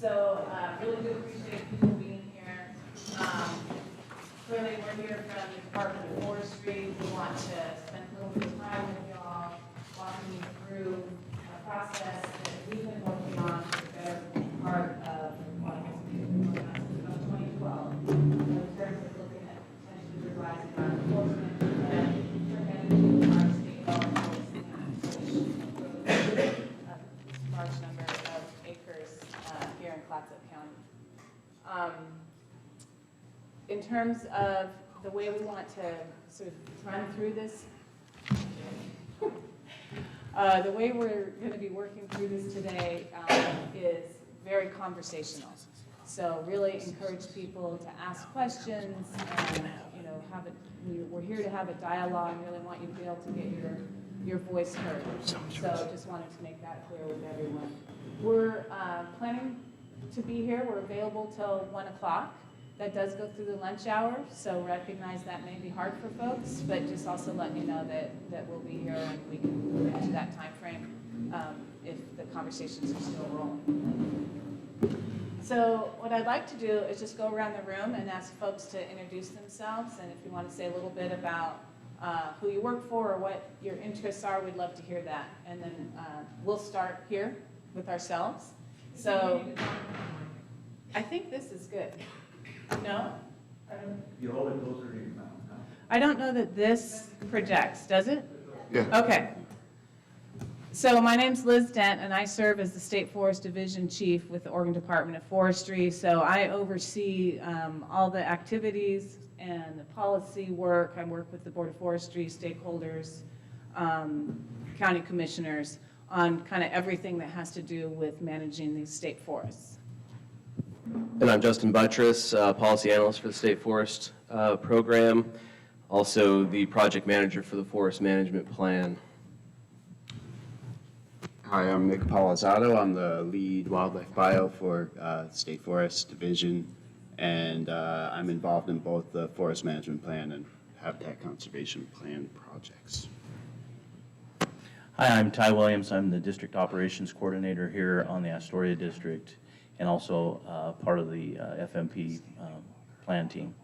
So really do appreciate people being here. Clearly, we're here from the Department of Forestry. We want to spend a little bit of time with y'all, walking you through a process that we've been working on for the better part of, well, I guess we've been working on since about 2012, in terms of looking at potentially revising our enforcement and preventing our state law enforcement large number of acres here in Clatsop County. In terms of the way we want to sort of run through this, the way we're going to be working through this today is very conversational. So really encourage people to ask questions and, have it. We're here to have a dialogue and really want you to be able to get your voice heard. So just wanted to make that clear with everyone. We're planning to be here. We're available till 1 o'clock. That does go through the lunch hour, so recognize that may be hard for folks, but just also let you know that we'll be here and we can move into that time frame if the conversations are still rolling. So what I'd like to do is just go around the room and ask folks to introduce themselves, and if you want to say a little bit about who you work for or what your interests are, we'd love to hear that. And then we'll start here with ourselves. So I think this is good. No? You hold it closer to your mouth. I don't know that this projects, does it? Yeah. Okay. So my name's Liz Dent, and I serve as the State Forest Division Chief with the Oregon Department of Forestry. So I oversee all the activities and the policy work. I work with the Board of Forestry, stakeholders, county commissioners on kind of everything that has to do with managing these state forests. And I'm Justin Buttress, policy analyst for the State Forest Program, also the project manager for the Forest Management Plan. Hi, I'm Nick Palazzotto. I'm the lead wildlife bio for State Forest Division, and I'm involved in both the Forest Management Plan and Habitat Conservation Plan projects. Hi, I'm Ty Williams. I'm the District Operations Coordinator here on the Astoria District, and also part of the FMP plan team.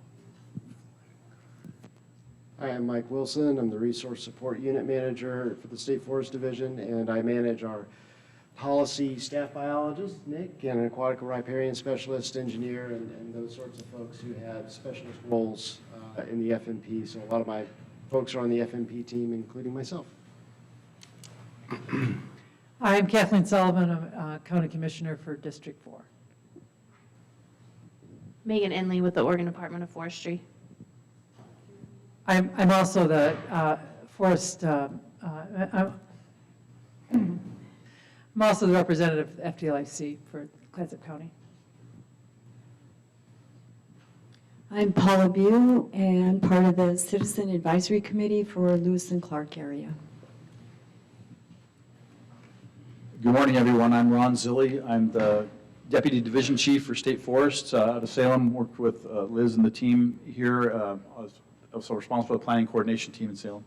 Hi, I'm Mike Wilson. I'm the Resource Support Unit Manager for the State Forest Division, and I manage our policy staff biologist, Nick, and an aquatic riparian specialist, engineer, and those sorts of folks who have specialist roles in the FMP. So a lot of my folks are on the FMP team, including myself. Hi, I'm Kathleen Sullivan. I'm County Commissioner for District 4. Megan Inley with the Oregon Department of Forestry. I'm also the forest, I'm also the representative of the FDLIC for Clatsop County. I'm Paula Bew and part of the Citizen Advisory Committee for Lewis and Clark area. Good morning, everyone. I'm Ron Zilli. I'm the Deputy Division Chief for State Forests out of Salem. Worked with Liz and the team here. I was also responsible for the planning coordination team in Salem.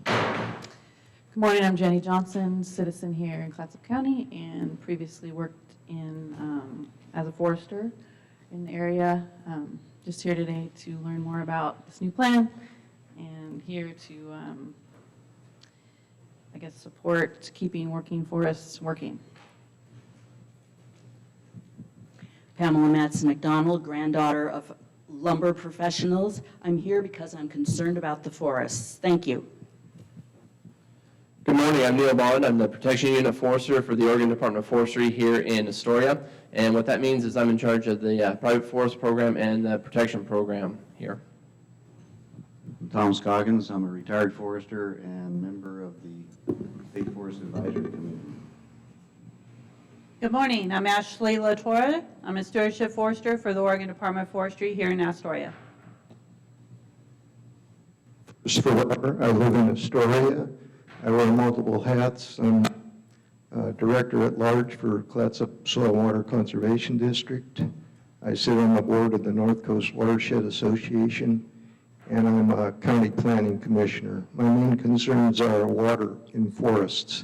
Good morning, I'm Jenny Johnson, citizen here in Clatsop County, and previously worked in as a forester in the area. Just here today to learn more about this new plan and here to, I guess, support keeping working forests working. Pamela Madsen-McDonald, granddaughter of lumber professionals. I'm here because I'm concerned about the forests. Thank you. Good morning, I'm Neil Bond. I'm the Protection Unit Forester for the Oregon Department of Forestry here in Astoria. And what that means is I'm in charge of the private forest program and the protection program here. I'm Tom Scoggins. I'm a retired forester and member of the State Forest Advisory Committee. Good morning, I'm Ashley LaTorre. I'm a stewardship forester for the Oregon Department of Forestry here in Astoria. Christopher Weber. I live in Astoria. I wear multiple hats. I'm Director at Large for Clatsop Soil and Water Conservation District. I sit on the board of the North Coast Watershed Association, and I'm a County Planning Commissioner. My main concerns are water in forests,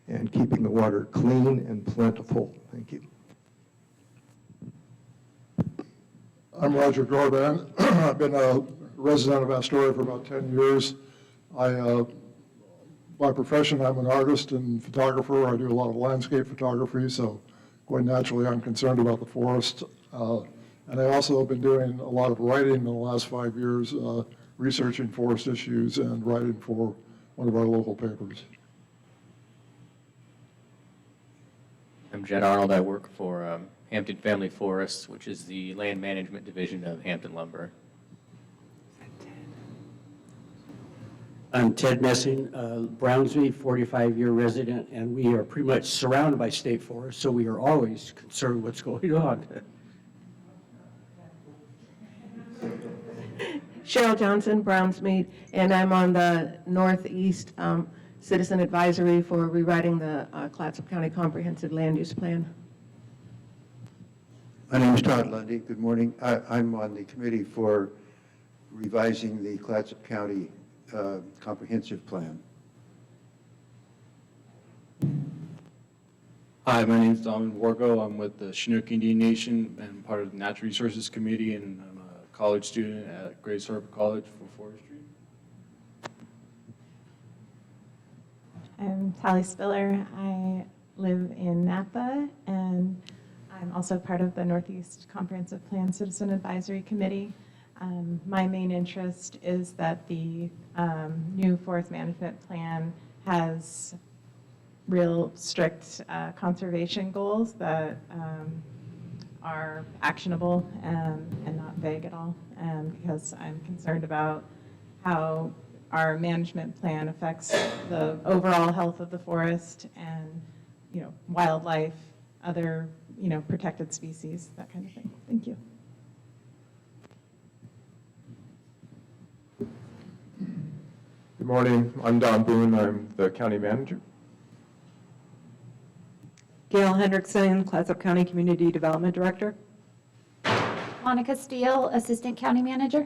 and keeping the water clean and plentiful. Thank you. I'm Roger Gorban. I've been a resident of Astoria for about 10 years. By profession, I'm an artist and photographer. I do a lot of landscape photography, so quite naturally I'm concerned about the forest. And I also have been doing a lot of writing in the last 5 years, researching forest issues and writing for one of our local papers. I'm Jed Arnold. I work for Hampton Family Forests, which is the land management division of Hampton Lumber. I'm Ted Messing, Brownsmead, 45-year resident, and we are pretty much surrounded by state forests, so we are always concerned what's going on. Cheryl Johnson, Brownsmead, and I'm on the Northeast Citizen Advisory for rewriting the Clatsop County Comprehensive Land Use Plan. My name is Todd Lundy. Good morning. I'm on the committee for revising the Clatsop County Comprehensive Plan. Hi, my name is Domin Wargo. I'm with the Chinook Indian Nation and part of the Natural Resources Committee, and I'm a college student at Grace Harbor College for forestry. I'm Tally Spiller. I live in Napa, and I'm also part of the Northeast Comprehensive Plan Citizen Advisory Committee. My main interest is that the new forest management plan has real strict conservation goals that are actionable and not vague at all, because I'm concerned about how our management plan affects the overall health of the forest and, wildlife, other, protected species, that kind of thing. Thank you. Good morning. I'm Don Boone. I'm the county manager. Gail Hendrickson, Clatsop County Community Development Director. Monica Steele, Assistant County Manager.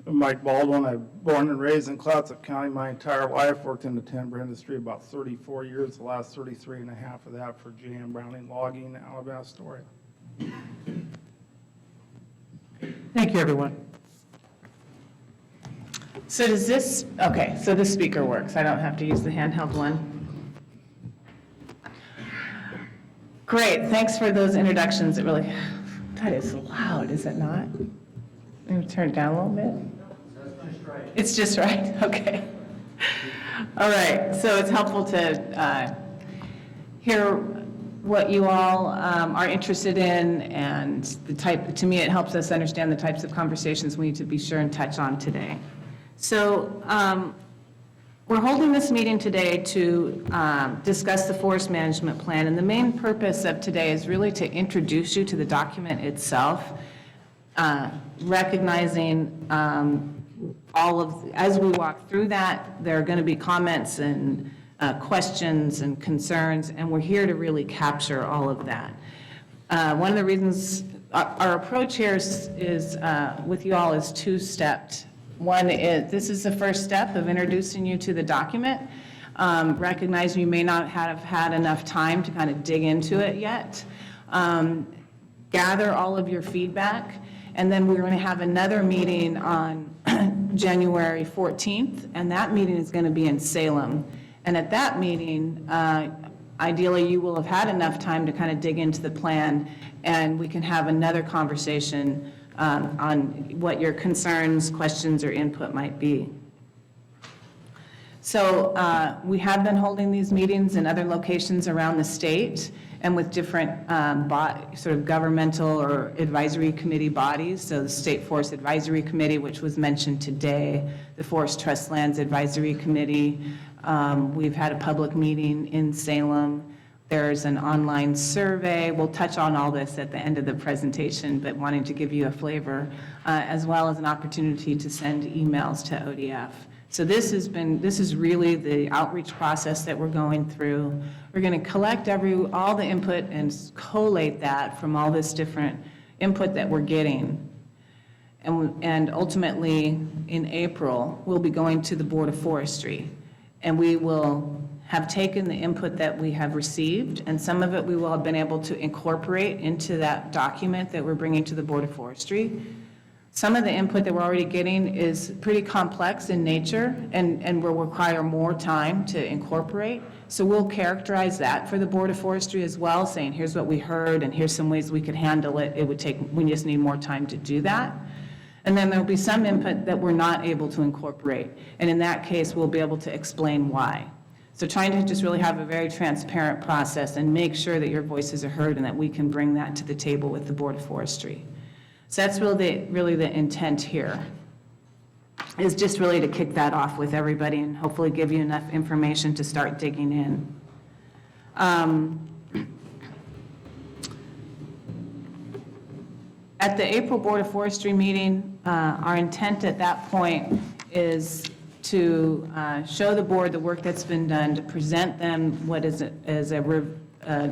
Mike Baldwin. I'm born and raised in Clatsop County my entire life, worked in the timber industry about 34 years, the last 33 and a half of that for J.M. Browning Logging out of Astoria. Thank you, everyone. So does this, okay, so this speaker works. I don't have to use the handheld one. Great, thanks for those introductions. It really, that is loud, is it not? Maybe turn it down a little bit. It's just right, okay. All right, so it's helpful to hear what you all are interested in, and the type, to me, it helps us understand the types of conversations we need to be sure and touch on today. So we're holding this meeting today to discuss the forest management plan, and the main purpose of today is really to introduce you to the document itself, recognizing all of, as we walk through that, there are going to be comments and questions and concerns, and we're here to really capture all of that. One of the reasons our approach here is with you all is two-stepped. One is, this is the first step of introducing you to the document, recognizing you may not have had enough time to kind of dig into it yet, gather all of your feedback, and then we're going to have another meeting on January 14th, and that meeting is going to be in Salem. And at that meeting, ideally you will have had enough time to kind of dig into the plan, and we can have another conversation on what your concerns, questions, or input might be. So we have been holding these meetings in other locations around the state and with different sort of governmental or advisory committee bodies. So the State Forest Advisory Committee, which was mentioned today, the Forest Trust Lands Advisory Committee. We've had a public meeting in Salem. There's an online survey. We'll touch on all this at the end of the presentation, but wanting to give you a flavor, as well as an opportunity to send emails to ODF. So this is really the outreach process that we're going through. We're going to collect all the input and collate that from all this different input that we're getting. And ultimately, in April, we'll be going to the Board of Forestry, and we will have taken the input that we have received, and some of it we will have been able to incorporate into that document that we're bringing to the Board of Forestry. Some of the input that we're already getting is pretty complex in nature and will require more time to incorporate. So we'll characterize that for the Board of Forestry as well, saying here's what we heard and here's some ways we could handle it. We just need more time to do that. And then there'll be some input that we're not able to incorporate. And in that case, we'll be able to explain why. So trying to just really have a very transparent process and make sure that your voices are heard and that we can bring that to the table with the Board of Forestry. So that's really the intent here, is just really to kick that off with everybody and hopefully give you enough information to start digging in. At the April Board of Forestry meeting, our intent at that point is to show the board the work that's been done, to present them what is an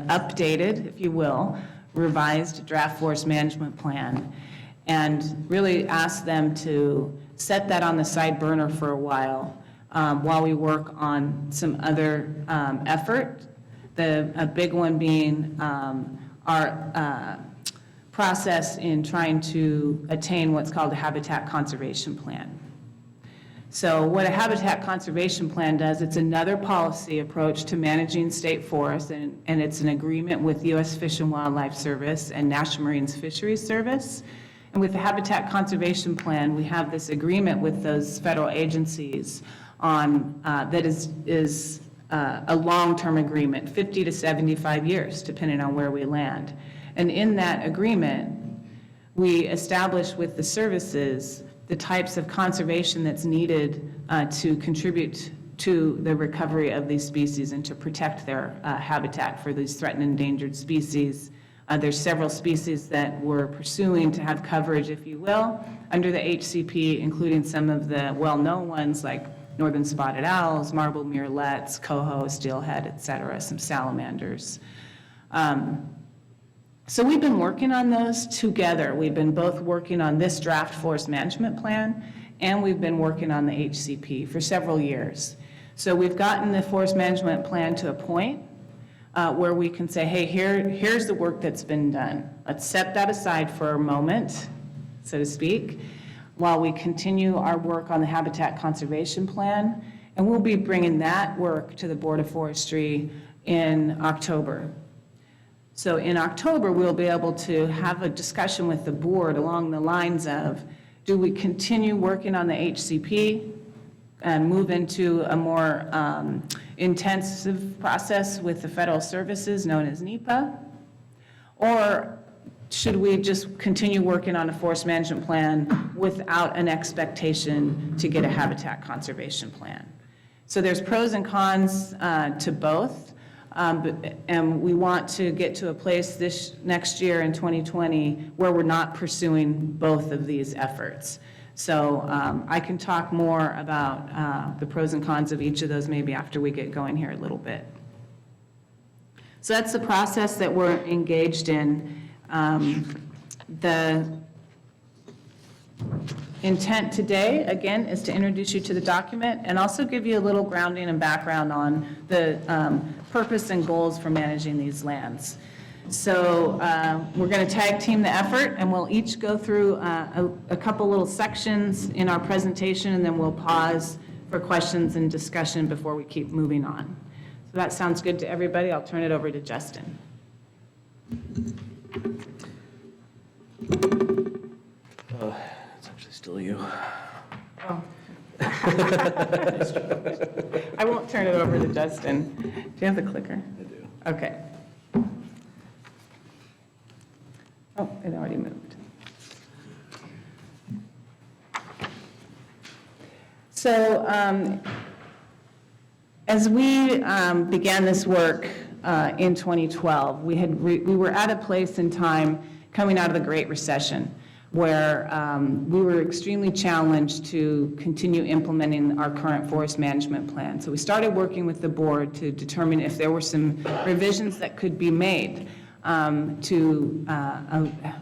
updated, if you will, revised draft forest management plan, and really ask them to set that on the side burner for a while we work on some other effort. A big one being our process in trying to attain what's called a habitat conservation plan. So what a habitat conservation plan does, it's another policy approach to managing state forests, and it's an agreement with U.S. Fish and Wildlife Service and National Marine Fisheries Service. And with the Habitat Conservation Plan, we have this agreement with those federal agencies on that is a long-term agreement, 50 to 75 years, depending on where we land. And in that agreement, we establish with the services the types of conservation that's needed to contribute to the recovery of these species and to protect their habitat for these threatened and endangered species. There's several species that we're pursuing to have coverage, if you will, under the HCP, including some of the well-known ones like northern spotted owls, marbled murrelets, coho, steelhead, et cetera, some salamanders. So we've been working on those together. We've been both working on this draft forest management plan, and we've been working on the HCP for several years. So we've gotten the forest management plan to a point where we can say, hey, here's the work that's been done. Let's set that aside for a moment, so to speak, while we continue our work on the Habitat Conservation Plan, and we'll be bringing that work to the Board of Forestry in October. So in October, we'll be able to have a discussion with the board along the lines of, do we continue working on the HCP and move into a more intensive process with the federal services known as NEPA? Or should we just continue working on a forest management plan without an expectation to get a habitat conservation plan? So there's pros and cons to both. And we want to get to a place this next year in 2020 where we're not pursuing both of these efforts. So I can talk more about the pros and cons of each of those maybe after we get going here a little bit. So that's the process that we're engaged in. The intent today, again, is to introduce you to the document and also give you a little grounding and background on the purpose and goals for managing these lands. So we're going to tag team the effort, and we'll each go through a couple little sections in our presentation, and then we'll pause for questions and discussion before we keep moving on. So that sounds good to everybody. I'll turn it over to Justin. It's actually still you. Oh. I won't turn it over to Justin. Do you have the clicker? I do. Okay. Oh, it already moved. So as we began this work in 2012, we were at a place in time coming out of the Great Recession where we were extremely challenged to continue implementing our current forest management plan. So we started working with the board to determine if there were some revisions that could be made to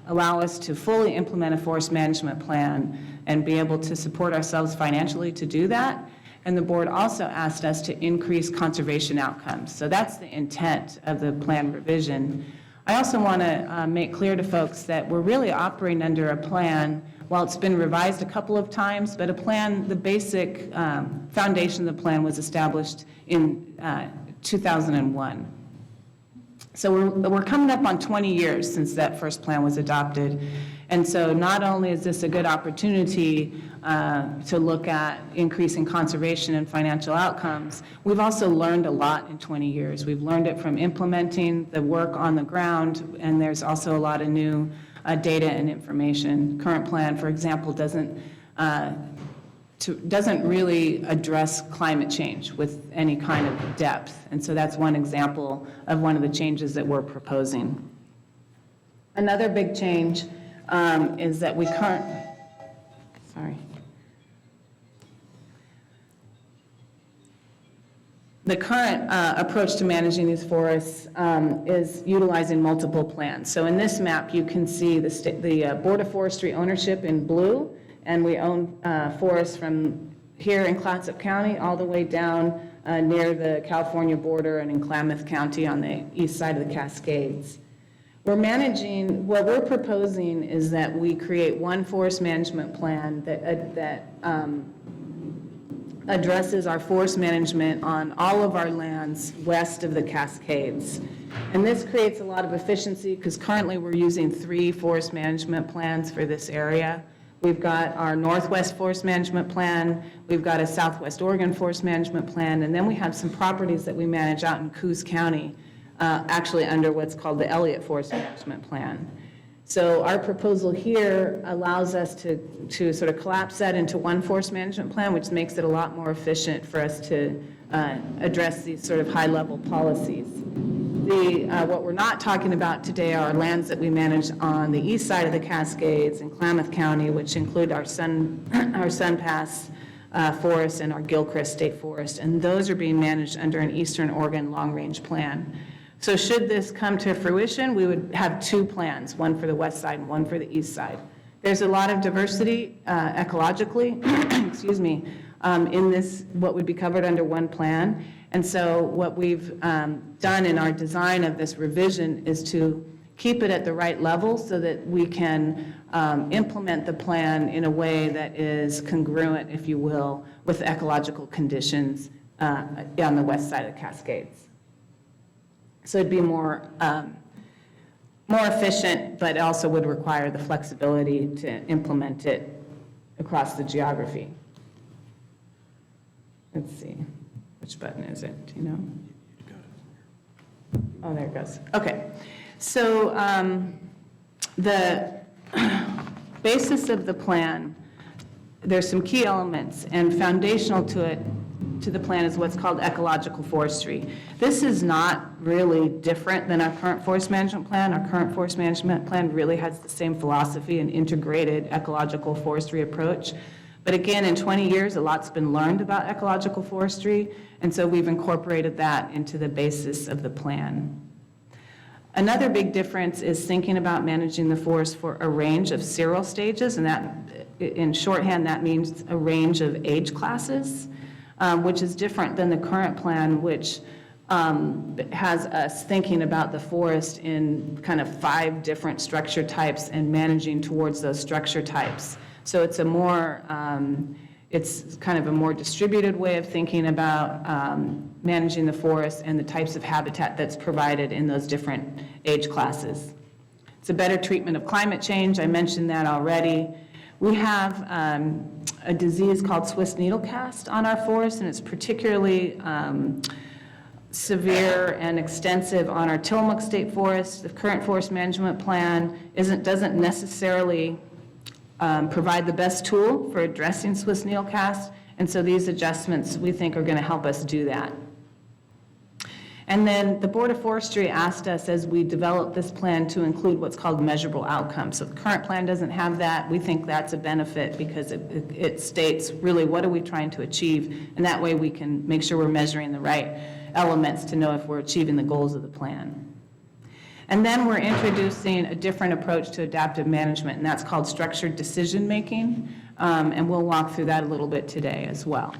allow us to fully implement a forest management plan and be able to support ourselves financially to do that, And the board also asked us to increase conservation outcomes. So that's the intent of the plan revision. I also want to make clear to folks that we're really operating under a plan, while it's been revised a couple of times, but a plan, the basic foundation of the plan was established in 2001. So we're coming up on 20 years since that first plan was adopted. And so not only is this a good opportunity to look at increasing conservation and financial outcomes, we've also learned a lot in 20 years. We've learned it from implementing the work on the ground, and there's also a lot of new data and information. Current plan, for example, doesn't really address climate change with any kind of depth. And so that's one example of one of the changes that we're proposing. Another big change is that the current approach to managing these forests is utilizing multiple plans. So in this map, you can see the Board of Forestry ownership in blue, and we own forests from here in Clatsop County all the way down near the California border and in Klamath County on the east side of the Cascades. What we're proposing is that we create one forest management plan that addresses our forest management on all of our lands west of the Cascades. And this creates a lot of efficiency because currently we're using 3 forest management plans for this area. We've got our Northwest Forest Management Plan, we've got a Southwest Oregon Forest Management Plan, and then we have some properties that we manage out in Coos County, actually under what's called the Elliott Forest Management Plan. So our proposal here allows us to sort of collapse that into one forest management plan, which makes it a lot more efficient for us to address these sort of high-level policies. What we're not talking about today are lands that we manage on the east side of the Cascades in Klamath County, which include our Sun Pass Forest and our Gilchrist State Forest, and those are being managed under an Eastern Oregon long-range plan. So should this come to fruition, we would have 2 plans, one for the west side and one for the east side. There's a lot of diversity ecologically, excuse me, in this, what would be covered under one plan. And so what we've done in our design of this revision is to keep it at the right level so that we can implement the plan in a way that is congruent, if you will, with ecological conditions on the west side of the Cascades. So it'd be more efficient, but also would require the flexibility to implement it across the geography. Let's see, which button is it? Do you know? Oh, there it goes. Okay, so the basis of the plan, there's some key elements, and foundational to the plan is what's called ecological forestry. This is not really different than our current forest management plan. Our current forest management plan really has the same philosophy and integrated ecological forestry approach. But again, in 20 years, a lot's been learned about ecological forestry, and so we've incorporated that into the basis of the plan. Another big difference is thinking about managing the forest for a range of cereal stages, and that, in shorthand, that means a range of age classes, which is different than the current plan, which has us thinking about the forest in kind of 5 different structure types and managing towards those structure types. So it's it's kind of a more distributed way of thinking about managing the forest and the types of habitat that's provided in those different age classes. It's a better treatment of climate change. I mentioned that already. We have a disease called Swiss needle cast on our forest, and it's particularly severe and extensive on our Tillamook State Forest. The current forest management plan doesn't necessarily provide the best tool for addressing Swiss needle cast, and so these adjustments we think are going to help us do that. And then the Board of Forestry asked us as we developed this plan to include what's called measurable outcomes. So the current plan doesn't have that. We think that's a benefit because it states really what are we trying to achieve, and that way we can make sure we're measuring the right elements to know if we're achieving the goals of the plan. And then we're introducing a different approach to adaptive management, and that's called structured decision making, and we'll walk through that a little bit today as well.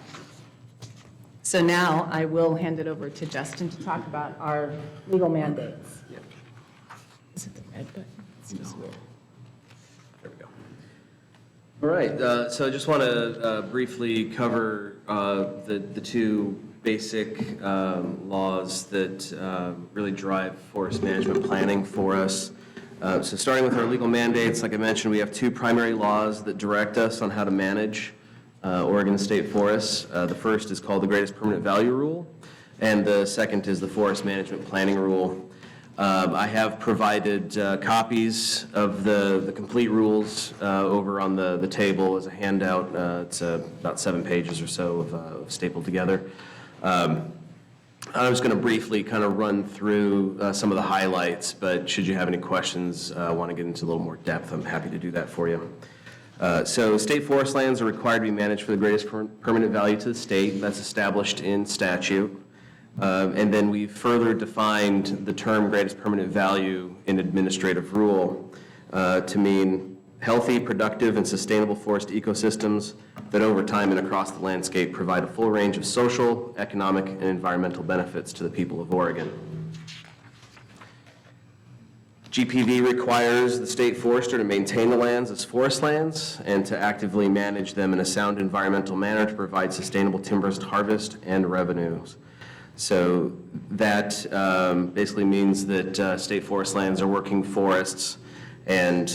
So now I will hand it over to Justin to talk about our legal mandates. Is it the red button? It's just weird. There we go. All right, so I just want to briefly cover the two basic laws that really drive forest management planning for us. So starting with our legal mandates, like I mentioned, we have two primary laws that direct us on how to manage Oregon state forests. The first is called the Greatest Permanent Value Rule, and the second is the Forest Management Planning Rule. I have provided copies of the complete rules over on the table as a handout. It's about 7 pages or so of stapled together. I was going to briefly kind of run through some of the highlights, but should you have any questions, want to get into a little more depth, I'm happy to do that for you. So state forest lands are required to be managed for the greatest permanent value to the state. That's established in statute. And then we've further defined the term greatest permanent value in administrative rule to mean healthy, productive, and sustainable forest ecosystems that over time and across the landscape provide a full range of social, economic, and environmental benefits to the people of Oregon. GPV requires the state forester to maintain the lands as forest lands and to actively manage them in a sound environmental manner to provide sustainable timber harvest and revenues. So that basically means that state forest lands are working forests, and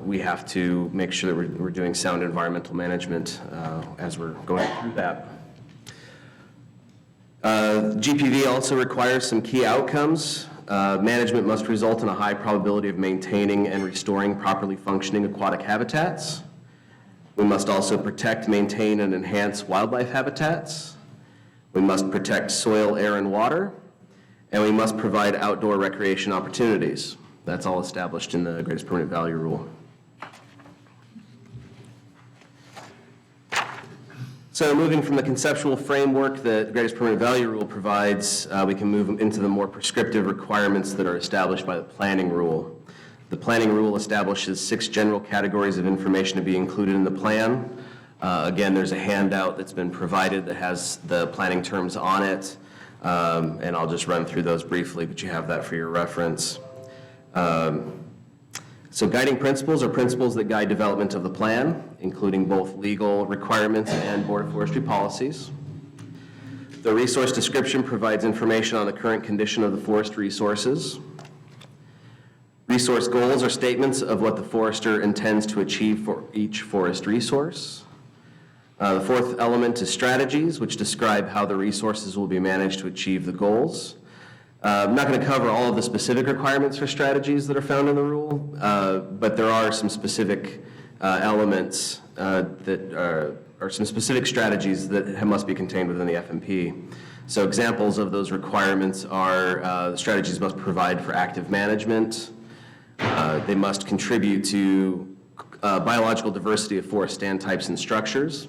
we have to make sure that we're doing sound environmental management as we're going through that. GPV also requires some key outcomes. Management must result in a high probability of maintaining and restoring properly functioning aquatic habitats. We must also protect, maintain, and enhance wildlife habitats. We must protect soil, air, and water, and we must provide outdoor recreation opportunities. That's all established in the Greatest Permanent Value Rule. So moving from the conceptual framework that the Greatest Permanent Value Rule provides, we can move into the more prescriptive requirements that are established by the Planning Rule. The Planning Rule establishes 6 general categories of information to be included in the plan. Again, there's a handout that's been provided that has the planning terms on it, and I'll just run through those briefly, but you have that for your reference. So guiding principles are principles that guide development of the plan, including both legal requirements and Board of Forestry policies. The resource description provides information on the current condition of the forest resources. Resource goals are statements of what the forester intends to achieve for each forest resource. The fourth element is strategies, which describe how the resources will be managed to achieve the goals. I'm not going to cover all of the specific requirements for strategies that are found in the rule, but there are some specific elements that are some specific strategies that must be contained within the FMP. So examples of those requirements are the strategies must provide for active management. They must contribute to biological diversity of forest stand types and structures.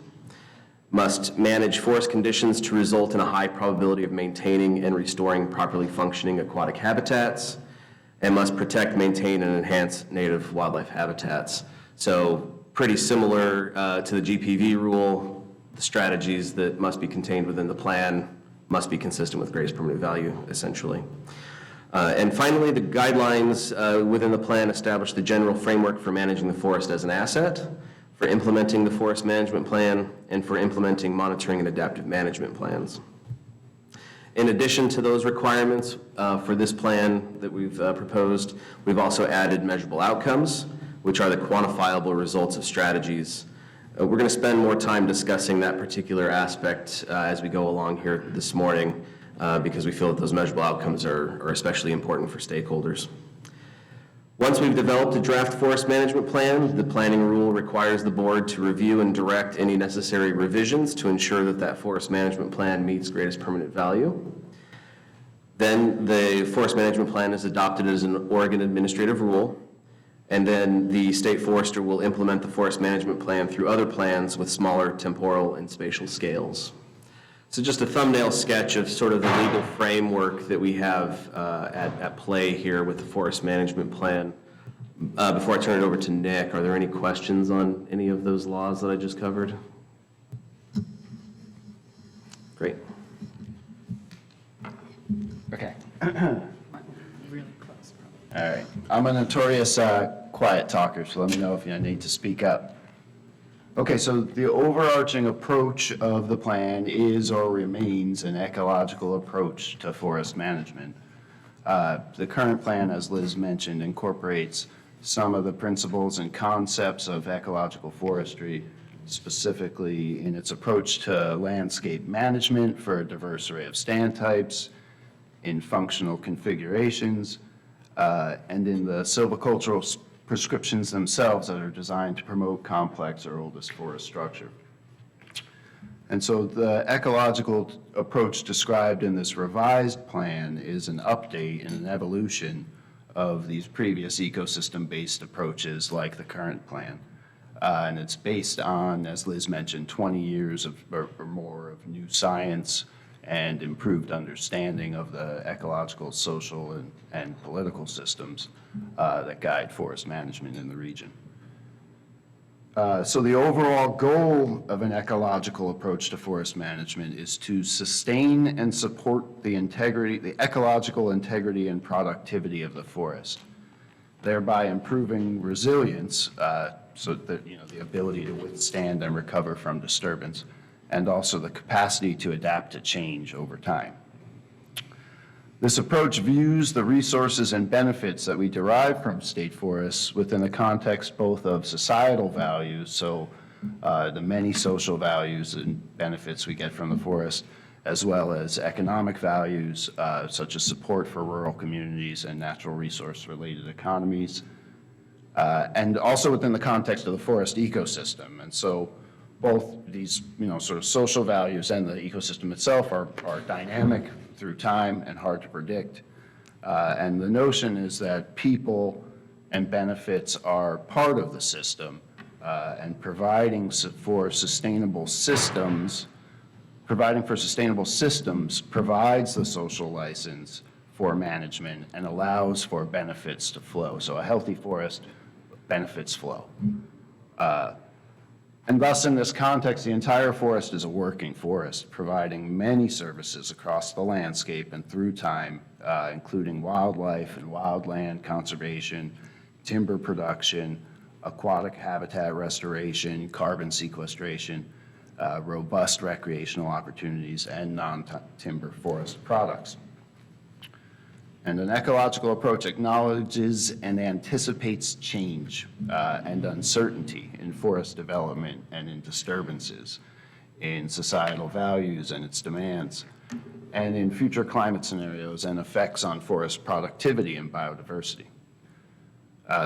Must manage forest conditions to result in a high probability of maintaining and restoring properly functioning aquatic habitats, and must protect, maintain, and enhance native wildlife habitats. So pretty similar to the GPV rule, the strategies that must be contained within the plan must be consistent with greatest permanent value, essentially. And finally, the guidelines within the plan establish the general framework for managing the forest as an asset, for implementing the forest management plan, and for implementing monitoring and adaptive management plans. In addition to those requirements for this plan that we've proposed, we've also added measurable outcomes, which are the quantifiable results of strategies. We're going to spend more time discussing that particular aspect as we go along here this morning because we feel that those measurable outcomes are especially important for stakeholders. Once we've developed a draft forest management plan, the planning rule requires the board to review and direct any necessary revisions to ensure that that forest management plan meets greatest permanent value. Then the forest management plan is adopted as an Oregon administrative rule, and then the state forester will implement the forest management plan through other plans with smaller temporal and spatial scales. So just a thumbnail sketch of sort of the legal framework that we have at play here with the forest management plan. Before I turn it over to Nick, are there any questions on any of those laws that I just covered? Great. Okay. Really close. All right. I'm a notorious quiet talker, so let me know if you need to speak up. Okay, so the overarching approach of the plan is or remains an ecological approach to forest management. The current plan, as Liz mentioned, incorporates some of the principles and concepts of ecological forestry, specifically in its approach to landscape management for a diverse array of stand types, in functional configurations, and in the silvicultural prescriptions themselves that are designed to promote complex or oldest forest structure. And so the ecological approach described in this revised plan is an update and an evolution of these previous ecosystem-based approaches like the current plan. And it's based on, as Liz mentioned, 20 years of, or more of new science and improved understanding of the ecological, social, and political systems that guide forest management in the region. So the overall goal of an ecological approach to forest management is to sustain and support the integrity, the ecological integrity and productivity of the forest, thereby improving resilience, so that, the ability to withstand and recover from disturbance, and also the capacity to adapt to change over time. This approach views the resources and benefits that we derive from state forests within the context both of societal values, so the many social values and benefits we get from the forest, as well as economic values, such as support for rural communities and natural resource-related economies, and also within the context of the forest ecosystem. And so both these, sort of social values and the ecosystem itself are dynamic through time and hard to predict. And the notion is that people and benefits are part of the system, and providing for sustainable systems provides the social license for management and allows for benefits to flow. So a healthy forest, benefits flow. And thus, in this context, the entire forest is a working forest, providing many services across the landscape and through time, including wildlife and wildland conservation, timber production, aquatic habitat restoration, carbon sequestration, robust recreational opportunities, and non-timber forest products. And an ecological approach acknowledges and anticipates change and uncertainty in forest development and in disturbances, in societal values and its demands, and in future climate scenarios and effects on forest productivity and biodiversity.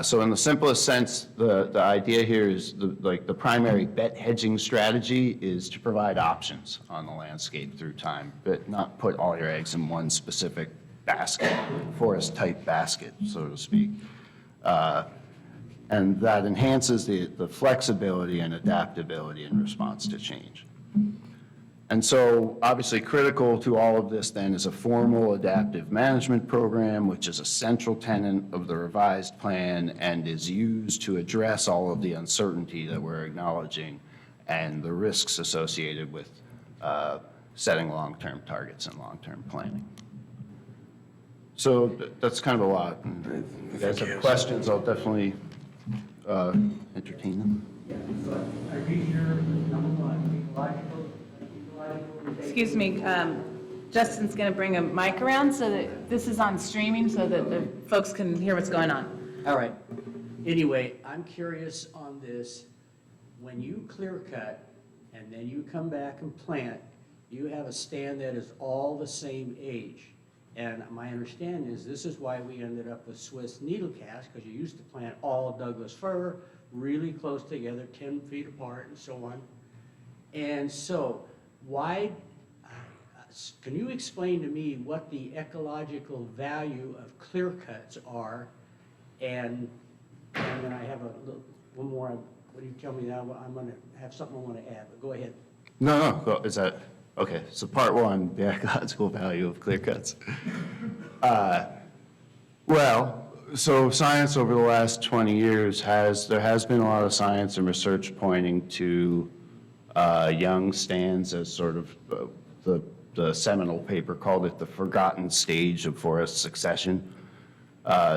So in the simplest sense, the idea here is the primary bet hedging strategy is to provide options on the landscape through time, but not put all your eggs in one specific basket, forest type basket, so to speak. And that enhances the flexibility and adaptability in response to change. And so obviously critical to all of this then is a formal adaptive management program, which is a central tenet of the revised plan and is used to address all of the uncertainty that we're acknowledging and the risks associated with setting long-term targets and long-term planning. So that's kind of a lot. If you guys have questions, I'll definitely entertain them. I read here, number one, ecological. Excuse me, Justin's going to bring a mic around so that this is on streaming so that the folks can hear what's going on. All right. Anyway, I'm curious on this. When you clear cut and then you come back and plant, you have a stand that is all the same age. And my understanding is this is why we ended up with Swiss needlecast, because you used to plant all Douglas fir really close together, 10 feet apart and so on. And so why, can you explain to me what the ecological value of clear cuts are? And then I have one more, what do you tell me now? I'm going to have something I want to add, but go ahead. No, is that, okay, so part one, the ecological value of clear cuts. Well, so science over the last 20 years there has been a lot of science and research pointing to young stands as sort of the seminal paper called it the forgotten stage of forest succession.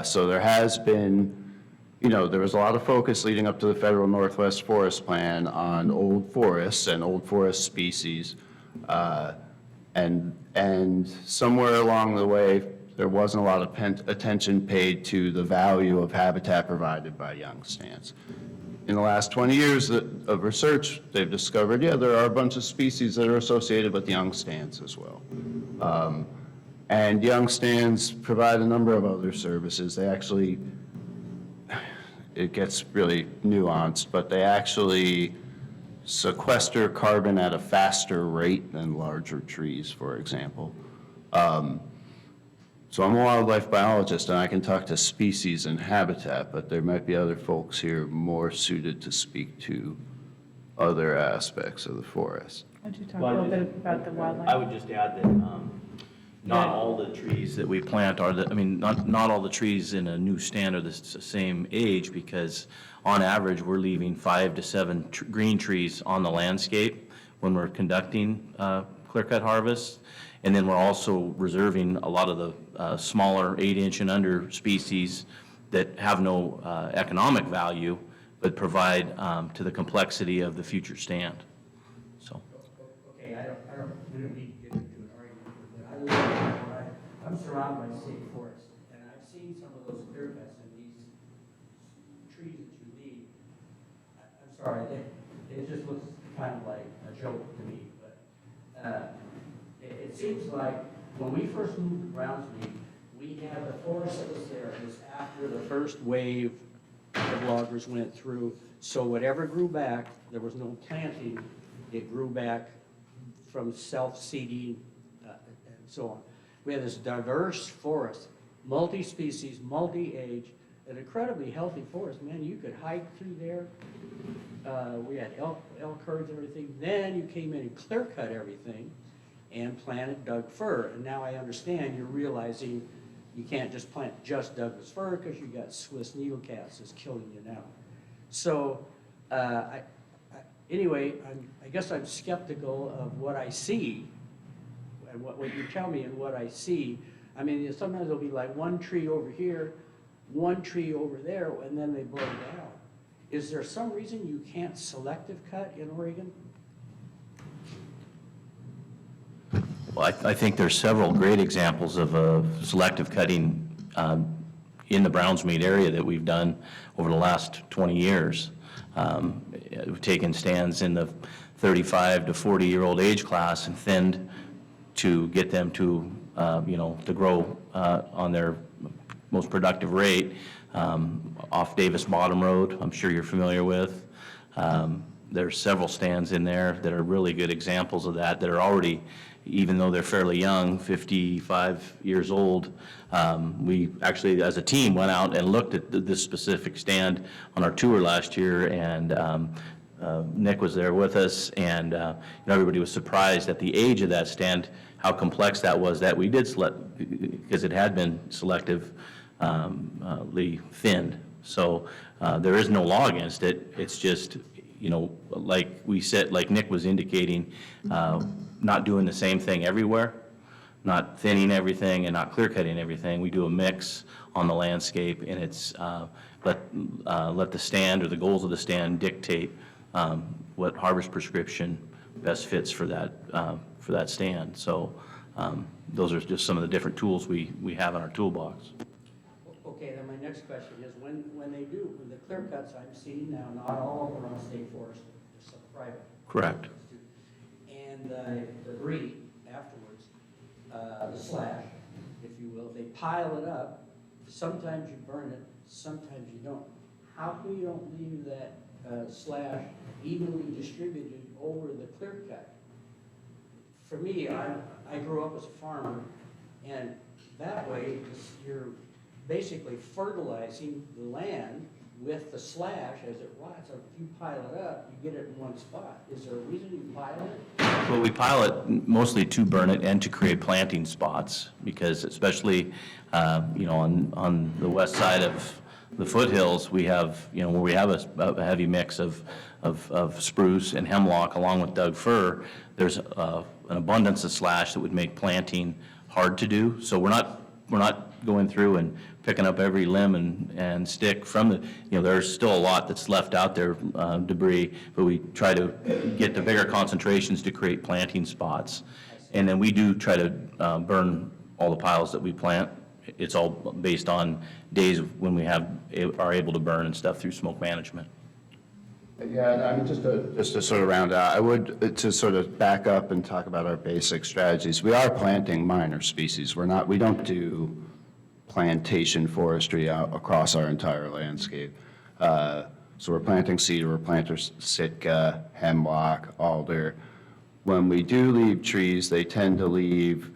So there has been, there was a lot of focus leading up to the federal Northwest Forest Plan on old forests and old forest species. And somewhere along the way, there wasn't a lot of attention paid to the value of habitat provided by young stands. In the last 20 years of research, they've discovered, there are a bunch of species that are associated with young stands as well. And young stands provide a number of other services. They actually, it gets really nuanced, but they actually sequester carbon at a faster rate than larger trees, for example. So I'm a wildlife biologist, and I can talk to species and habitat, but there might be other folks here more suited to speak to other aspects of the forest. Why don't you talk a little bit about the wildlife? I would just add that not all the trees that we plant are not all the trees in a new stand are the same age, because on average, we're leaving 5 to 7 green trees on the landscape when we're conducting clear-cut harvests. And then we're also reserving a lot of the smaller 8-inch and under species that have no economic value, but provide to the complexity of the future stand. So. Okay, we don't need to get into an argument, but I'm surrounded by state forests, and I've seen some of those clear cuts, and these trees that you leave, I'm sorry, it just looks kind of like a joke to me, but it seems like when we first moved to Brownsmead, we had the forest that was there. It was after the first wave of loggers went through. So whatever grew back, there was no planting. It grew back from self-seeding and so on. We had this diverse forest, multi-species, multi-age, an incredibly healthy forest. Man, you could hike through there. We had elk herds and everything. Then you came in and clear-cut everything and planted Doug fir. And now I understand you're realizing you can't just plant just Douglas fir because you got Swiss needlecats that's killing you now. So anyway, I guess I'm skeptical of what I see and what you tell me and what I see. I mean, sometimes there'll be like one tree over here, one tree over there, and then they blow down. Is there some reason you can't selective cut in Oregon? Well, I think there's several great examples of selective cutting in the Brownsmead area that we've done over the last 20 years. We've taken stands in the 35 to 40-year-old age class and thinned to get them to, to grow on their most productive rate off Davis Bottom Road, I'm sure you're familiar with. There's several stands in there that are really good examples of that are already, even though they're fairly young, 55 years old. We actually, as a team, went out and looked at this specific stand on our tour last year, and Nick was there with us, and everybody was surprised at the age of that stand, how complex that was, that we did select, because it had been selectively thinned. So there is no law against it. It's just, like we said, like Nick was indicating, not doing the same thing everywhere, not thinning everything and not clear cutting everything. We do a mix on the landscape, and it's let the stand or the goals of the stand dictate what harvest prescription best fits for that stand. So those are just some of the different tools we have in our toolbox. Okay, then my next question is, when the clear cuts I'm seeing now, not all of them are on state forest, just some private. Correct. And the debris afterwards, the slash, if you will, they pile it up. Sometimes you burn it, sometimes you don't. How come you don't leave that slash evenly distributed over the clear cut? For me, I grew up as a farmer, and that way you're basically fertilizing the land with the slash as it rots. So if you pile it up, you get it in one spot. Is there a reason you pile it? Well, we pile it mostly to burn it and to create planting spots, because especially, on the west side of the foothills, we have, where we have a heavy mix of spruce and hemlock along with Doug fir, there's a an abundance of slash that would make planting hard to do. So we're not going through and picking up every limb and stick from the, there's still a lot that's left out there, debris, but we try to get the bigger concentrations to create planting spots. And then we do try to burn all the piles that we plant. It's all based on days when we are able to burn and stuff through smoke management. Yeah, I mean, just to sort of round out, I would, to sort of back up and talk about our basic strategies. We are planting minor species. We don't do plantation forestry out across our entire landscape. So we're planting cedar, we're planting sitka, hemlock, alder. When we do leave trees, they tend to leave,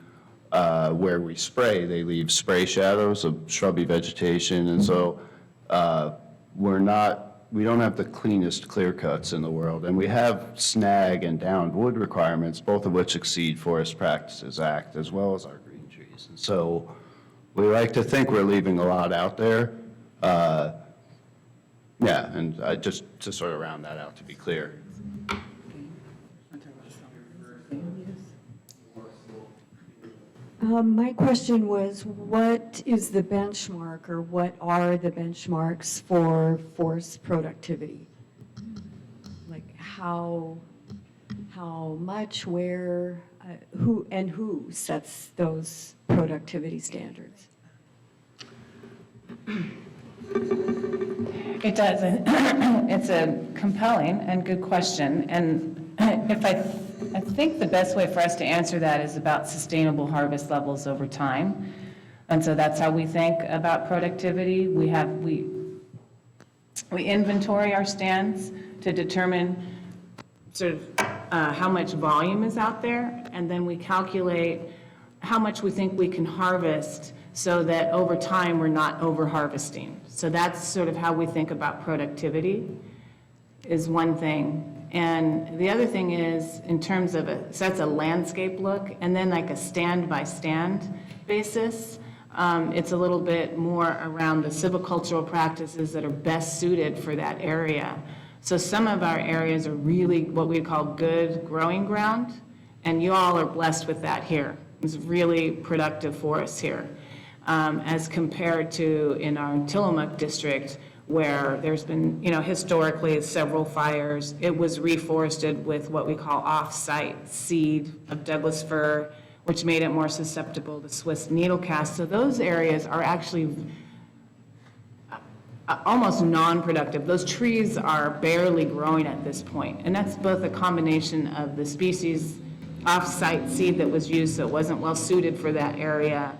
where we spray, they leave spray shadows of shrubby vegetation. And so we don't have the cleanest clear cuts in the world. And we have snag and downed wood requirements, both of which exceed Forest Practices Act, as well as our green trees. And so we like to think we're leaving a lot out there. Yeah, and just to sort of round that out, to be clear. My question was, what is the benchmark, or what are the benchmarks for forest productivity? Like how much, where, who sets those productivity standards? It does. It's a compelling and good question. And I think the best way for us to answer that is about sustainable harvest levels over time. And so that's how we think about productivity. We inventory our stands to determine sort of how much volume is out there, and then we calculate how much we think we can harvest so that over time we're not over harvesting. So that's sort of how we think about productivity, is one thing. And the other thing is, in terms of so that's a landscape look, and then like a stand-by-stand basis, it's a little bit more around the silvicultural practices that are best suited for that area. So some of our areas are really what we call good growing ground, and you all are blessed with that here. It's really productive forests here, as compared to in our Tillamook district, where there's been, historically several fires. It was reforested with what we call off-site seed of Douglas fir, which made it more susceptible to Swiss needlecast. So those areas are actually almost non-productive. Those trees are barely growing at this point. And that's both a combination of the species off-site seed that was used, so it wasn't well suited for that area.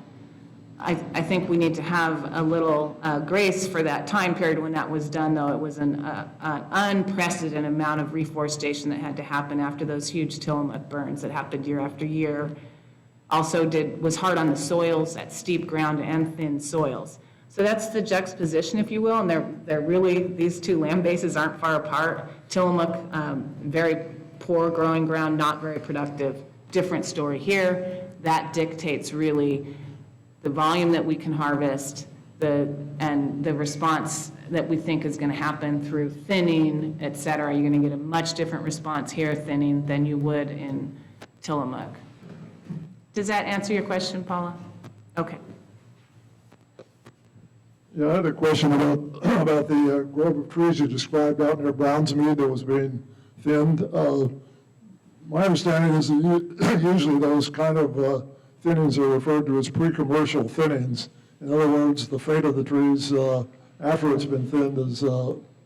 I think we need to have a little grace for that time period when that was done, though. It was an unprecedented amount of reforestation that had to happen after those huge Tillamook burns that happened year after year. Also was hard on the soils, that steep ground and thin soils. So that's the juxtaposition, if you will, and they're really, these two land bases aren't far apart. Tillamook, very poor growing ground, not very productive. Different story here. That dictates really the volume that we can harvest, and the response that we think is going to happen through thinning, et cetera. You're going to get a much different response here, thinning, than you would in Tillamook. Does that answer your question, Paula? Okay. Yeah, I had a question about the grove of trees you described out near Brownsmead that was being thinned. My understanding is that usually those kind of thinnings are referred to as pre-commercial thinnings. In other words, the fate of the trees after it's been thinned is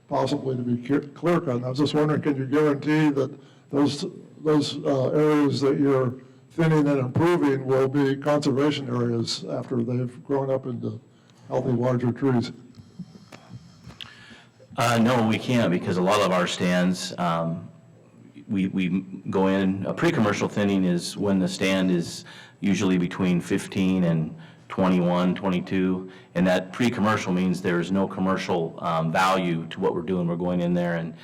possibly to be clear cut. I was just wondering, can you guarantee that those areas that you're thinning and improving will be conservation areas after they've grown up into healthy, larger trees? No, we can't, because a lot of our stands, we go in, a pre-commercial thinning is when the stand is usually between 15 and 21, 22, and that pre-commercial means there's no commercial value to what we're doing. We're going in there and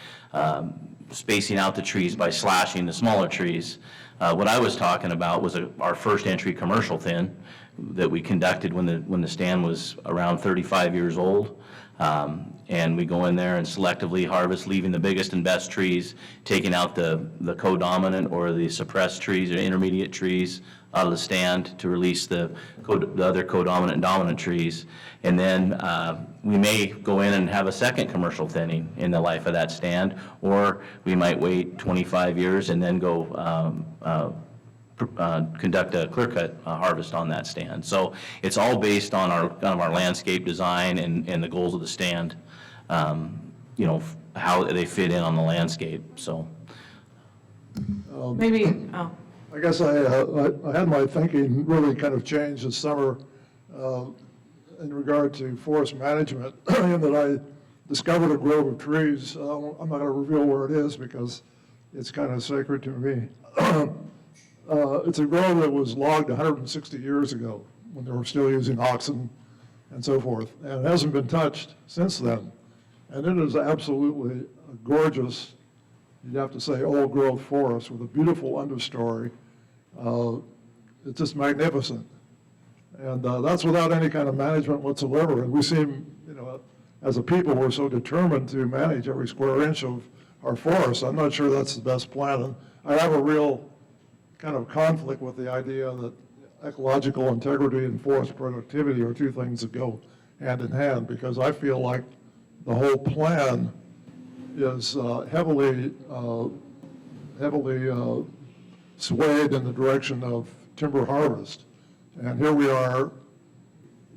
spacing out the trees by slashing the smaller trees. What I was talking about was our first entry commercial thin that we conducted when the stand was around 35 years old. And we go in there and selectively harvest, leaving the biggest and best trees, taking out the co-dominant or the suppressed trees or intermediate trees out of the stand to release the other co-dominant and dominant trees. And then we may go in and have a second commercial thinning in the life of that stand, or we might wait 25 years and then go conduct a clear cut harvest on that stand. So it's all based on our landscape design and the goals of the stand, how they fit in on the landscape, so. Maybe, oh. I guess I had my thinking really kind of changed this summer in regard to forest management, in that I discovered a grove of trees. I'm not going to reveal where it is because it's kind of sacred to me. It's a grove that was logged 160 years ago when they were still using oxen and so forth, and it hasn't been touched since then. And it is absolutely a gorgeous, you'd have to say, old growth forest with a beautiful understory. It's just magnificent. And that's without any kind of management whatsoever. And we seem, as a people, we're so determined to manage every square inch of our forests. I'm not sure that's the best plan. And I have a real kind of conflict with the idea that ecological integrity and forest productivity are two things that go hand in hand, because I feel like the whole plan is heavily swayed in the direction of timber harvest. And here we are,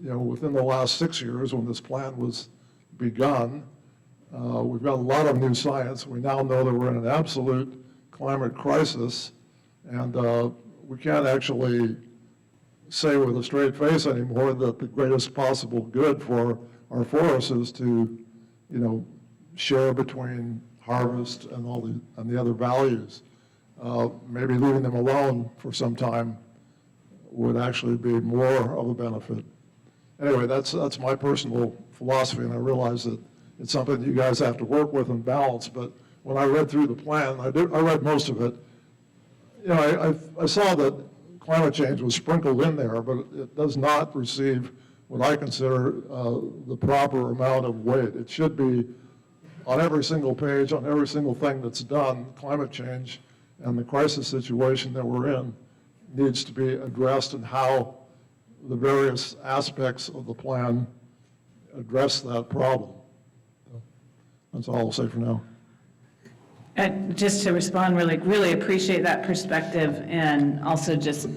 within the last 6 years when this plan was begun, we've got a lot of new science. We now know that we're in an absolute climate crisis, and we can't actually say with a straight face anymore that the greatest possible good for our forests is to, share between harvest and the other values. Maybe leaving them alone for some time would actually be more of a benefit. Anyway, that's my personal philosophy, and I realize that it's something you guys have to work with and balance. But when I read through the plan, I read most of it. I saw that climate change was sprinkled in there, but it does not receive what I consider the proper amount of weight. It should be on every single page, on every single thing that's done. Climate change and the crisis situation that we're in needs to be addressed, and how the various aspects of the plan address that problem. That's all I'll say for now. Just to respond, really appreciate that perspective, and also just,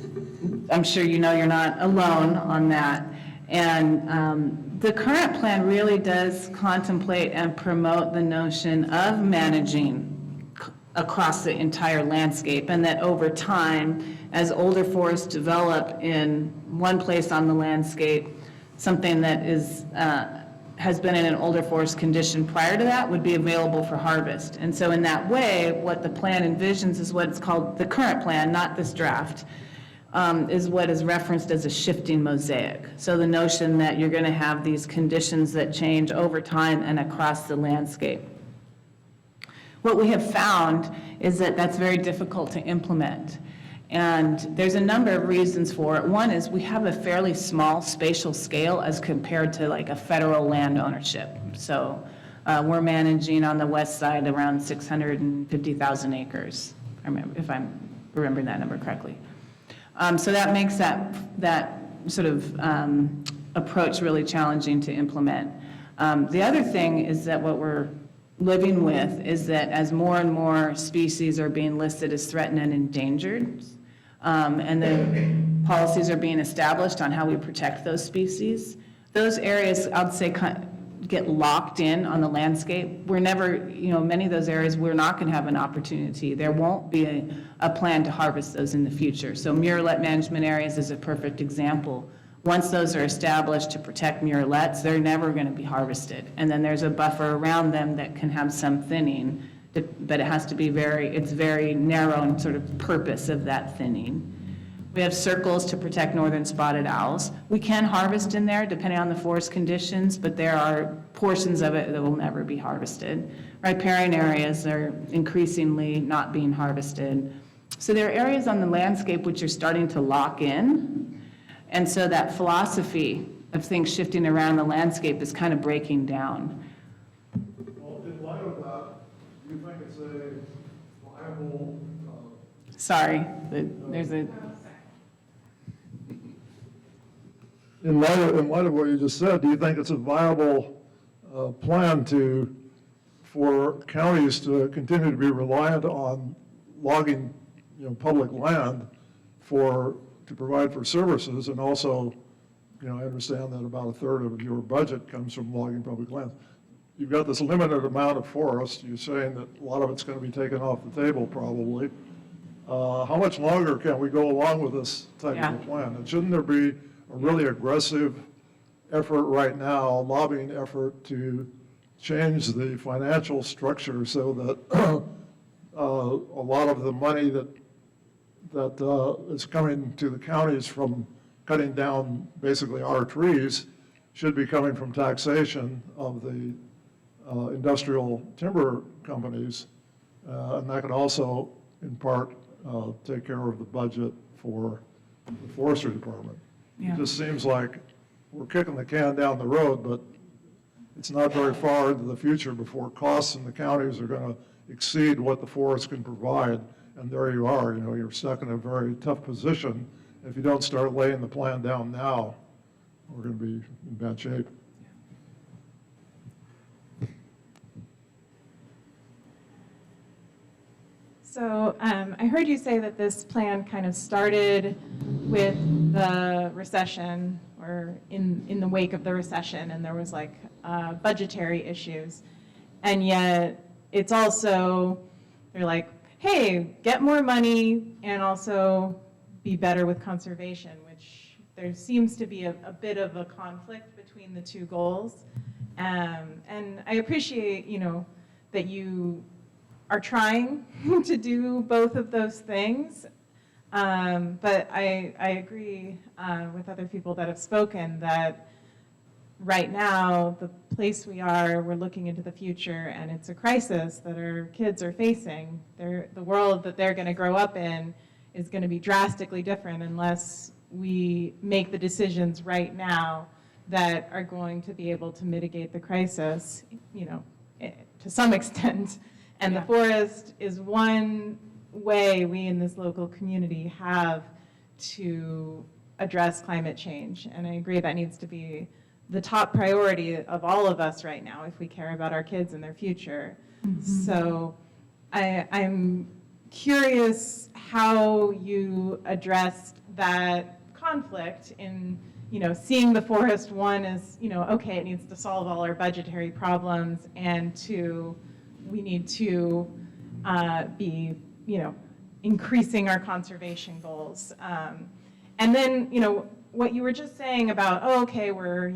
I'm sure you're not alone on that. And the current plan really does contemplate and promote the notion of managing across the entire landscape, and that over time, as older forests develop in one place on the landscape, something that has been in an older forest condition prior to that would be available for harvest. And so in that way, what the plan envisions is what's called the current plan, not this draft, is what is referenced as a shifting mosaic. So the notion that you're going to have these conditions that change over time and across the landscape. What we have found is that that's very difficult to implement. And there's a number of reasons for it. One is we have a fairly small spatial scale as compared to like a federal land ownership. So we're managing on the west side around 650,000 acres, if I'm remembering that number correctly. So that makes that sort of approach really challenging to implement. The other thing is that what we're living with is that as more and more species are being listed as threatened and endangered, and then policies are being established on how we protect those species, those areas, I'd say, get locked in on the landscape. We're never, many of those areas, we're not going to have an opportunity. There won't be a plan to harvest those in the future. So murrelet management areas is a perfect example. Once those are established to protect murrelets, they're never going to be harvested. And then there's a buffer around them that can have some thinning, but it has to be it's very narrow in sort of purpose of that thinning. We have circles to protect northern spotted owls. We can harvest in there depending on the forest conditions, but there are portions of it that will never be harvested. Riparian areas are increasingly not being harvested. So there are areas on the landscape which are starting to lock in, and so that philosophy of things shifting around the landscape is kind of breaking down. Well, in light of that, do you think it's a viable? Sorry, there's a, In light of what you just said, do you think it's a viable plan for counties to continue to be reliant on logging, public land to provide for services, and also, I understand that about a third of your budget comes from logging public lands. You've got this limited amount of forest. You're saying that a lot of it's going to be taken off the table probably. How much longer can we go along with this type of a plan? And shouldn't there be a really aggressive effort right now, lobbying effort to change the financial structure so that a lot of the money that is coming to the counties from cutting down basically our trees should be coming from taxation of the industrial timber companies, and that could also, in part, take care of the budget for the forestry department. Yeah. It just seems like we're kicking the can down the road, but it's not very far into the future before costs in the counties are going to exceed what the forest can provide. And there you are, you're stuck in a very tough position. If you don't start laying the plan down now, we're going to be in bad shape. So I heard you say that this plan kind of started with the recession, or in the wake of the recession, and there was like budgetary issues. And yet it's also, they're like, hey, get more money and also be better with conservation, which there seems to be a bit of a conflict between the two goals. And I appreciate, that you are trying to do both of those things. But I agree with other people that have spoken that right now, the place we are, we're looking into the future, and it's a crisis that our kids are facing. The world that they're going to grow up in is going to be drastically different unless we make the decisions right now that are going to be able to mitigate the crisis, to some extent. And the forest is one way we in this local community have to address climate change. And I agree that needs to be the top priority of all of us right now if we care about our kids and their future. Mm-hmm. So I'm curious how you addressed that conflict in, seeing the forest, one as, okay, it needs to solve all our budgetary problems, and two, we need to be, increasing our conservation goals. And then, what you were just saying about, okay, we're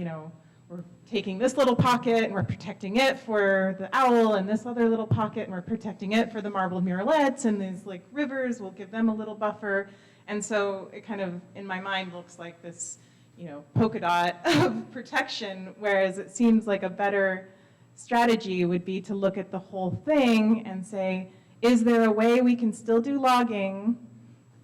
taking this little pocket and we're protecting it for the owl, and this other little pocket and we're protecting it for the marble murrelets, and these like rivers, we'll give them a little buffer. And so it kind of, in my mind, looks like this, polka dot of protection, whereas it seems like a better strategy would be to look at the whole thing and say, is there a way we can still do logging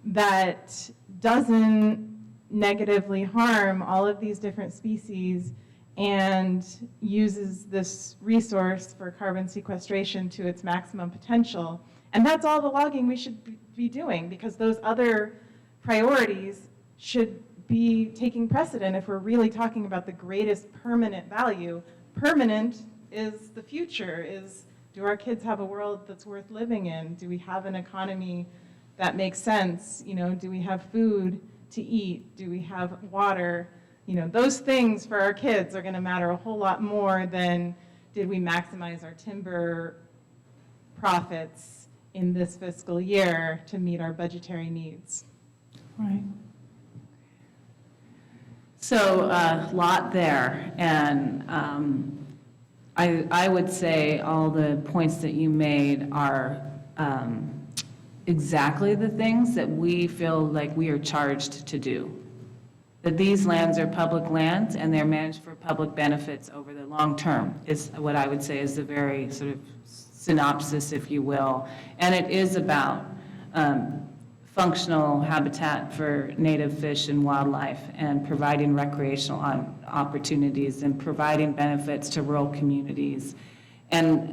that doesn't negatively harm all of these different species and uses this resource for carbon sequestration to its maximum potential? And that's all the logging we should be doing, because those other priorities should be taking precedent if we're really talking about the greatest permanent value. Permanent is the future, do our kids have a world that's worth living in? Do we have an economy that makes sense? Do we have food to eat? Do we have water? Those things for our kids are going to matter a whole lot more than did we maximize our timber profits in this fiscal year to meet our budgetary needs. Right. So a lot there, and I would say all the points that you made are exactly the things that we feel like we are charged to do. That these lands are public lands and they're managed for public benefits over the long term is what I would say is the very sort of synopsis, if you will. And it is about functional habitat for native fish and wildlife, and providing recreational opportunities, and providing benefits to rural communities. And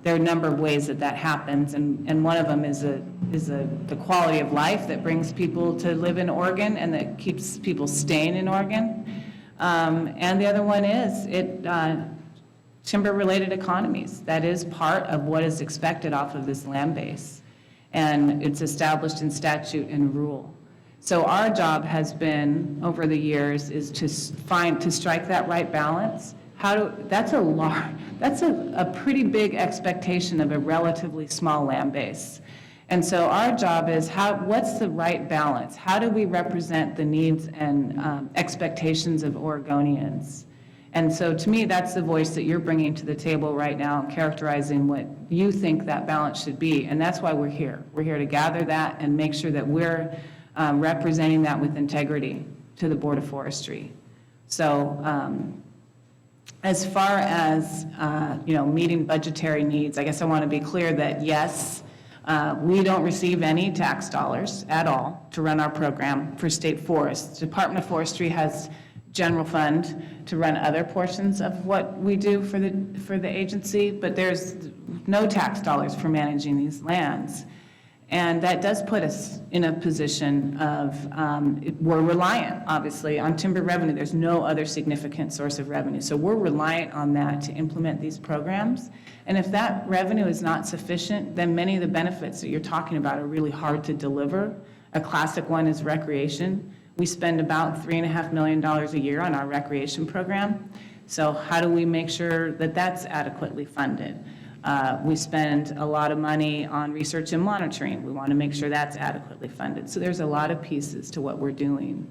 there are a number of ways that that happens, and one of them is the quality of life that brings people to live in Oregon and that keeps people staying in Oregon. And the other one is timber-related economies. That is part of what is expected off of this land base, and it's established in statute and rule. So our job has been, over the years, is to strike that right balance. That's a pretty big expectation of a relatively small land base. And so our job is what's the right balance? How do we represent the needs and expectations of Oregonians? And so to me, that's the voice that you're bringing to the table right now, characterizing what you think that balance should be. And that's why we're here. We're here to gather that and make sure that we're representing that with integrity to the Board of Forestry. So as far as meeting budgetary needs, I guess I want to be clear that yes, we don't receive any tax dollars at all to run our program for state forests. The Department of Forestry has general fund to run other portions of what we do for the agency, but there's no tax dollars for managing these lands. And that does put us in a position of, we're reliant, obviously, on timber revenue. There's no other significant source of revenue. So we're reliant on that to implement these programs. And if that revenue is not sufficient, then many of the benefits that you're talking about are really hard to deliver. A classic one is recreation. We spend about $3.5 million a year on our recreation program. So how do we make sure that that's adequately funded? We spend a lot of money on research and monitoring. We want to make sure that's adequately funded. So there's a lot of pieces to what we're doing.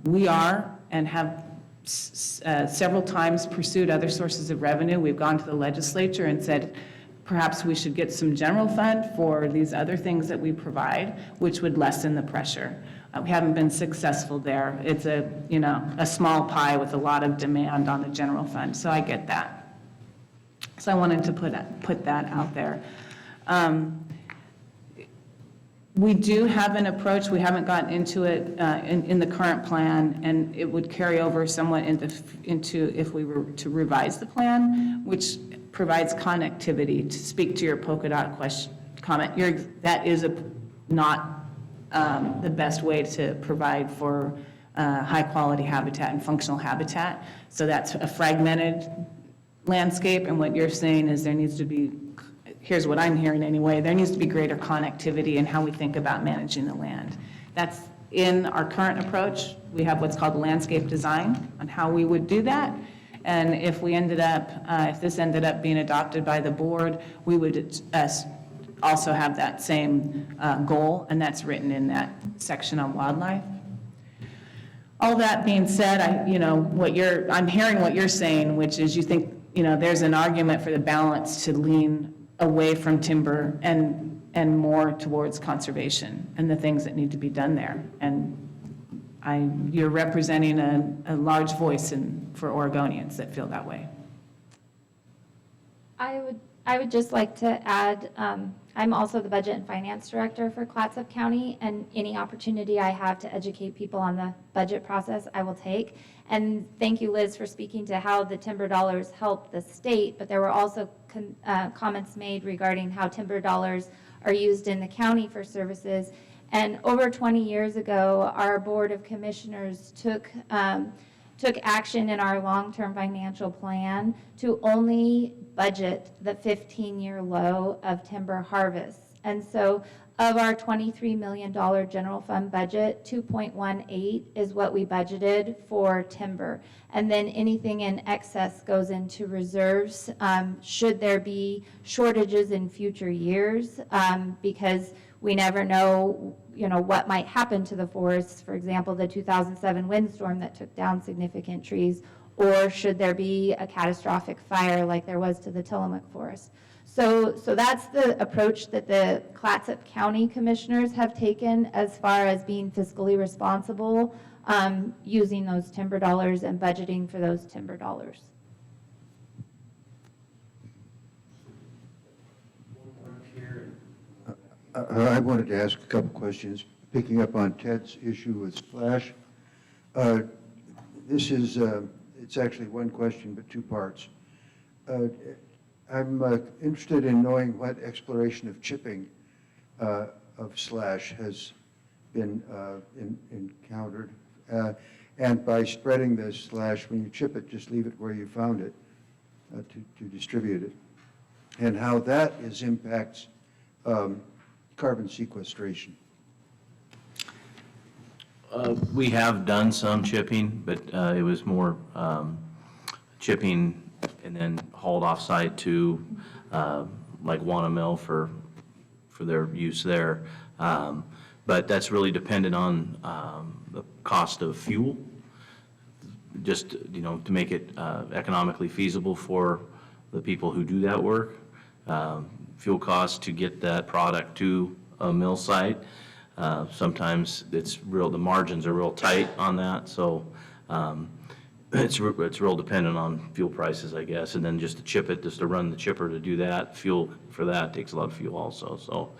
We are and have several times pursued other sources of revenue. We've gone to the legislature and said, perhaps we should get some general fund for these other things that we provide, which would lessen the pressure. We haven't been successful there. It's a small pie with a lot of demand on the general fund, so I get that. So I wanted to put that out there. We do have an approach. We haven't gotten into it in the current plan, and it would carry over somewhat into if we were to revise the plan, which provides connectivity. To speak to your polka dot comment, that is not the best way to provide for high-quality habitat and functional habitat. So that's a fragmented landscape, and what you're saying is there needs to be, here's what I'm hearing anyway, there needs to be greater connectivity in how we think about managing the land. That's in our current approach. We have what's called landscape design on how we would do that. And if we ended up, if this ended up being adopted by the board, we would also have that same goal, and that's written in that section on wildlife. All that being said, I'm hearing what you're saying, which is you think, there's an argument for the balance to lean away from timber and more towards conservation and the things that need to be done there. And you're representing a large voice for Oregonians that feel that way. I would just like to add, I'm also the Budget and Finance Director for Clatsop County, and any opportunity I have to educate people on the budget process, I will take. And thank you, Liz, for speaking to how the timber dollars help the state, but there were also comments made regarding how timber dollars are used in the county for services. And over 20 years ago, our Board of Commissioners took action in our long-term financial plan to only budget the 15-year low of timber harvests. And so of our $23 million general fund budget, 2.18 is what we budgeted for timber. And then anything in excess goes into reserves should there be shortages in future years, because we never know what might happen to the forests. For example, the 2007 windstorm that took down significant trees, or should there be a catastrophic fire like there was to the Tillamook forest. So that's the approach that the Clatsop County Commissioners have taken as far as being fiscally responsible, using those timber dollars and budgeting for those timber dollars. I wanted to ask a couple questions, picking up on Ted's issue with splash. This is, it's actually one question, but two parts. I'm interested in knowing what exploration of chipping of slash has been encountered. And by spreading the slash, when you chip it, just leave it where you found it to distribute it. And how that impacts carbon sequestration. We have done some chipping, but it was more chipping and then hauled off-site to like Wanna for their use there. But that's really dependent on the cost of fuel, just, you know, to make it economically feasible for the people who do that work. Fuel costs to get that product to a mill site. Sometimes it's real, the margins are real tight on that, so it's real dependent on fuel prices, I guess. And then just to chip it, just to run the chipper to do that, fuel for that takes a lot of fuel also. So,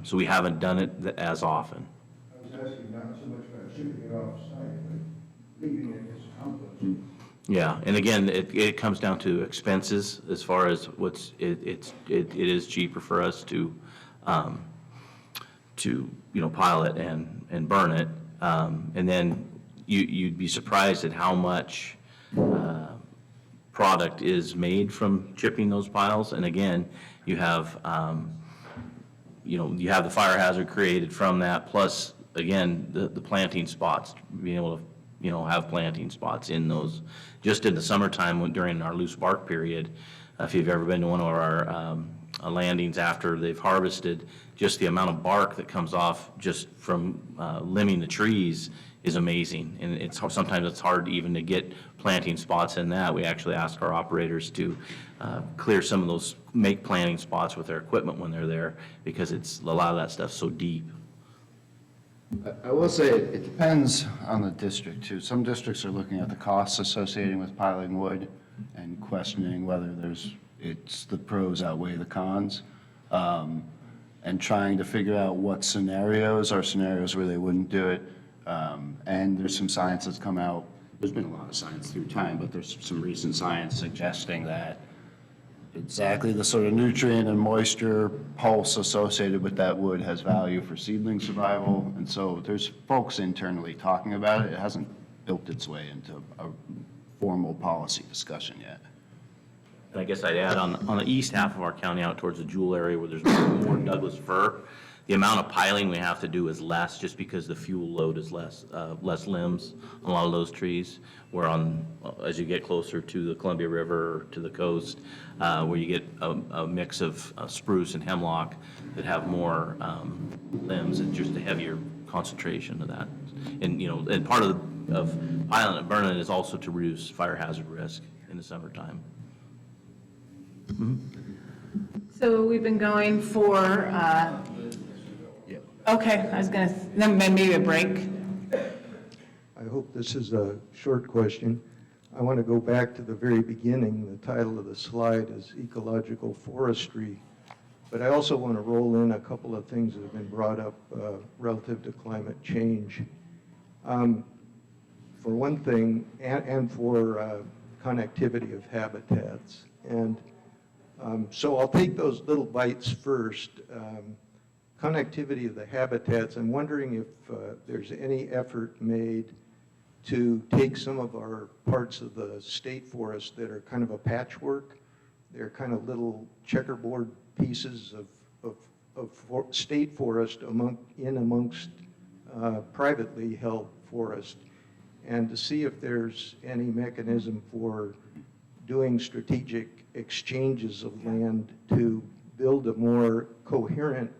so we haven't done it as often. I was asking not so much about shipping it off-site, but leaving it as compost. Yeah, and again, it comes down to expenses as far as it is cheaper for us to you know, pile it and burn it, and then you'd be surprised at how much product is made from chipping those piles. And again, you have you know, you have the fire hazard created from that, plus again the planting spots, being able to, you know, have planting spots in those. Just in the summertime during our loose bark period, if you've ever been to one of our landings after they've harvested, just the amount of bark that comes off just from limbing the trees is amazing. And sometimes it's hard even to get planting spots in that. We actually ask our operators to clear some of those, make planting spots with their equipment when they're there, because it's a lot of that stuff's so deep. I will say it depends on the district too. Some districts are looking at the costs associated with piling wood and questioning whether the pros outweigh the cons, and trying to figure out what scenarios are scenarios where they wouldn't do it. And there's some science that's come out. There's been a lot of science through time, but there's some recent science suggesting that exactly the sort of nutrient and moisture pulse associated with that wood has value for seedling survival. And so there's folks internally talking about it. It hasn't built its way into a formal policy discussion yet. And I guess I'd add on the east half of our county out towards the Jewel area where there's more Douglas fir, the amount of piling we have to do is less just because the fuel load is less limbs on a lot of those trees. Where as you get closer to the Columbia River or to the coast, where you get a mix of spruce and hemlock that have more limbs and just a heavier concentration of that. And, you know, and part of piling and burning is also to reduce fire hazard risk in the summertime. So we've been going for, okay, I was going to, then maybe a break. I hope this is a short question. I want to go back to the very beginning. The title of the slide is Ecological Forestry. But I also want to roll in a couple of things that have been brought up relative to climate change. For one thing, and for connectivity of habitats. And so I'll take those little bites first. Connectivity of the habitats, I'm wondering if there's any effort made to take some of our parts of the state forest that are kind of a patchwork. They're kind of little checkerboard pieces of state forest amongst privately held forest, and to see if there's any mechanism for doing strategic exchanges of land to build a more coherent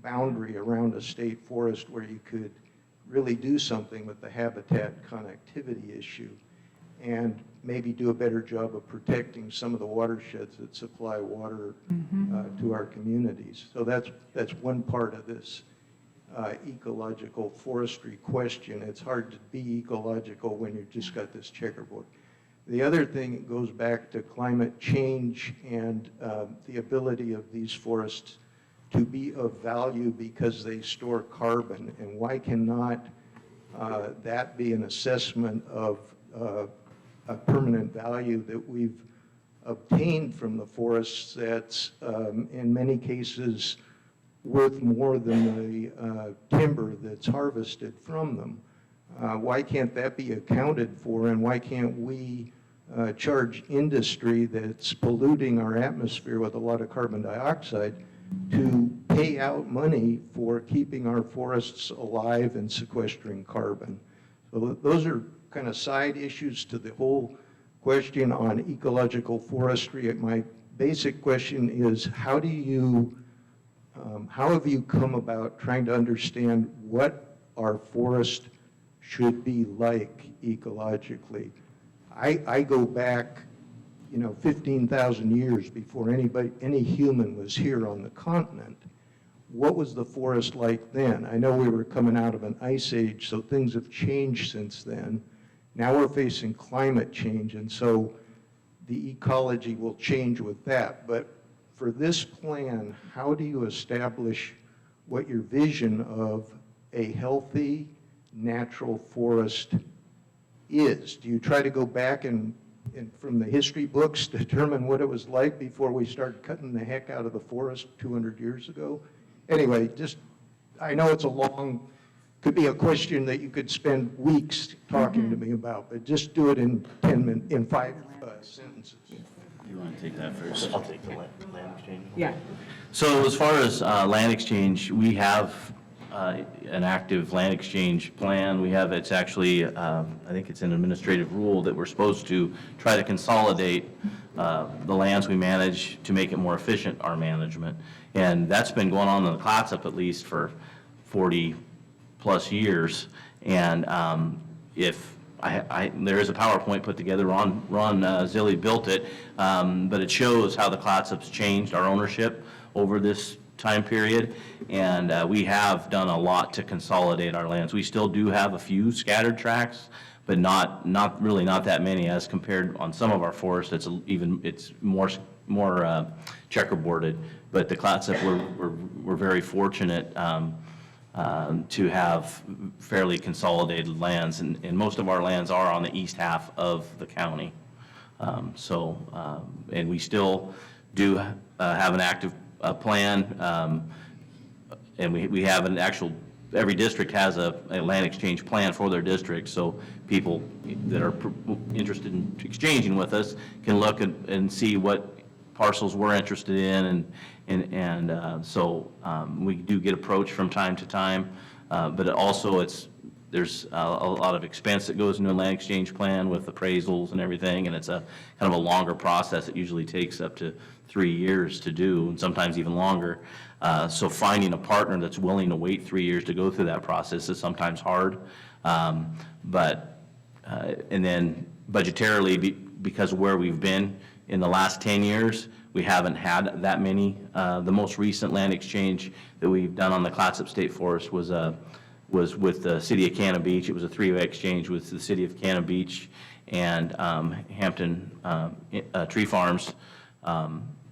boundary around a state forest where you could really do something with the habitat connectivity issue and maybe do a better job of protecting some of the watersheds that supply water to our communities. So that's one part of this ecological forestry question. It's hard to be ecological when you've just got this checkerboard. The other thing goes back to climate change and the ability of these forests to be of value because they store carbon? And why cannot that be an assessment of a permanent value that we've obtained from the forests that's in many cases worth more than the timber that's harvested from them? Why can't that be accounted for, and why can't we charge industry that's polluting our atmosphere with a lot of carbon dioxide to pay out money for keeping our forests alive and sequestering carbon? So those are kind of side issues to the whole question on ecological forestry. My basic question is, how have you come about trying to understand what our forest should be like ecologically? I go back, 15,000 years before any human was here on the continent. What was the forest like then? I know we were coming out of an ice age, so things have changed since then. Now we're facing climate change, and so the ecology will change with that. But for this plan, how do you establish what your vision of a healthy, natural forest is? Do you try to go back and from the history books determine what it was like before we started cutting the heck out of the forest 200 years ago? Anyway, I know it's could be a question that you could spend weeks talking to me about, but just do it in 5 sentences. You want to take that first? I'll take the land exchange. Yeah. So as far as land exchange, we have an active land exchange plan. It's actually, I think it's an administrative rule that we're supposed to try to consolidate the lands we manage to make it more efficient, our management. And that's been going on in the Clatsop at least for 40 plus years. And there is a PowerPoint put together, Ron Zilli built it, but it shows how the Clatsop's changed our ownership over this time period, and we have done a lot to consolidate our lands. We still do have a few scattered tracts, but not that many as compared on some of our forests. It's more checkerboarded. But the Clatsop, we're very fortunate to have fairly consolidated lands, and most of our lands are on the east half of the county. And we still do have an active plan, and we have an actual, every district has a land exchange plan for their district, so people that are interested in exchanging with us can look and see what parcels we're interested in, and so we do get approached from time to time, but also there's a lot of expense that goes into a land exchange plan with appraisals and everything, and it's a kind of a longer process. It usually takes up to 3 years to do, and sometimes even longer. So finding a partner that's willing to wait 3 years to go through that process is sometimes hard. And then budgetarily, because of where we've been in the last 10 years, we haven't had that many. The most recent land exchange that we've done on the Clatsop State Forest was with the city of Cannon Beach. It was a 3-way exchange with the city of Cannon Beach and Hampton Tree Farms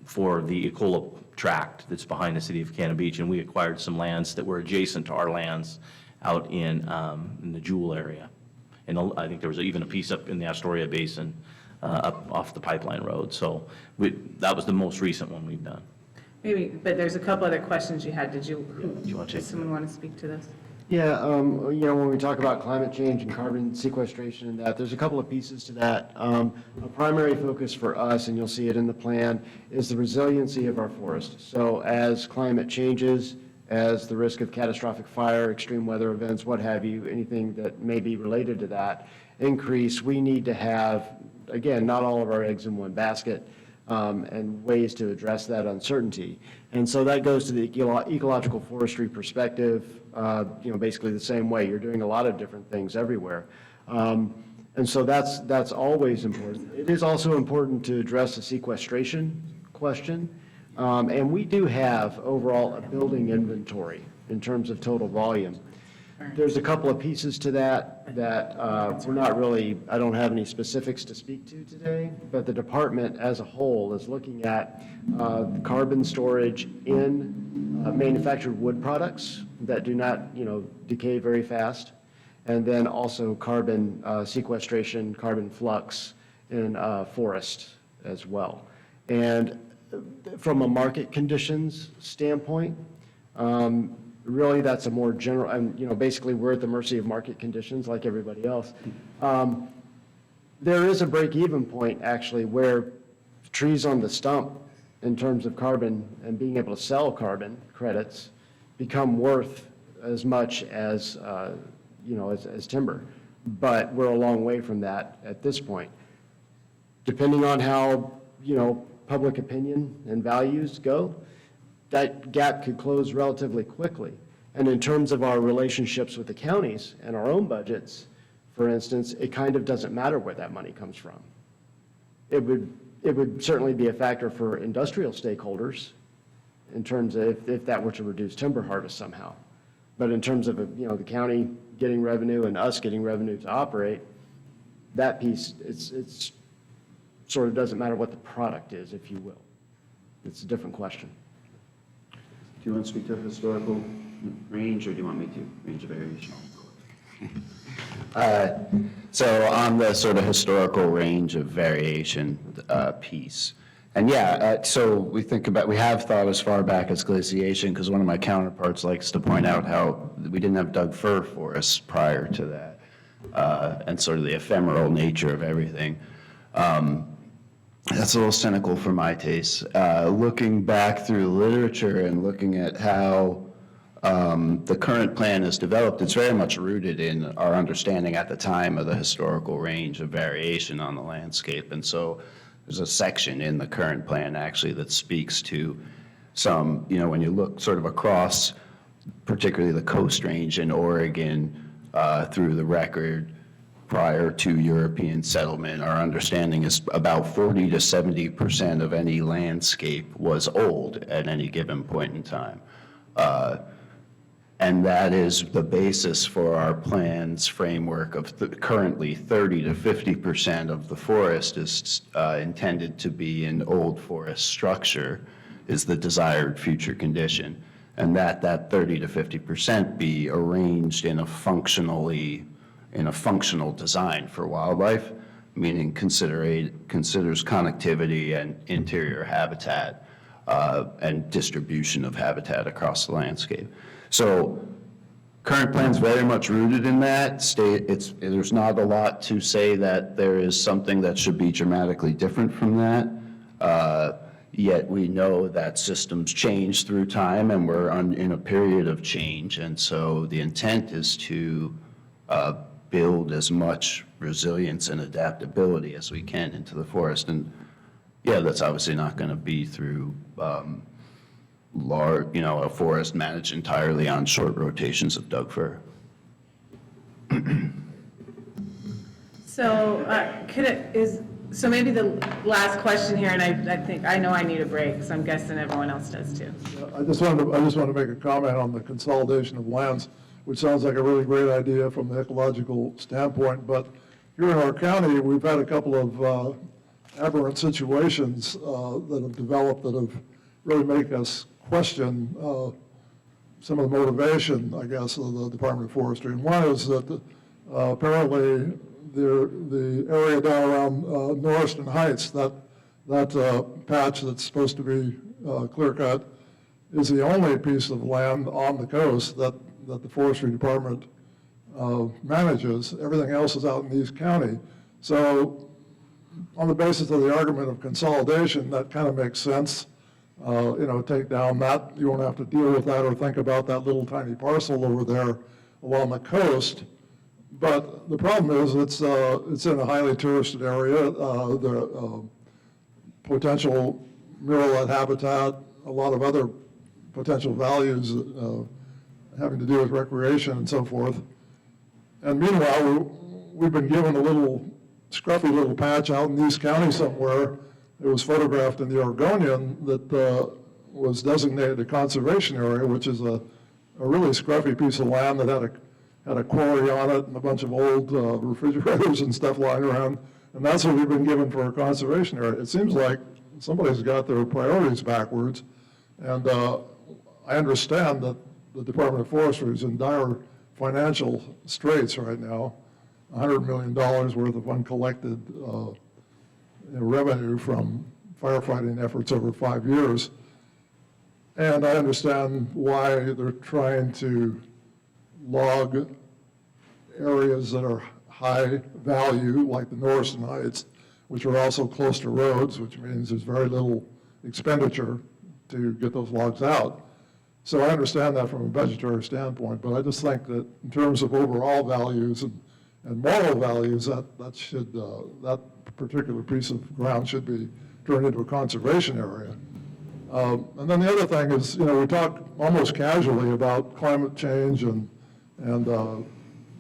for the Ecola tract that's behind the city of Cannon Beach, and we acquired some lands that were adjacent to our lands out in the Jewel area. And I think there was even a piece up in the Astoria Basin up off the Pipeline Road. So that was the most recent one we've done. Maybe, but there's a couple other questions you had. Does someone want to speak to this? Yeah, when we talk about climate change and carbon sequestration and that, there's a couple of pieces to that. A primary focus for us, and you'll see it in the plan, is the resiliency of our forest. So as climate changes, as the risk of catastrophic fire, extreme weather events, what have you, anything that may be related to that increase, we need to have, again, not all of our eggs in one basket, and ways to address that uncertainty. And so that goes to the ecological forestry perspective, basically the same way. You're doing a lot of different things everywhere. And so that's always important. It is also important to address the sequestration question. And we do have overall a building inventory in terms of total volume. There's a couple of pieces to that we're not really, I don't have any specifics to speak to today, but the department as a whole is looking at carbon storage in manufactured wood products that do not, decay very fast, and then also carbon sequestration, carbon flux in forest as well. And from a market conditions standpoint, really, that's a more general, and basically we're at the mercy of market conditions like everybody else. There is a break-even point actually where trees on the stump in terms of carbon and being able to sell carbon credits become worth as much as, as timber. But we're a long way from that at this point. Depending on how, public opinion and values go, that gap could close relatively quickly. And in terms of our relationships with the counties and our own budgets, for instance, it kind of doesn't matter where that money comes from. It would certainly be a factor for industrial stakeholders in terms of if that were to reduce timber harvest somehow. But in terms of, the county getting revenue and us getting revenue to operate, that piece, it's sort of doesn't matter what the product is, if you will. It's a different question. Do you want to speak to historical range, or do you want me to? Range of variation. So on the sort of historical range of variation piece, and so we have thought as far back as glaciation, because one of my counterparts likes to point out how we didn't have Doug fir forests prior to that, and sort of the ephemeral nature of everything. That's a little cynical for my taste. Looking back through literature and looking at how the current plan is developed, it's very much rooted in our understanding at the time of the historical range of variation on the landscape. And so there's a section in the current plan actually that speaks to some, when you look sort of across, particularly the Coast Range in Oregon through the record, prior to European settlement, our understanding is about 40 to 70% of any landscape was old at any given point in time. And that is the basis for our plan's framework of currently 30 to 50% of the forest is intended to be an old forest structure is the desired future condition. And that 30 to 50% be arranged in a functional design for wildlife, meaning considers connectivity and interior habitat and distribution of habitat across the landscape. So current plan's very much rooted in that. There's not a lot to say that there is something that should be dramatically different from that. Yet we know that systems change through time and we're in a period of change. And so the intent is to build as much resilience and adaptability as we can into the forest. And that's obviously not going to be through a forest managed entirely on short rotations of Doug fir. So maybe the last question here, and I know I need a break, so I'm guessing everyone else does too. I just want to make a comment on the consolidation of lands, which sounds like a really great idea from the ecological standpoint. But here in our county, we've had a couple of aberrant situations that have developed that have really make us question some of the motivation, I guess, of the Department of Forestry. And one is that apparently the area down around Norriston Heights, that patch that's supposed to be clear cut, is the only piece of land on the coast that the Forestry Department manages. Everything else is out in East County. So on the basis of the argument of consolidation, that kind of makes sense. Take down that, you won't have to deal with that or think about that little tiny parcel over there along the coast. But the problem is it's in a highly touristed area. The potential murrelet habitat, a lot of other potential values having to do with recreation and so forth. And meanwhile, we've been given a little scruffy little patch out in East County somewhere. It was photographed in the Oregonian that was designated a conservation area, which is a really scruffy piece of land that had had a quarry on it and a bunch of old refrigerators and stuff lying around, and that's what we've been given for a conservation area. It seems like somebody's got their priorities backwards, and I understand that the Department of Forestry is in dire financial straits right now, $100 million worth of uncollected revenue from firefighting efforts over 5 years. And I understand why they're trying to log areas that are high value, like the Norriston Heights, which are also close to roads, which means there's very little expenditure to get those logs out. So I understand that from a budgetary standpoint, but I just think that in terms of overall values and moral values, that particular piece of ground should be turned into a conservation area. And then the other thing is, we talk almost casually about climate change and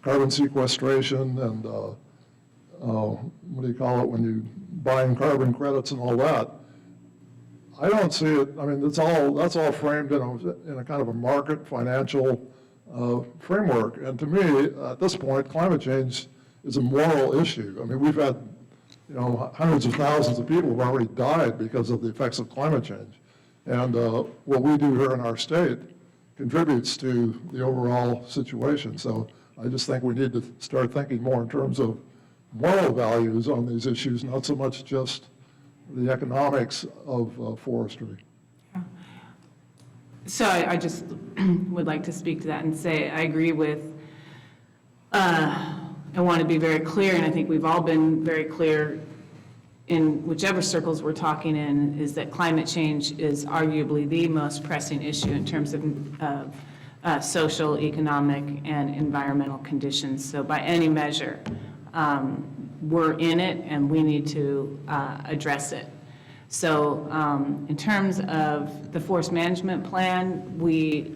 carbon sequestration and what do you call it when you buying carbon credits and all that. I don't see it. I mean, that's all framed in a kind of a market financial framework. And to me, at this point, climate change is a moral issue. I mean, we've had hundreds of thousands of people have already died because of the effects of climate change. And what we do here in our state contributes to the overall situation. So I just think we need to start thinking more in terms of moral values on these issues, not so much just the economics of forestry. So I just would like to speak to that and say I agree with, I want to be very clear, and I think we've all been very clear in whichever circles we're talking in, is that climate change is arguably the most pressing issue in terms of social, economic, and environmental conditions. So by any measure, we're in it and we need to address it. So in terms of the forest management plan, we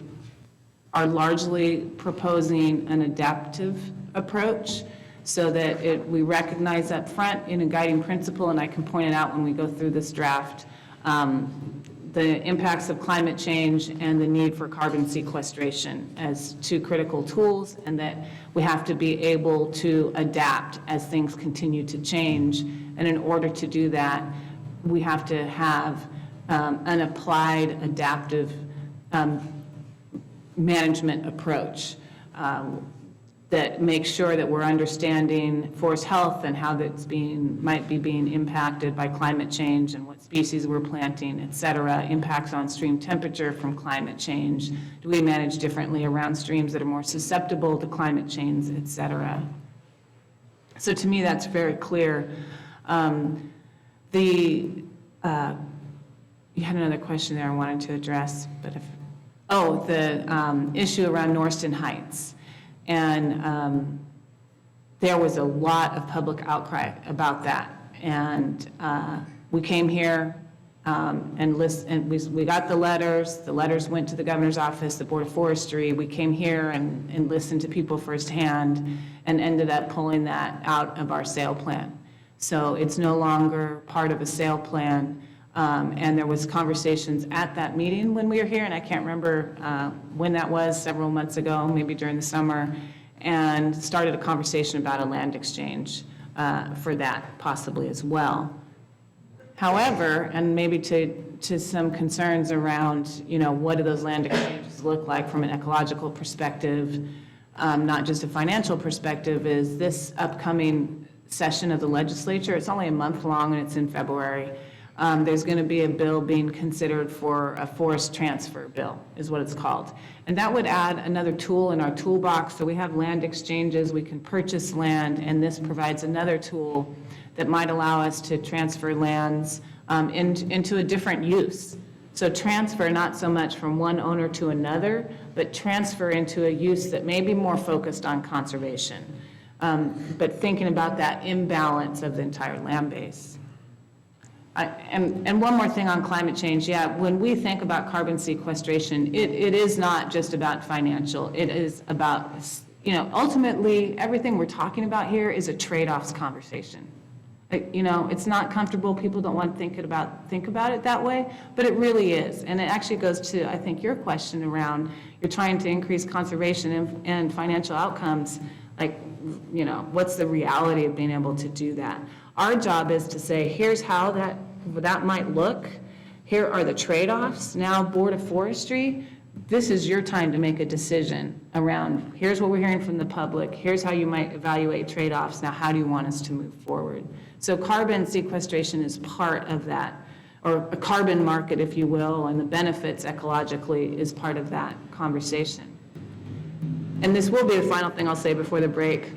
are largely proposing an adaptive approach so that we recognize up front in a guiding principle, and I can point it out when we go through this draft, the impacts of climate change and the need for carbon sequestration as two critical tools, and that we have to be able to adapt as things continue to change. And in order to do that, we have to have an applied adaptive management approach that makes sure that we're understanding forest health and how that's might be being impacted by climate change and what species we're planting, et cetera, impacts on stream temperature from climate change. Do we manage differently around streams that are more susceptible to climate change, et cetera? So to me, that's very clear. You had another question there I wanted to address, but the issue around Norriston Heights. And there was a lot of public outcry about that. And we came here and we got the letters went to the governor's office, the Board of Forestry. We came here and listened to people firsthand and ended up pulling that out of our sale plan. So it's no longer part of a sale plan. And there was conversations at that meeting when we were here, and I can't remember when that was, several months ago, maybe during the summer, and started a conversation about a land exchange for that possibly as well. However, and maybe to some concerns around, what do those land exchanges look like from an ecological perspective, not just a financial perspective, is this upcoming session of the legislature. It's only a month long and it's in February. There's going to be a bill being considered for a forest transfer bill, is what it's called. And that would add another tool in our toolbox. So we have land exchanges, we can purchase land, and this provides another tool that might allow us to transfer lands into a different use. So transfer not so much from one owner to another, but transfer into a use that may be more focused on conservation. But thinking about that imbalance of the entire land base. And one more thing on climate change. Yeah, when we think about carbon sequestration, it is not just about financial. It is about, ultimately, everything we're talking about here is a trade-offs conversation. It's not comfortable, people don't want to think about it that way, but it really is. And it actually goes to, I think, your question around, you're trying to increase conservation and financial outcomes, what's the reality of being able to do that? Our job is to say, here's how that might look, here are the trade-offs. Now, Board of Forestry, this is your time to make a decision around, here's what we're hearing from the public, here's how you might evaluate trade-offs, now how do you want us to move forward? So carbon sequestration is part of that, or a carbon market, if you will, and the benefits ecologically is part of that conversation. And this will be the final thing I'll say before the break,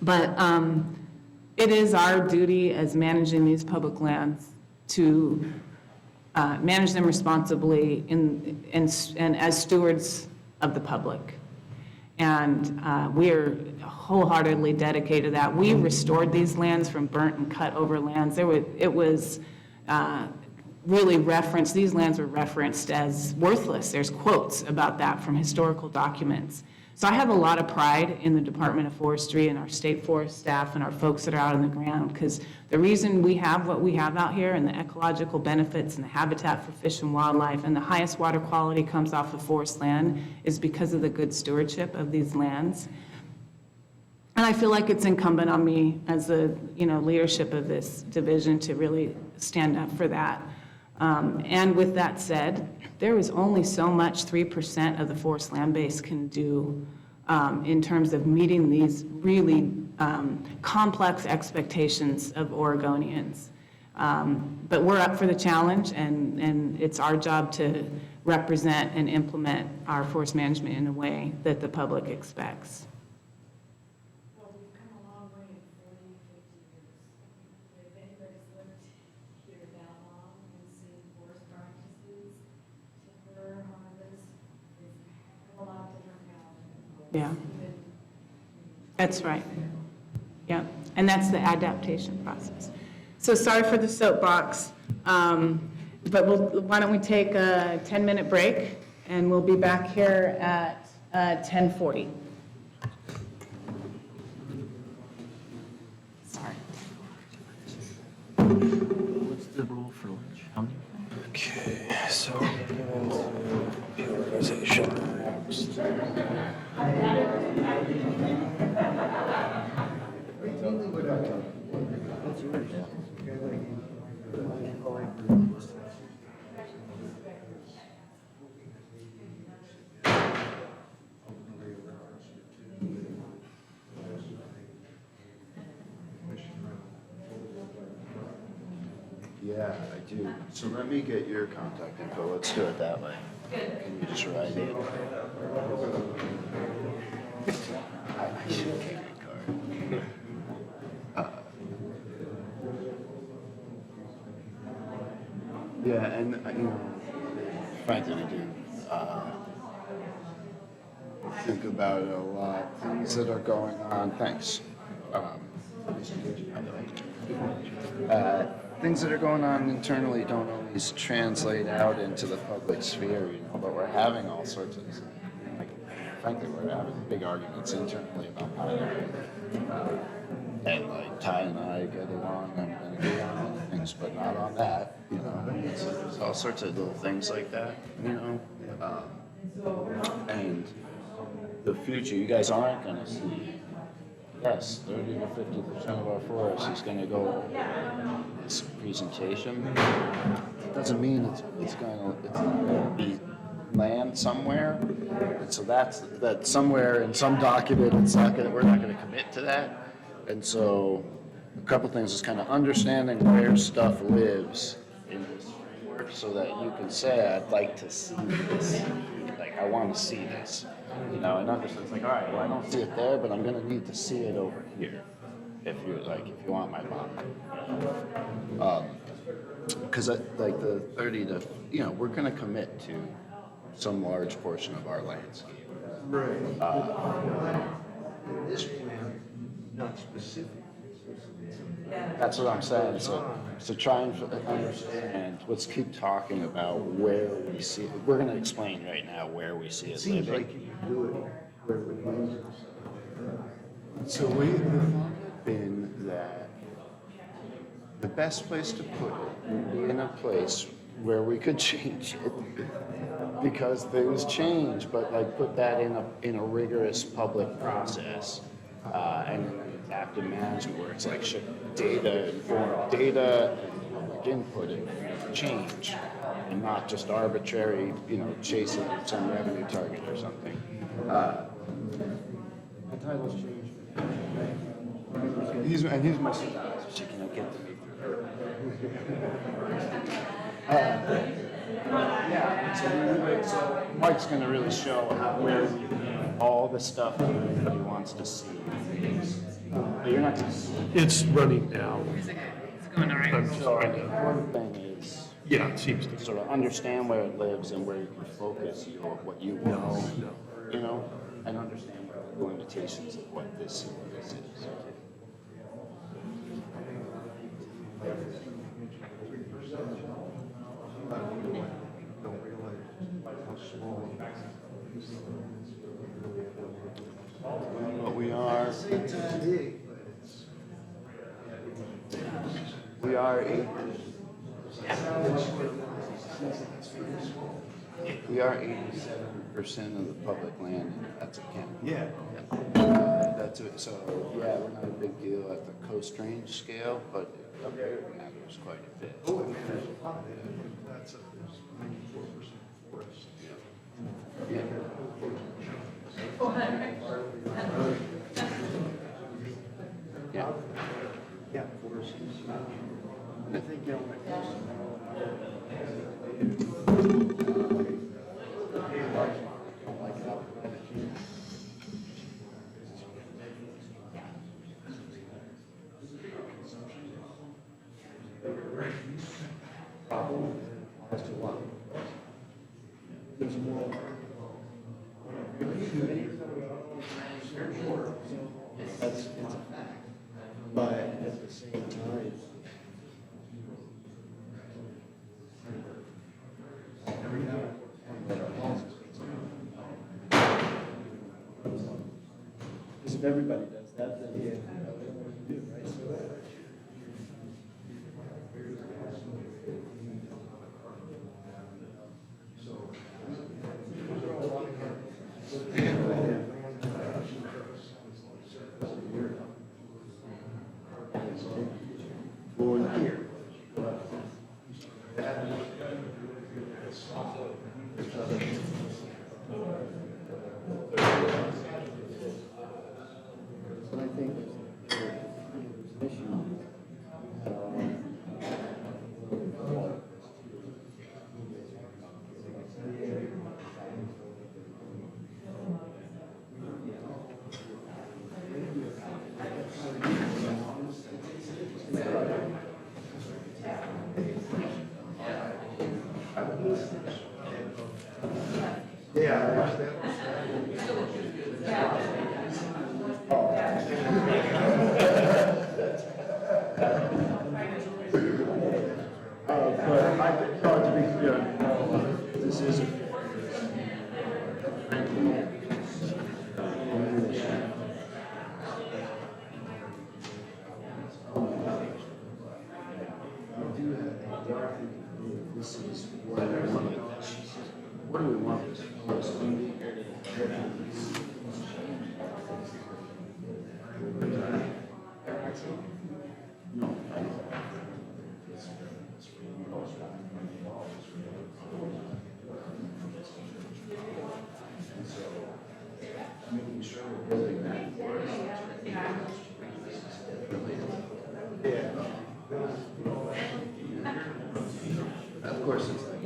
but it is our duty as managing these public lands to manage them responsibly and as stewards of the public. And we are wholeheartedly dedicated to that. We restored these lands from burnt and cut over lands. It was really referenced, these lands were referenced as worthless. There's quotes about that from historical documents. So I have a lot of pride in the Department of Forestry and our state forest staff and our folks that are out on the ground, because the reason we have what we have out here and the ecological benefits and the habitat for fish and wildlife and the highest water quality comes off of forest land is because of the good stewardship of these lands. And I feel like it's incumbent on me as the leadership of this division to really stand up for that. And with that said, there is only so much 3% of the forest land base can do in terms of meeting these really complex expectations of Oregonians. But we're up for the challenge, and it's our job to represent and implement our forest management in a way that the public expects. Yeah, that's right. Yeah, and that's the adaptation process. So sorry for the soapbox, but why don't we take a 10-minute break, and we'll be back here at 10:40. Sorry. What's the rule for lunch? How many? Okay, so the organization next. Yeah, I do. So let me get your contact info. Let's do it that way. Can you just write it? I should take your card. Yeah, and frankly, I do think about it a lot. Things that are going on. Thanks. Things that are going on internally don't always translate out into the public sphere, but we're having all sorts of, frankly, we're having big arguments internally about that. And Ty and I get along, I'm going to get on other things, but not on that, There's all sorts of little things like that, and the future, you guys aren't going to see. Yes, 30 to 50% of our forest is going to go in this presentation. It doesn't mean it's going to be land somewhere. And so that somewhere in some document, we're not going to commit to that. And so a couple things is kind of understanding where stuff lives in this framework so that you can say, I'd like to see this. I want to see this. And understand, it's all right, well, I don't see it there, but I'm going to need to see it over here if you want my bond. Because the 30 to, we're going to commit to some large portion of our landscape. Right. This plan, not specific. That's what I'm saying. So try and understand. Let's keep talking about where we see it. We're going to explain right now where we see it Seems living. like you can do it where it is. So we have been that best place to put it would be in a place where we could change it, because things change, but like put that in a rigorous public process, and in an active management where it's like data informed data and public input and change, and not just arbitrary, chasing some revenue target or something. The title's changed. He's my supervisor, so you can get to me through her. Yeah, so Mike's going to really show where all the stuff that everybody wants to see. But you're not going to see it. It's running now. It's going all right. So the important thing is, Yeah, it seems to. sort of understand where it lives and where you can focus what you want. And understand what the limitations of what this is. But we are 87% of the public land in Clatsop County. Yeah. That's it. So yeah, we're not a big deal at the coast range scale, but it matters quite a bit. That's 94% forest. Yeah. Yeah. Yeah, forest. I think, problem as to what? There's more. It's a fact. But at the same time, because if everybody does that, then yeah, do, right? So here. But I think there's an issue. Yeah, I understand. But I think, to be clear, this is a this is what I want. What do we want this forest to be? No. Making sure we're building that forest. Yeah. Of course, it's like.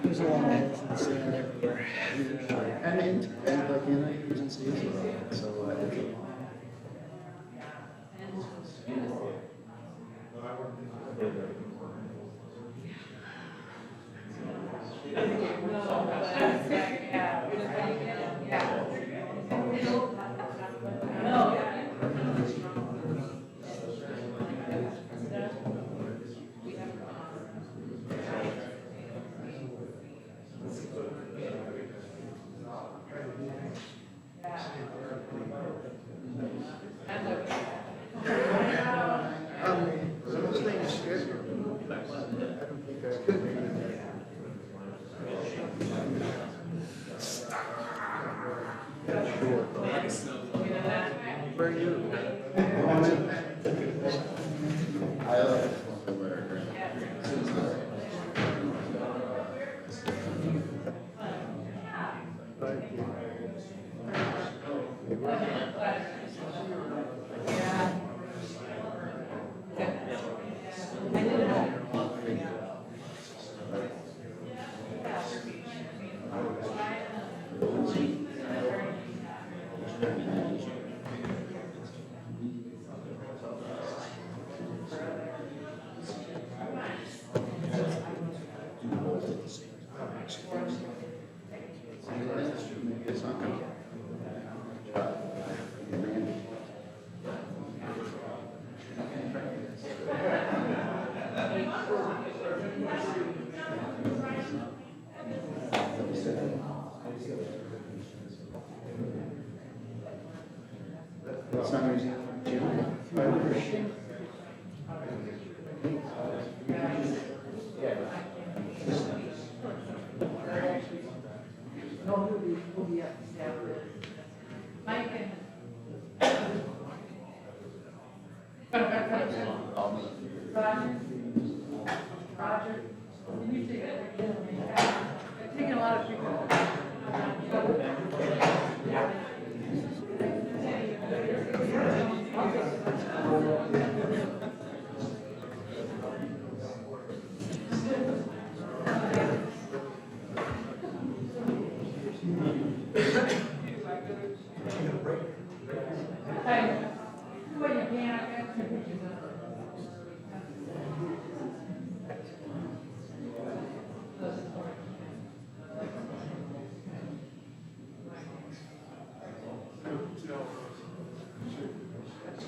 There's a lot of sand everywhere. And like agencies as well. So it's a lot. Roger, can you take it? I've taken a lot of pictures.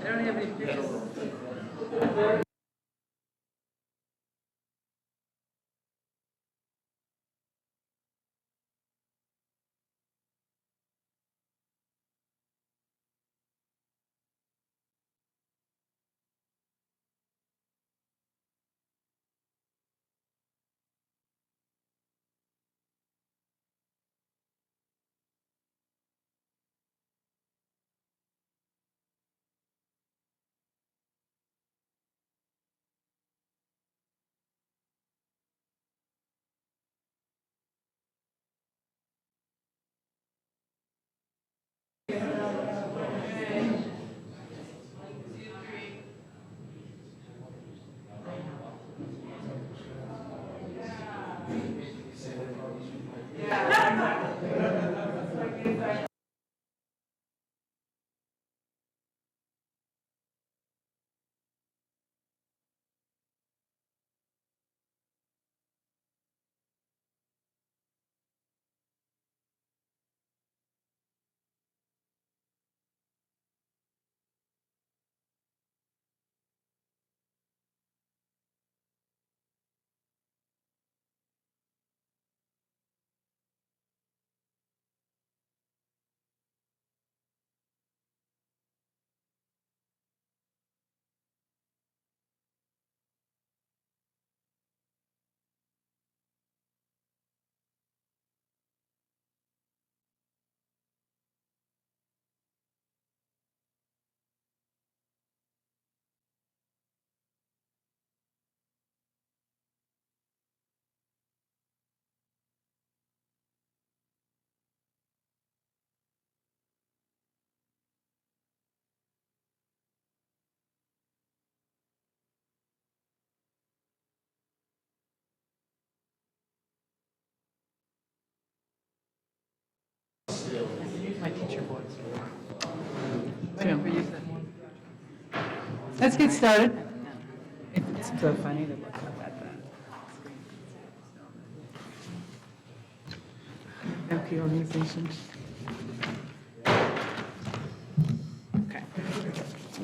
I don't have any pictures. My teacher voice. Let's get started. It's so funny to look up at that. LP organization. Okay.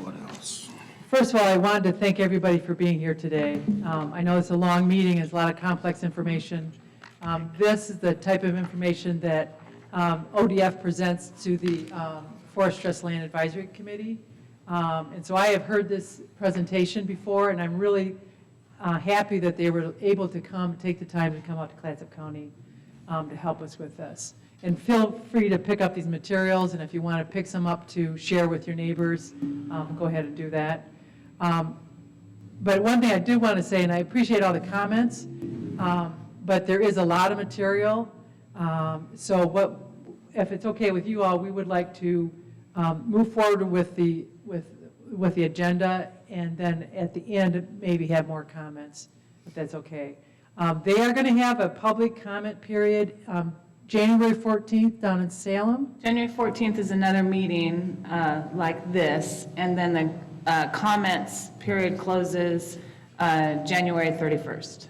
What else? First of all, I wanted to thank everybody for being here today. I know it's a long meeting, it's a lot of complex information. This is the type of information that ODF presents to the Forest Trust Land Advisory Committee. And so I have heard this presentation before, and I'm really happy that they were able to take the time to come out to Clatsop County to help us with this. And feel free to pick up these materials, and if you want to pick some up to share with your neighbors, go ahead and do that. But one thing I do want to say, and I appreciate all the comments, but there is a lot of material. So if it's okay with you all, we would like to move forward with the agenda, and then at the end, maybe have more comments, if that's okay. They are going to have a public comment period January 14th down in Salem. January 14th is another meeting like this, and then the comments period closes January 31st.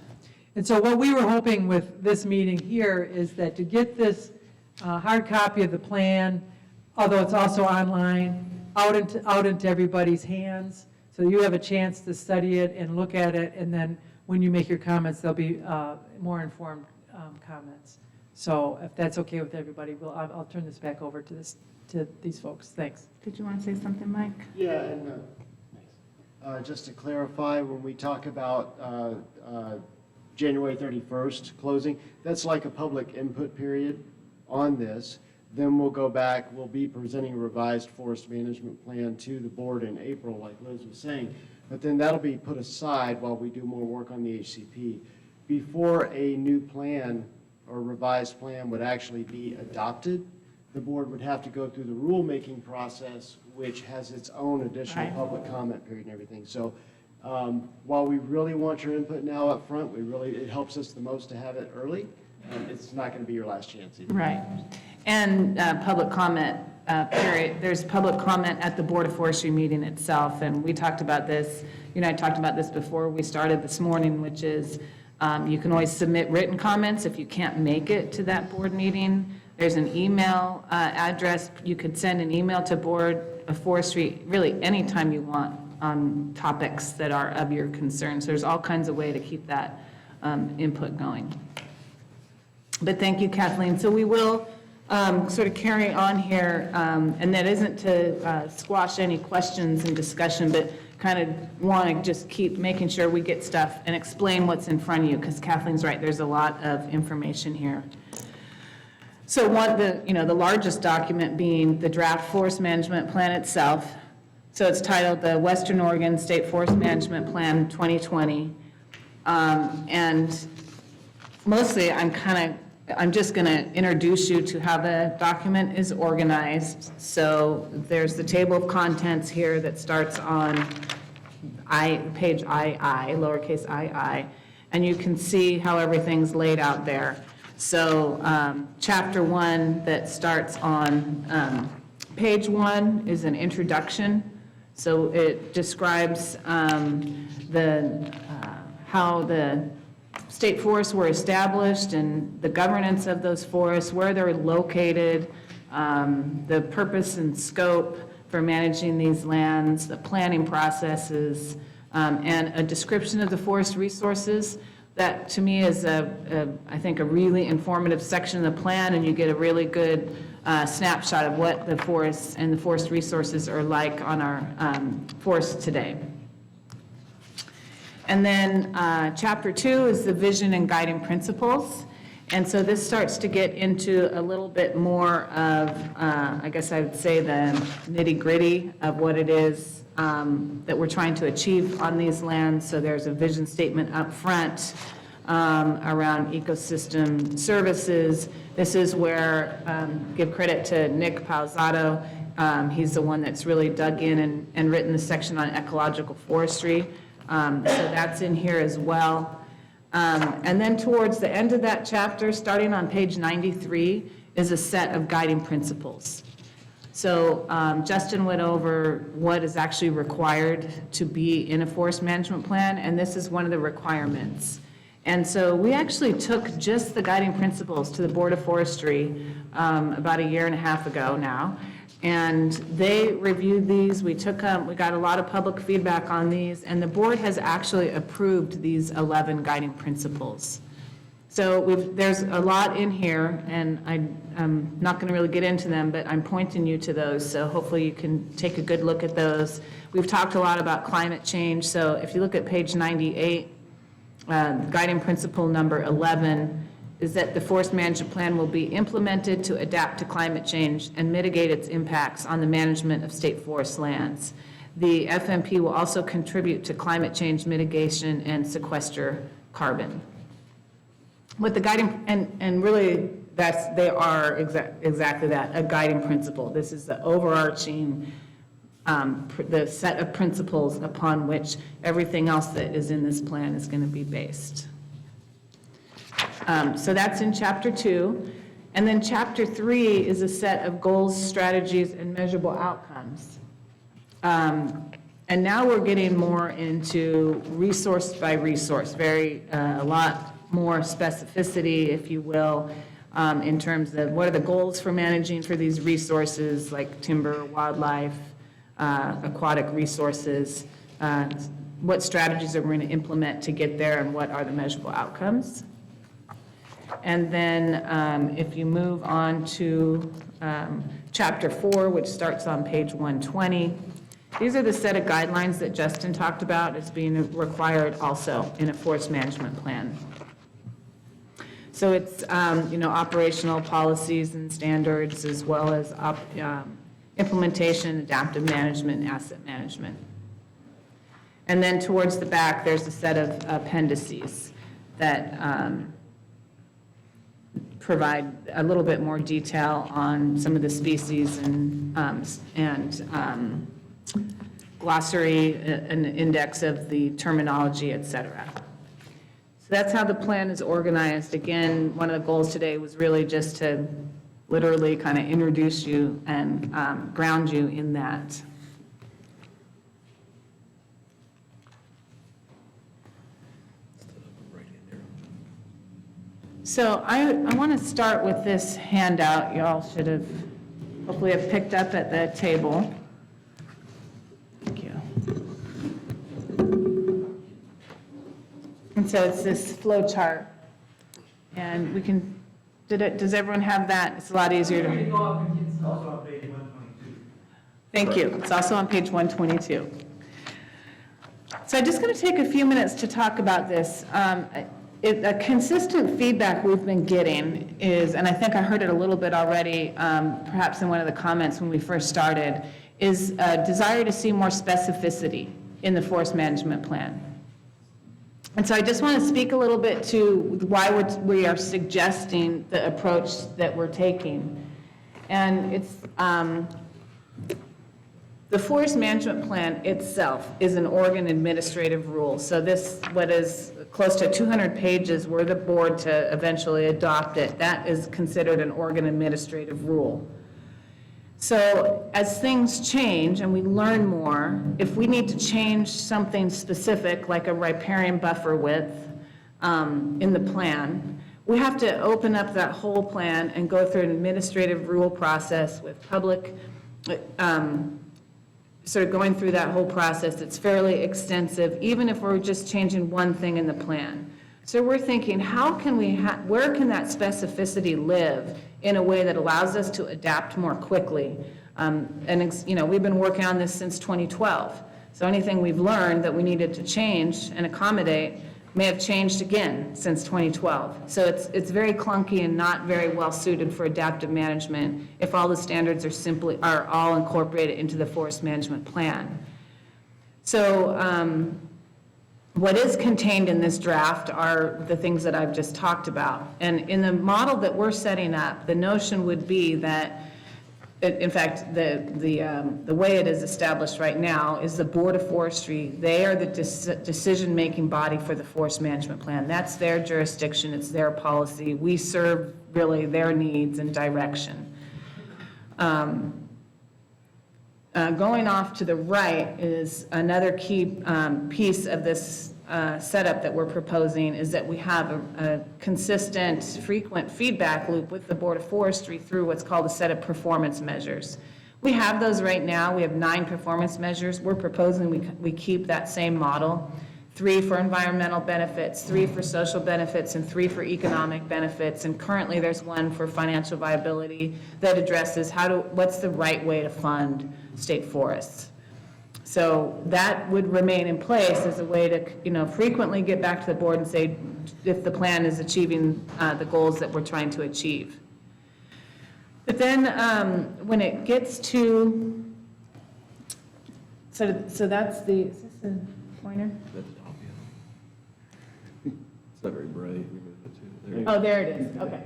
And so what we were hoping with this meeting here is that to get this hard copy of the plan, although it's also online, out into everybody's hands, so you have a chance to study it and look at it, and then when you make your comments, there'll be more informed comments. So if that's okay with everybody, I'll turn this back over to these folks. Thanks. Did you want to say something, Mike? Yeah, and just to clarify, when we talk about January 31st closing, that's like a public input period on this. Then we'll go back, we'll be presenting a revised forest management plan to the board in April, like Liz was saying. But then that'll be put aside while we do more work on the HCP. Before a new plan or revised plan would actually be adopted, the board would have to go through the rulemaking process, which has its own additional public comment period and everything. So while we really want your input now up front, it helps us the most to have it early. It's not going to be your last chance either. Right. And public comment period, there's public comment at the Board of Forestry meeting itself, and we talked about this, you and I talked about this before we started this morning, which is you can always submit written comments if you can't make it to that board meeting. There's an email address. You could send an email to Board of Forestry really anytime you want on topics that are of your concern. So there's all kinds of way to keep that input going. But thank you, Kathleen. So we will sort of carry on here, and that isn't to squash any questions and discussion, but kind of want to just keep making sure we get stuff and explain what's in front of you, because Kathleen's right, there's a lot of information here. So the largest document being the draft forest management plan itself. So it's titled the Western Oregon State Forest Management Plan 2020. And mostly I'm just going to introduce you to how the document is organized. So there's the table of contents here that starts on page II, lowercase ii, and you can see how everything's laid out there. So chapter 1 that starts on page 1 is an introduction. So it describes how the state forests were established and the governance of those forests, where they're located, the purpose and scope for managing these lands, the planning processes, and a description of the forest resources. That, to me, is, I think, a really informative section of the plan, and you get a really good snapshot of what the forests and the forest resources are like on our forests today. And then chapter 2 is the vision and guiding principles. And so this starts to get into a little bit more of, I guess I would say, the nitty-gritty of what it is that we're trying to achieve on these lands. So there's a vision statement up front around ecosystem services. This is where, give credit to Nick Pausato. He's the one that's really dug in and written the section on ecological forestry. So that's in here as well. And then towards the end of that chapter, starting on page 93, is a set of guiding principles. So Justin went over what is actually required to be in a forest management plan, and this is one of the requirements. And so we actually took just the guiding principles to the Board of Forestry about 1.5 years ago now. And they reviewed these. We got a lot of public feedback on these, and the board has actually approved these 11 guiding principles. So there's a lot in here, and I'm not going to really get into them, but I'm pointing you to those, so hopefully you can take a good look at those. We've talked a lot about climate change, so if you look at page 98, guiding principle number 11 is that the forest management plan will be implemented to adapt to climate change and mitigate its impacts on the management of state forest lands. The FMP will also contribute to climate change mitigation and sequester carbon. What the guiding, and really they are exactly that, a guiding principle. This is the overarching, the set of principles upon which everything else that is in this plan is going to be based. So that's in chapter 2. And then chapter 3 is a set of goals, strategies, and measurable outcomes. And now we're getting more into resource by resource, a lot more specificity, if you will, in terms of what are the goals for managing for these resources like timber, wildlife, aquatic resources, what strategies are we going to implement to get there, and what are the measurable outcomes. And then if you move on to Chapter 4, which starts on page 120, these are the set of guidelines that Justin talked about as being required also in a forest management plan. So it's, operational policies and standards, as well as implementation, adaptive management, and asset management. And then towards the back, there's a set of appendices that provide a little bit more detail on some of the species and glossary, an index of the terminology, et cetera. So that's how the plan is organized. Again, one of the goals today was really just to literally kind of introduce you and ground you in that. So I want to start with this handout you all should have, hopefully have picked up at the table. Thank you. And so it's this flow chart. And we can, does everyone have that? It's a lot easier to. It's also on page 122. Thank you. It's also on page 122. So I'm just going to take a few minutes to talk about this. A consistent feedback we've been getting is, and I think I heard it a little bit already, perhaps in one of the comments when we first started, is a desire to see more specificity in the forest management plan. And so I just want to speak a little bit to why we are suggesting the approach that we're taking. And it's, the forest management plan itself is an Oregon administrative rule. So this, what is close to 200 pages, were the board to eventually adopt it, that is considered an Oregon administrative rule. So as things change and we learn more, if we need to change something specific, like a riparian buffer width in the plan, we have to open up that whole plan and go through an administrative rule process with public, sort of going through that whole process. It's fairly extensive, even if we're just changing one thing in the plan. So we're thinking, how can we, where can that specificity live in a way that allows us to adapt more quickly? We've been working on this since 2012. So anything we've learned that we needed to change and accommodate may have changed again since 2012. So it's very clunky and not very well suited for adaptive management if all the standards are all incorporated into the forest management plan. So what is contained in this draft are the things that I've just talked about. And in the model that we're setting up, the notion would be that, in fact, the way it is established right now is the Board of Forestry. They are the decision-making body for the forest management plan. That's their jurisdiction. It's their policy. We serve really their needs and direction. Going off to the right is another key piece of this setup that we're proposing, is that we have a consistent, frequent feedback loop with the Board of Forestry through what's called a set of performance measures. We have those right now. We have 9 performance measures. We're proposing we keep that same model. 3 for environmental benefits, 3 for social benefits, and 3 for economic benefits. And currently there's 1 for financial viability that addresses what's the right way to fund state forests. So that would remain in place as a way to, frequently get back to the board and say if the plan is achieving the goals that we're trying to achieve. But then when it gets to, so that's the, is this a pointer? It's not very bright. Oh, there it is, okay.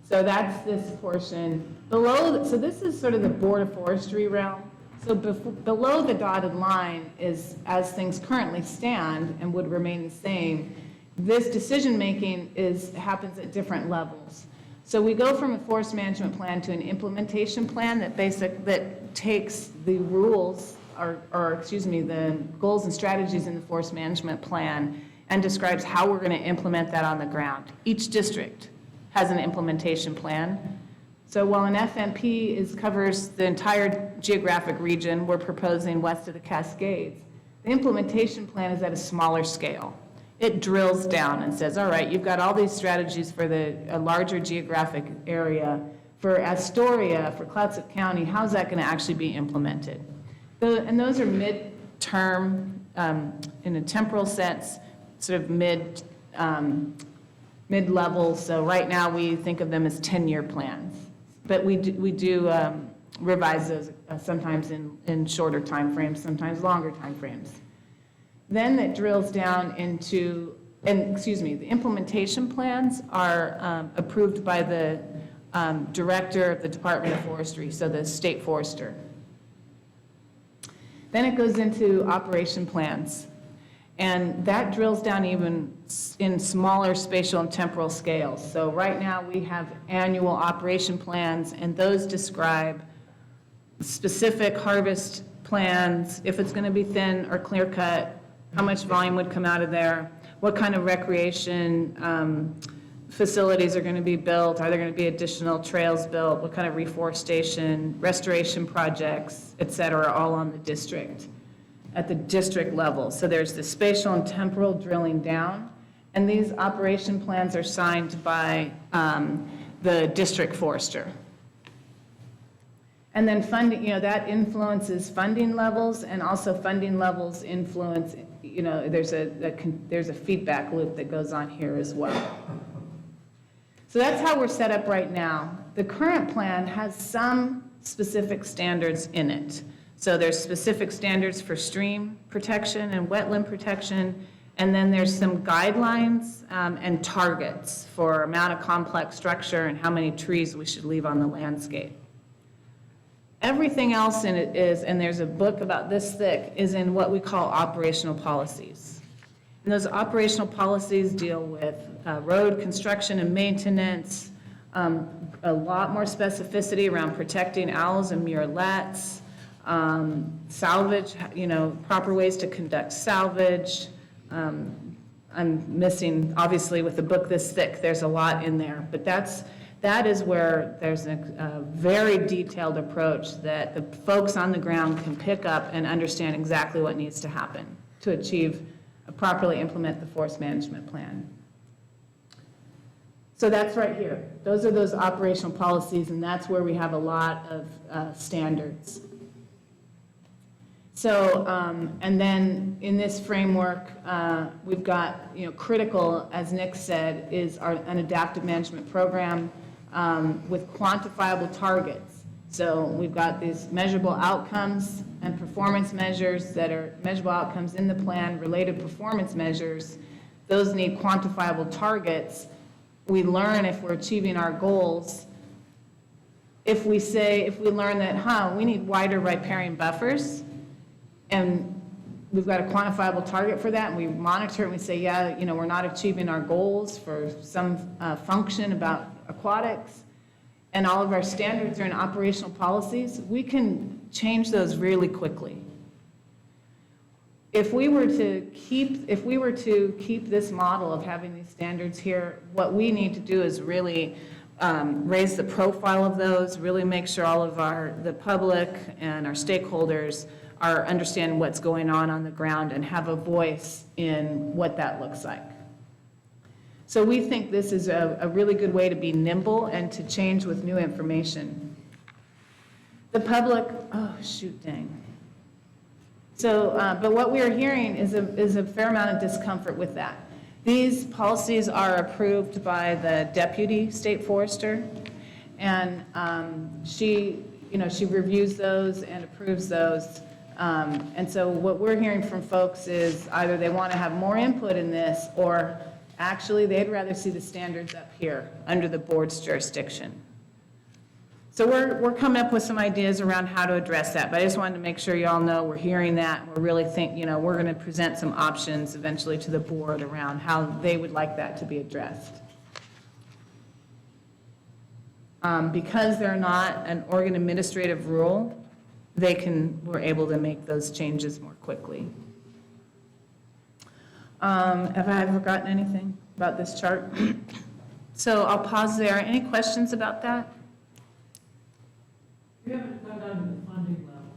So that's this portion. Below, so this is sort of the Board of Forestry realm. So below the dotted line is, as things currently stand and would remain the same, this decision-making happens at different levels. So we go from a forest management plan to an implementation plan that takes the rules, the goals and strategies in the forest management plan and describes how we're going to implement that on the ground. Each district has an implementation plan. So while an FMP covers the entire geographic region, we're proposing west of the Cascades. The implementation plan is at a smaller scale. it drills down and says, all right, you've got all these strategies for a larger geographic area. For Astoria, for Clatsop County, how's that going to actually be implemented? And those are mid-term, in a temporal sense, sort of mid-level. So right now, we think of them as 10-year plans. But we do revise those sometimes in shorter timeframes, sometimes longer timeframes. Then it drills down into, the implementation plans are approved by the director of the Department of Forestry, so the state forester. Then it goes into operation plans, and that drills down even in smaller spatial and temporal scales. So right now we have annual operation plans, and those describe specific harvest plans, if it's going to be thin or clear cut, how much volume would come out of there, what kind of recreation facilities are going to be built, are there going to be additional trails built, what kind of reforestation, restoration projects, et cetera, all on the district, at the district level. So there's the spatial and temporal drilling down, and these operation plans are signed by the district forester. And then funding, that influences funding levels, and also funding levels influence, there's a feedback loop that goes on here as well. So that's how we're set up right now. The current plan has some specific standards in it. So there's specific standards for stream protection and wetland protection, and then there's some guidelines and targets for amount of complex structure and how many trees we should leave on the landscape. Everything else in it is, and there's a book about this thick, is in what we call operational policies. And those operational policies deal with road construction and maintenance, a lot more specificity around protecting owls and murrelets, salvage, proper ways to conduct salvage. I'm missing, obviously, with a book this thick, there's a lot in there, but that is where there's a very detailed approach that the folks on the ground can pick up and understand exactly what needs to happen to properly implement the forest management plan. So that's right here. Those are those operational policies, and that's where we have a lot of standards. So, and then in this framework, we've got, critical, as Nick said, is an adaptive management program with quantifiable targets. So we've got these measurable outcomes and performance measures that are measurable outcomes in the plan, related performance measures. Those need quantifiable targets. We learn if we're achieving our goals. If we learn that, we need wider riparian buffers, and we've got a quantifiable target for that, and we monitor it, and we say, we're not achieving our goals for some function about aquatics, and all of our standards are in operational policies, we can change those really quickly. If we were to keep this model of having these standards here, what we need to do is really raise the profile of those, really make sure all of the public and our stakeholders are understanding what's going on the ground and have a voice in what that looks like. So we think this is a really good way to be nimble and to change with new information. The public, dang. So, but what we are hearing is a fair amount of discomfort with that. These policies are approved by the deputy state forester, and she reviews those and approves those. And so what we're hearing from folks is either they want to have more input in this, or actually they'd rather see the standards up here under the board's jurisdiction. So we're coming up with some ideas around how to address that, but I just wanted to make sure you all know we're hearing that. We're really we're going to present some options eventually to the board around how they would like that to be addressed. Because they're not an Oregon administrative rule, we're able to make those changes more quickly. Have I forgotten anything about this chart? So I'll pause there. Any questions about that? We haven't gone down to the funding level.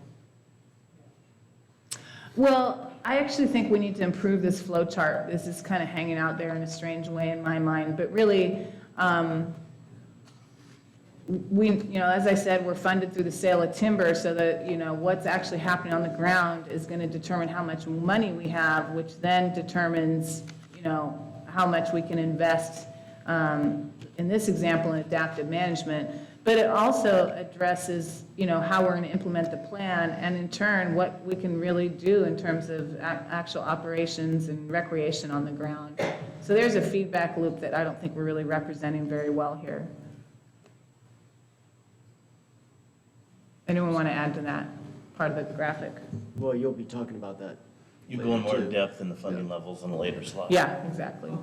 Well, I actually think we need to improve this flow chart. This is kind of hanging out there in a strange way in my mind, but really, as I said, we're funded through the sale of timber, so that, what's actually happening on the ground is going to determine how much money we have, which then determines, how much we can invest, in this example, in adaptive management. But it also addresses, how we're going to implement the plan, and in turn, what we can really do in terms of actual operations and recreation on the ground. So there's a feedback loop that I don't think we're really representing very well here. Anyone want to add to that part of the graphic? Well, you'll be talking about that. You go in more in depth in the funding levels on a later slide. Yeah, exactly.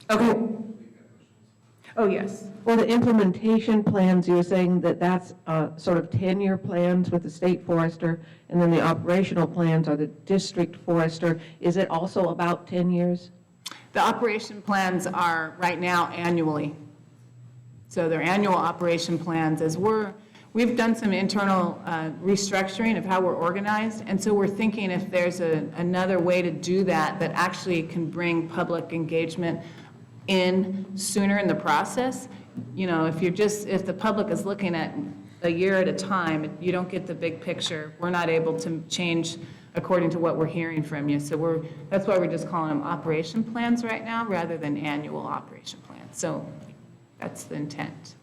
Okay. Oh, yes. Well, the implementation plans, you were saying that that's sort of 10-year plans with the state forester, and then the operational plans are the district forester. Is it also about 10 years? The operation plans are right now annually. So they're annual operation plans. We've done some internal restructuring of how we're organized, and so we're thinking if there's another way to do that that actually can bring public engagement in sooner in the process. If the public is looking at a year at a time, you don't get the big picture. We're not able to change according to what we're hearing from you. So that's why we're just calling them operation plans right now rather than annual operation plans. So that's the intent.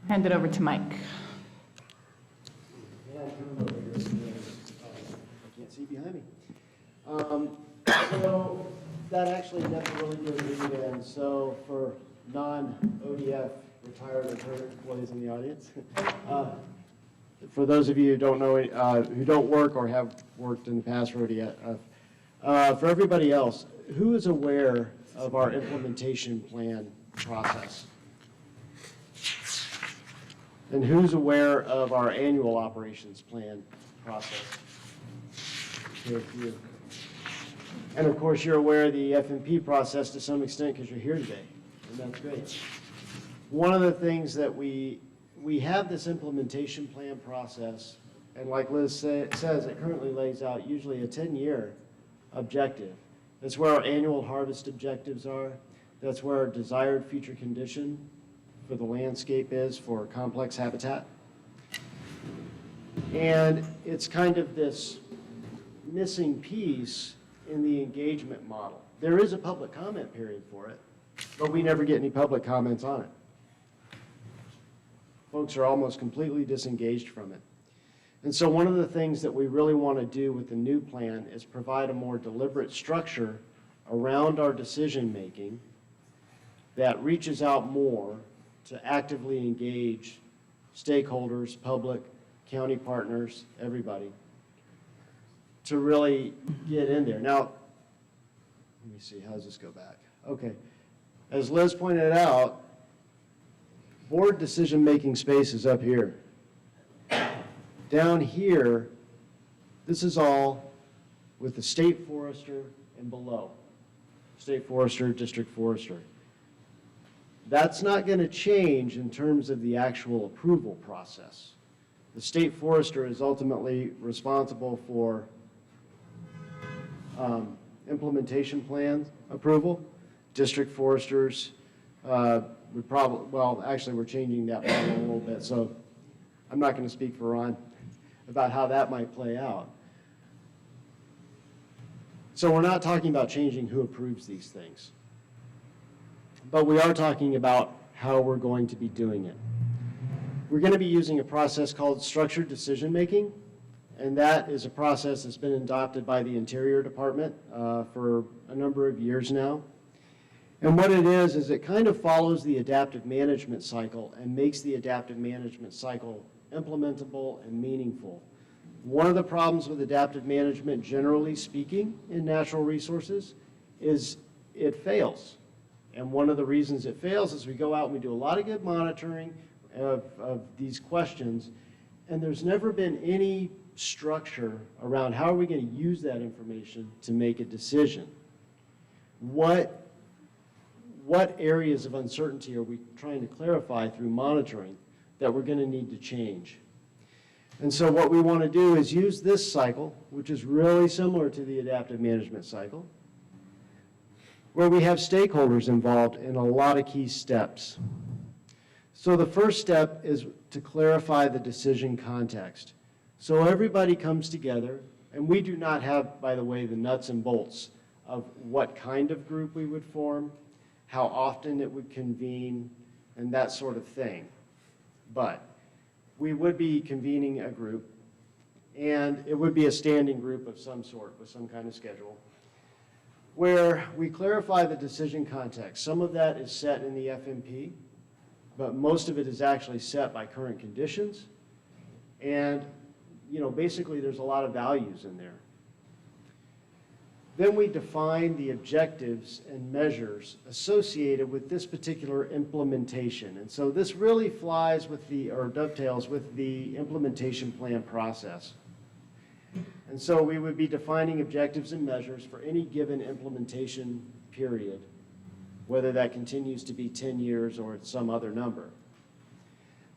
Hand it over to Mike. I can't see behind me. So that actually never really goes into it. And so for non-ODF retired or current employees in the audience, for those of you who don't know, who don't work or have worked in the past for ODF, for everybody else, who is aware of our implementation plan process? And who's aware of our annual operations plan process? Okay, a few. And of course, you're aware of the FMP process to some extent because you're here today, and that's great. One of the things that we have this implementation plan process, and like Liz says, it currently lays out usually a 10-year objective. That's where our annual harvest objectives are. That's where our desired future condition for the landscape is for complex habitat. And it's kind of this missing piece in the engagement model. There is a public comment period for it, but we never get any public comments on it. Folks are almost completely disengaged from it. And so one of the things that we really want to do with the new plan is provide a more deliberate structure around our decision-making that reaches out more to actively engage stakeholders, public, county partners, everybody, to really get in there. Now, let me see, how does this go back? Okay. As Liz pointed out, board decision-making space is up here. Down here, this is all with the state forester and below. State forester, district forester. That's not going to change in terms of the actual approval process. The state forester is ultimately responsible for implementation plan approval. District foresters would probably, well, actually we're changing that model a little bit, so I'm not going to speak for Ron about how that might play out. So we're not talking about changing who approves these things. But we are talking about how we're going to be doing it. We're going to be using a process called structured decision-making, and that is a process that's been adopted by the Interior Department for a number of years now. And what it is it kind of follows the adaptive management cycle and makes the adaptive management cycle implementable and meaningful. One of the problems with adaptive management, generally speaking, in natural resources is it fails. And one of the reasons it fails is we go out and we do a lot of good monitoring of these questions, and there's never been any structure around how are we going to use that information to make a decision. What what areas of uncertainty are we trying to clarify through monitoring that we're going to need to change. And so what we want to do is use this cycle, which is really similar to the adaptive management cycle, where we have stakeholders involved in a lot of key steps. So the first step is to clarify the decision context. So everybody comes together, and we do not have, by the way, the nuts and bolts of what kind of group we would form, how often it would convene, and that sort of thing. But we would be convening a group, and it would be a standing group of some sort with some kind of schedule, where we clarify the decision context. Some of that is set in the FMP, but most of it is actually set by current conditions. And, basically there's a lot of values in there. Then we define the objectives and measures associated with this particular implementation. And so this really flies with or dovetails with the implementation plan process. And so we would be defining objectives and measures for any given implementation period, whether that continues to be 10 years or it's some other number.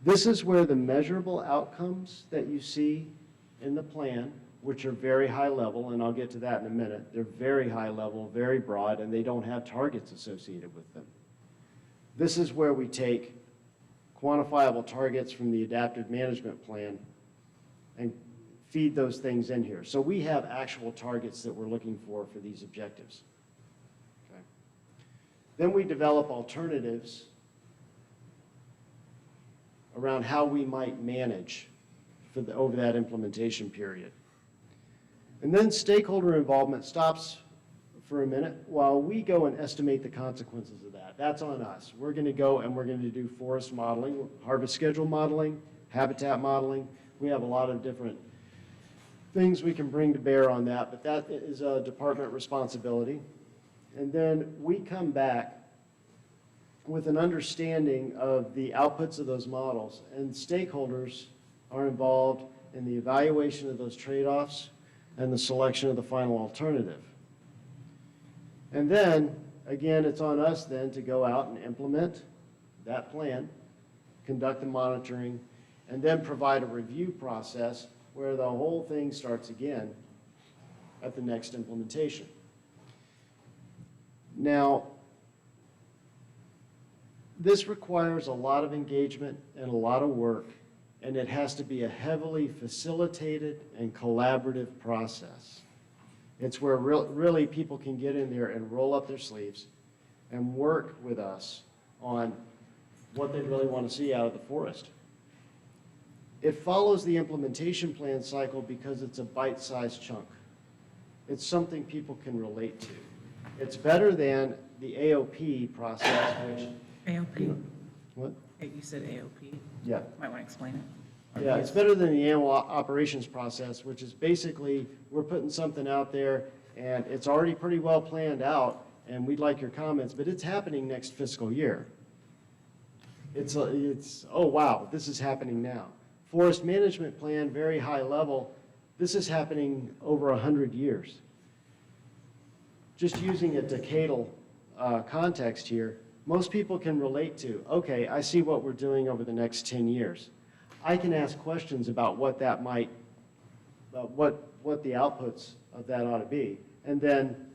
This is where the measurable outcomes that you see in the plan, which are very high level, and I'll get to that in a minute. They're very high level, very broad, and they don't have targets associated with them. This is where we take quantifiable targets from the adaptive management plan and feed those things in here. So we have actual targets that we're looking for these objectives. Okay. Then we develop alternatives around how we might manage over that implementation period. And then stakeholder involvement stops for a minute while we go and estimate the consequences of that. That's on us. We're going to go and we're going to do forest modeling, harvest schedule modeling, habitat modeling. We have a lot of different things we can bring to bear on that, but that is a department responsibility. And then we come back with an understanding of the outputs of those models, and stakeholders are involved in the evaluation of those trade-offs and the selection of the final alternative. And then, again, it's on us then to go out and implement that plan, conduct the monitoring, and then provide a review process where the whole thing starts again at the next implementation. Now, this requires a lot of engagement and a lot of work, and it has to be a heavily facilitated and collaborative process. It's where really people can get in there and roll up their sleeves and work with us on what they really want to see out of the forest. It follows the implementation plan cycle because it's a bite-sized chunk. It's something people can relate to. It's better than the AOP process, which... AOP? What? You said AOP? Yeah. Might want to explain it. Yeah, it's better than the annual operations process, which is basically, we're putting something out there, and it's already pretty well planned out, and we'd like your comments, but it's happening next fiscal year. It's oh, wow, this is happening now. Forest management plan, very high level, this is happening over 100 years. Just using a decadal context here, most people can relate to, okay, I see what we're doing over the next 10 years. I can ask questions about what that might, what the outputs of that ought to be. And then,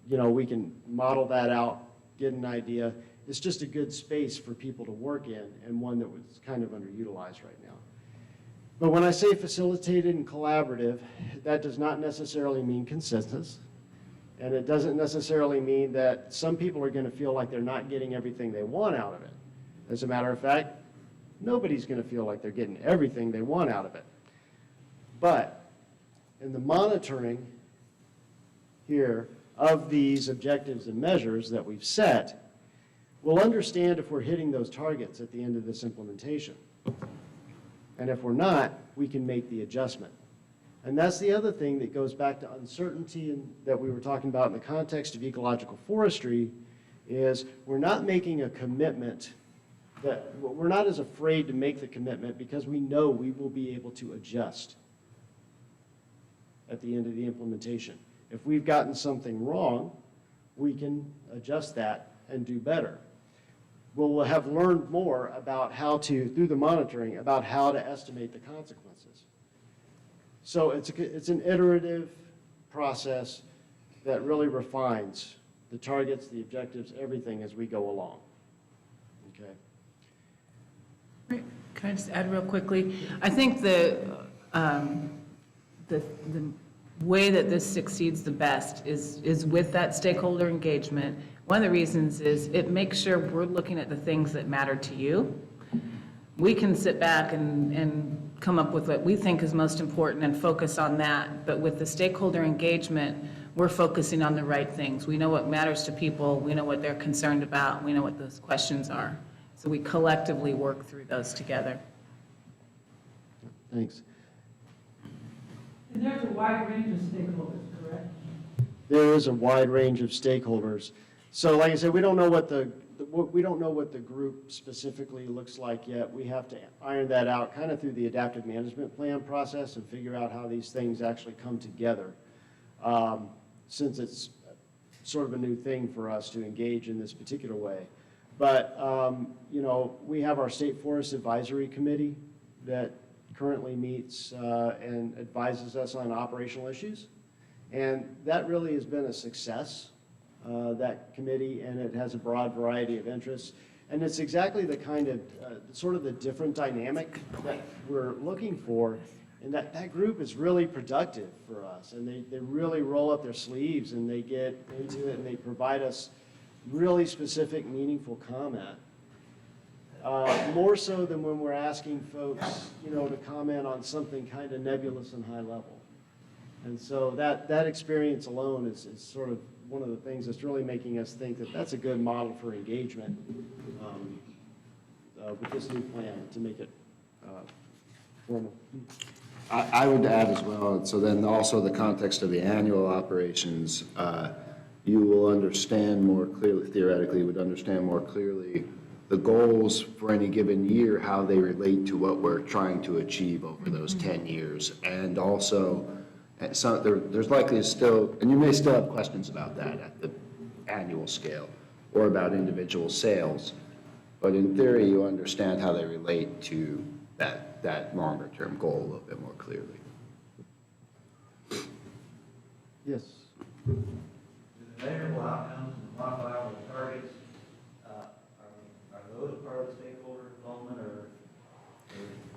we can model that out, get an idea. It's just a good space for people to work in, and one that was kind of underutilized right now. But when I say facilitated and collaborative, that does not necessarily mean consensus. And it doesn't necessarily mean that some people are going to feel like they're not getting everything they want out of it. As a matter of fact, nobody's going to feel like they're getting everything they want out of it. But in the monitoring here of these objectives and measures that we've set, we'll understand if we're hitting those targets at the end of this implementation. And if we're not, we can make the adjustment. And that's the other thing that goes back to uncertainty that we were talking about in the context of ecological forestry, is we're not making a commitment, that we're not as afraid to make the commitment because we know we will be able to adjust at the end of the implementation. If we've gotten something wrong, we can adjust that and do better. will have learned more about how to, through the monitoring, about how to estimate the consequences. So it's an iterative process that really refines the targets, the objectives, everything as we go along. Okay. Can I just add real quickly? I think the way that this succeeds the best is with that stakeholder engagement. One of the reasons is it makes sure we're looking at the things that matter to you. We can sit back and come up with what we think is most important and focus on that. But with the stakeholder engagement, we're focusing on the right things. We know what matters to people. We know what they're concerned about. We know what those questions are. So we collectively work through those together. Thanks. And there's a wide range of stakeholders, correct? There is a wide range of stakeholders. So like I said, we don't know what the group specifically looks like yet. We have to iron that out kind of through the adaptive management plan process and figure out how these things actually come together. Since it's sort of a new thing for us to engage in this particular way. But, you know, we have our State Forest Advisory Committee that currently meets and advises us on operational issues. And that really has been a success, that committee, and it has a broad variety of interests. And it's exactly the kind of, sort of the different dynamic that we're looking for. And that group is really productive for us. And they really roll up their sleeves and they get into it and they provide us really specific, meaningful comment. More so than when we're asking folks, you know, to comment on something kind of nebulous and high level. And so that experience alone is sort of one of the things that's really making us think that that's a good model for engagement with this new plan to make it formal. I would add as well, so then also the context of the annual operations, you will understand more clearly, theoretically, would understand more clearly the goals for any given year, how they relate to what we're trying to achieve over those 10 years. And also, there's likely still, and you may still have questions about that at the annual scale or about individual sales, but in theory, you understand how they relate to that longer term goal a little bit more clearly. Yes. The measurable outcomes and quantifiable targets, are those part of the stakeholder involvement or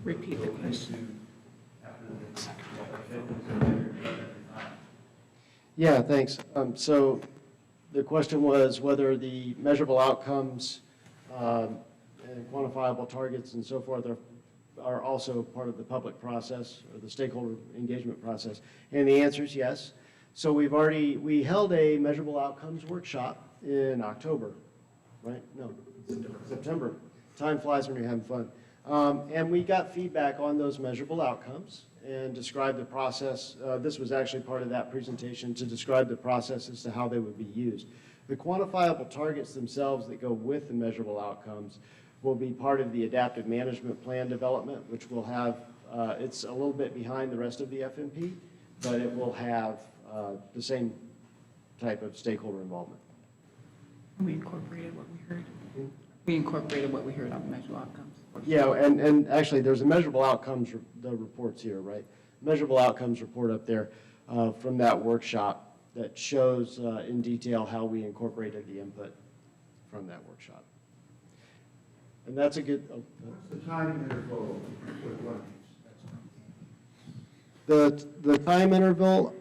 Repeat the question. Yeah, thanks. So the question was whether the measurable outcomes and quantifiable targets and so forth are also part of the public process or the stakeholder engagement process. And the answer is yes. So we held a measurable outcomes workshop in October, right? No, September. Time flies when you're having fun. And we got feedback on those measurable outcomes and described the process. This was actually part of that presentation to describe the process as to how they would be used. The quantifiable targets themselves that go with the measurable outcomes will be part of the adaptive management plan development, which will have, it's a little bit behind the rest of the FMP, but it will have the same type of stakeholder involvement. We incorporated what we heard. We incorporated what we heard on measurable outcomes. Yeah, and actually, there's a measurable outcomes, the reports here, right? Measurable outcomes report up there from that workshop that shows in detail how we incorporated the input from that workshop. And that's a good. What's the time interval with learnings? The time interval,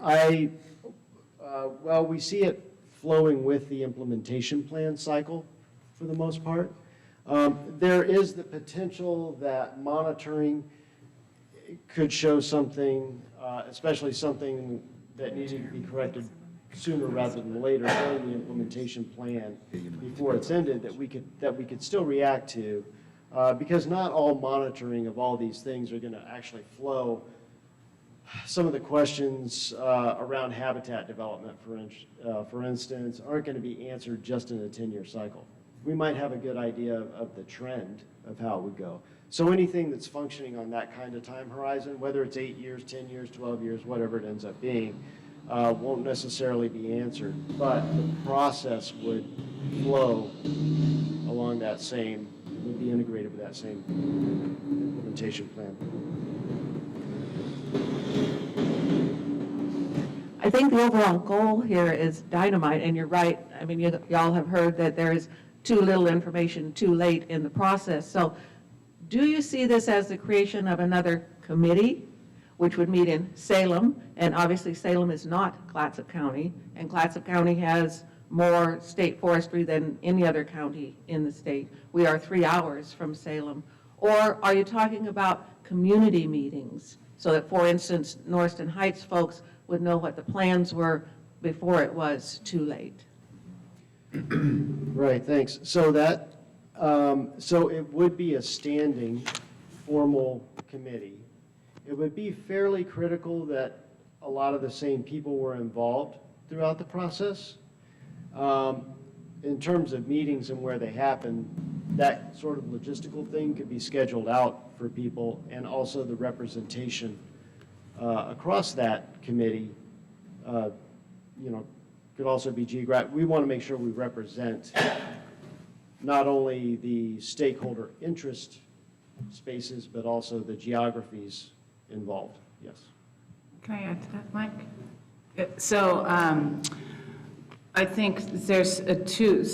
well, we see it flowing with the implementation plan cycle for the most part. There is the potential that monitoring could show something, especially something that needed to be corrected sooner rather than later during the implementation plan before it's ended that we could still react to, because not all monitoring of all these things are going to actually flow. Some of the questions around habitat development, for instance, aren't going to be answered just in a 10-year cycle. We might have a good idea of the trend of how it would go. So anything that's functioning on that kind of time horizon, whether it's 8 years, 10 years, 12 years, whatever it ends up being, won't necessarily be answered, but the process would flow along that same, would be integrated with that same implementation plan. I think the overall goal here is dynamite, and you're right. I mean, y'all have heard that there is too little information too late in the process. So do you see this as the creation of another committee, which would meet in Salem? And obviously Salem is not Clatsop County, and Clatsop County has more state forestry than any other county in the state. We are 3 hours from Salem. Or are you talking about community meetings so that, for instance, Norriston Heights folks would know what the plans were before it was too late? Right, thanks. So that, so it would be a standing formal committee. It would be fairly critical that a lot of the same people were involved throughout the process. In terms of meetings and where they happen, that sort of logistical thing could be scheduled out for people, and also the representation across that committee, could also be geographic. We want to make sure we represent not only the stakeholder interest spaces, but also the geographies involved. Yes. Can I add to that, Mike? So I think there's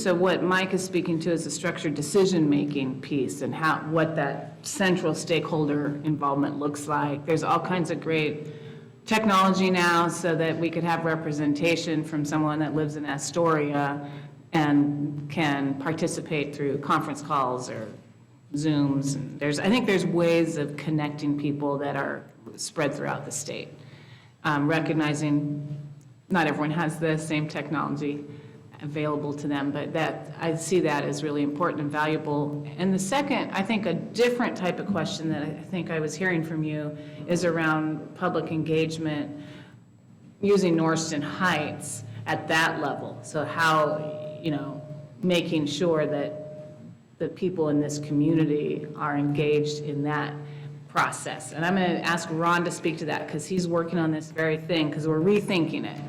so what Mike is speaking to is the structured decision-making piece and what that central stakeholder involvement looks like. There's all kinds of great technology now so that we could have representation from someone that lives in Astoria and can participate through conference calls or Zooms. And I think there's ways of connecting people that are spread throughout the state. Recognizing not everyone has the same technology available to them, but I see that as really important and valuable. And the second, I think a different type of question that I think I was hearing from you is around public engagement using Norriston Heights at that level. So how, making sure that the people in this community are engaged in that process. And I'm going to ask Ron to speak to that because he's working on this very thing because we're rethinking it.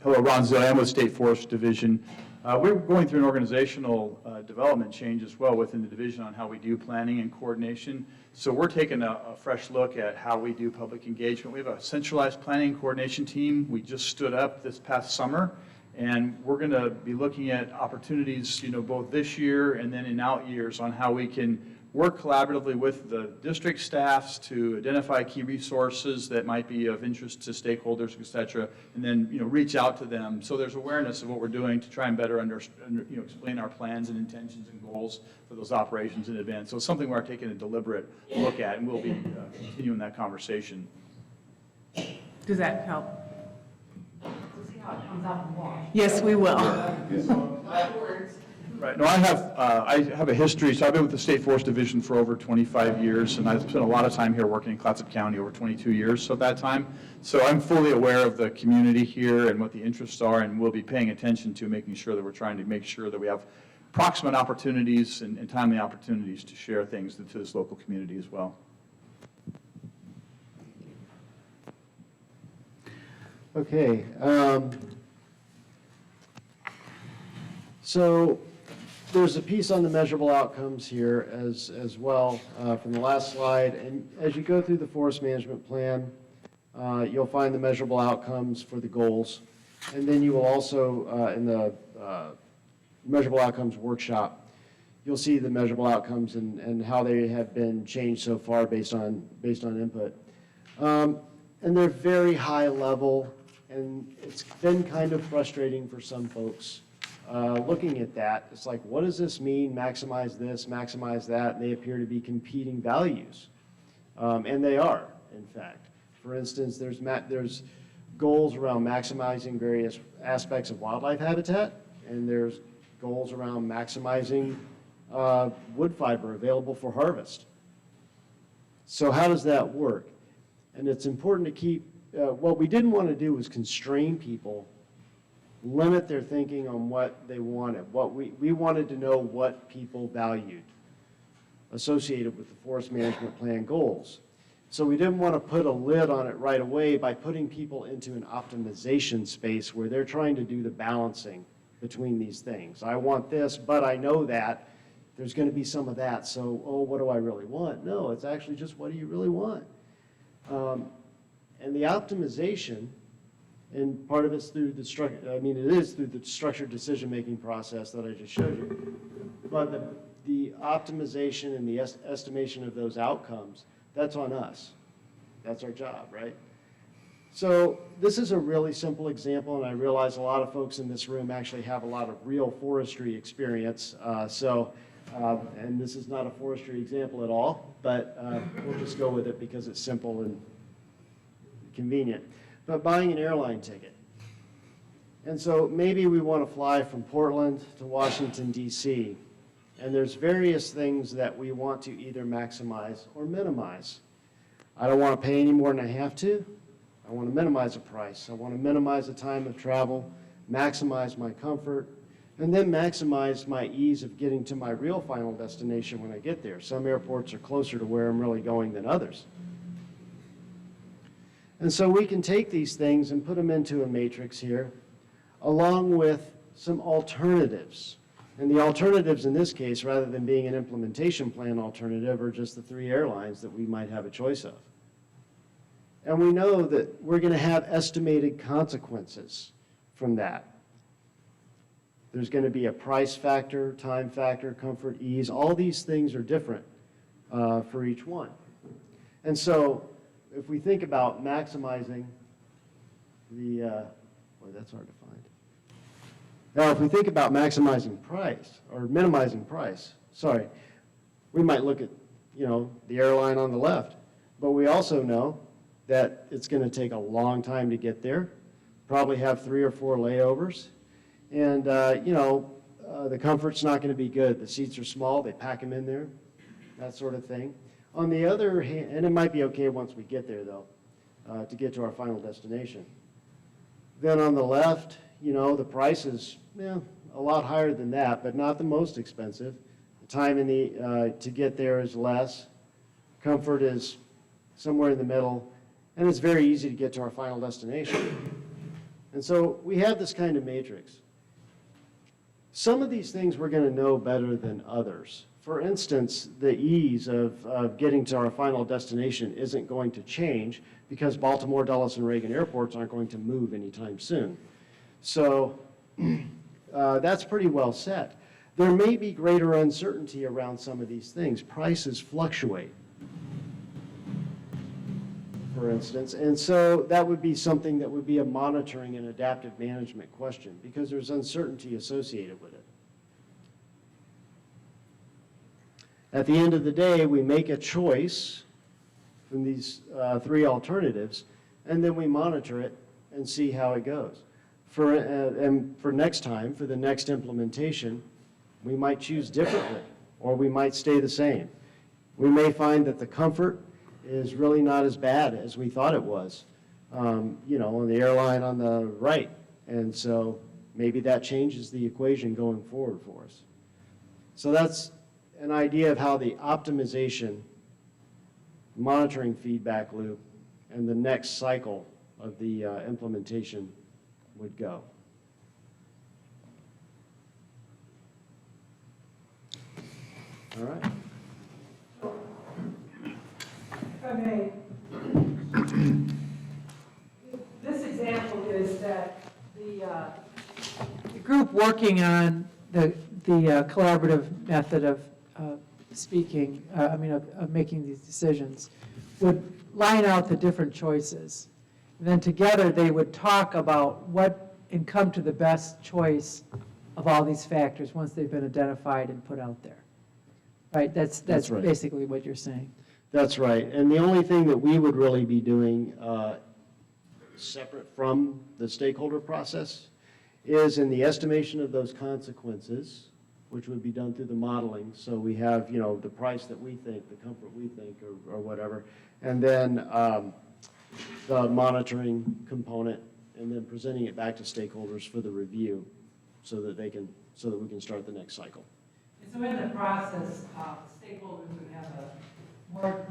Hello, Ron Zill. I'm with State Forest Division. We're going through an organizational development change as well within the division on how we do planning and coordination. So we're taking a fresh look at how we do public engagement. We have a centralized planning and coordination team. We just stood up this past summer, and we're going to be looking at opportunities, both this year and then in out years on how we can work collaboratively with the district staffs to identify key resources that might be of interest to stakeholders, et cetera, and then, reach out to them. So there's awareness of what we're doing to try and better explain our plans and intentions and goals for those operations in advance. So it's something we're taking a deliberate look at, and we'll be continuing that conversation. Does that help? Yes, we will. Right. No, I have a history. So I've been with the State Forest Division for over 25 years, and I've spent a lot of time here working in Clatsop County, over 22 years at that time. So I'm fully aware of the community here and what the interests are, and we'll be paying attention to making sure that we're trying to make sure that we have proximate opportunities and timely opportunities to share things to this local community as well. Okay. So there's a piece on the measurable outcomes here as well from the last slide. And as you go through the forest management plan, you'll find the measurable outcomes for the goals. And then you will also, in the measurable outcomes workshop, you'll see the measurable outcomes and how they have been changed so far based on input. And they're very high level, and it's been kind of frustrating for some folks. Looking at that, it's like, what does this mean? Maximize this, maximize that, and they appear to be competing values. And they are, in fact. For instance, there's goals around maximizing various aspects of wildlife habitat, and there's goals around maximizing wood fiber available for harvest. So how does that work? And it's important to keep, what we didn't want to do was constrain people, limit their thinking on what they wanted. We wanted to know what people valued associated with the forest management plan goals. So we didn't want to put a lid on it right away by putting people into an optimization space where they're trying to do the balancing between these things. I want this, but I know that there's going to be some of that. So, oh, what do I really want? No, it's actually just what do you really want? And the optimization, and part of it's through the it is through the structured decision-making process that I just showed you. But the optimization and the estimation of those outcomes, that's on us. That's our job, right? So this is a really simple example, and I realize a lot of folks in this room actually have a lot of real forestry experience. And this is not a forestry example at all, but we'll just go with it because it's simple and convenient. But buying an airline ticket. And so maybe we want to fly from Portland to Washington, D.C., and there's various things that we want to either maximize or minimize. I don't want to pay any more than I have to. I want to minimize the price. I want to minimize the time of travel, maximize my comfort, and then maximize my ease of getting to my real final destination when I get there. Some airports are closer to where I'm really going than others. And so we can take these things and put them into a matrix here, along with some alternatives. And the alternatives in this case, rather than being an implementation plan alternative, are just the 3 airlines that we might have a choice of. And we know that we're going to have estimated consequences from that. There's going to be a price factor, time factor, comfort, ease. All these things are different for each one. And so if we think about maximizing the, boy, that's hard to find. Now, if we think about maximizing price or minimizing price, we might look at, the airline on the left, but we also know that it's going to take a long time to get there, probably have 3 or 4 layovers, and, the comfort's not going to be good. The seats are small, they pack them in there, that sort of thing. On the other hand, and it might be okay once we get there, though, to get to our final destination. Then on the left, the price is a lot higher than that, but not the most expensive. The time to get there is less. Comfort is somewhere in the middle, and it's very easy to get to our final destination. And so we have this kind of matrix. Some of these things we're going to know better than others. For instance, the ease of getting to our final destination isn't going to change because Baltimore, Dulles, and Reagan airports aren't going to move anytime soon. So that's pretty well set. There may be greater uncertainty around some of these things. Prices fluctuate, for instance, and so that would be something that would be a monitoring and adaptive management question because there's uncertainty associated with it. At the end of the day, we make a choice from these 3 alternatives, and then we monitor it and see how it goes. And for next time, for the next implementation, we might choose differently, or we might stay the same. We may find that the comfort is really not as bad as we thought it was, on the airline on the right. And so maybe that changes the equation going forward for us. So that's an idea of how the optimization, monitoring feedback loop, and the next cycle of the implementation would go. All right. If I may, this example is that the group working on the collaborative method of speaking, of making these decisions, would line out the different choices. And then together they would talk about and come to the best choice of all these factors once they've been identified and put out there. Right? That's right. Basically what you're saying. That's right. And the only thing that we would really be doing separate from the stakeholder process is in the estimation of those consequences, which would be done through the modeling. So we have, the price that we think, the comfort we think, or whatever, and then the monitoring component, and then presenting it back to stakeholders for the review, so that we can start the next cycle. And so in the process, stakeholders would have a more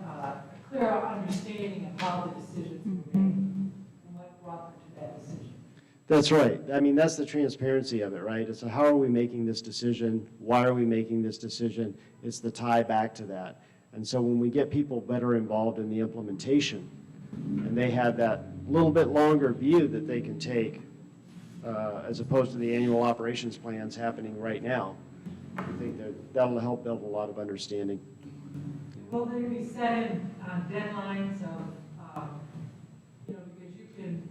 clear understanding of how the decisions were made and what brought them to that decision. That's right. I mean, that's the transparency of it, right? It's how are we making this decision? Why are we making this decision? It's the tie back to that. And so when we get people better involved in the implementation, and they have that little bit longer view that they can take, as opposed to the annual operations plans happening right now, I think that'll help build a lot of understanding. Will they be set in deadlines of, because you can,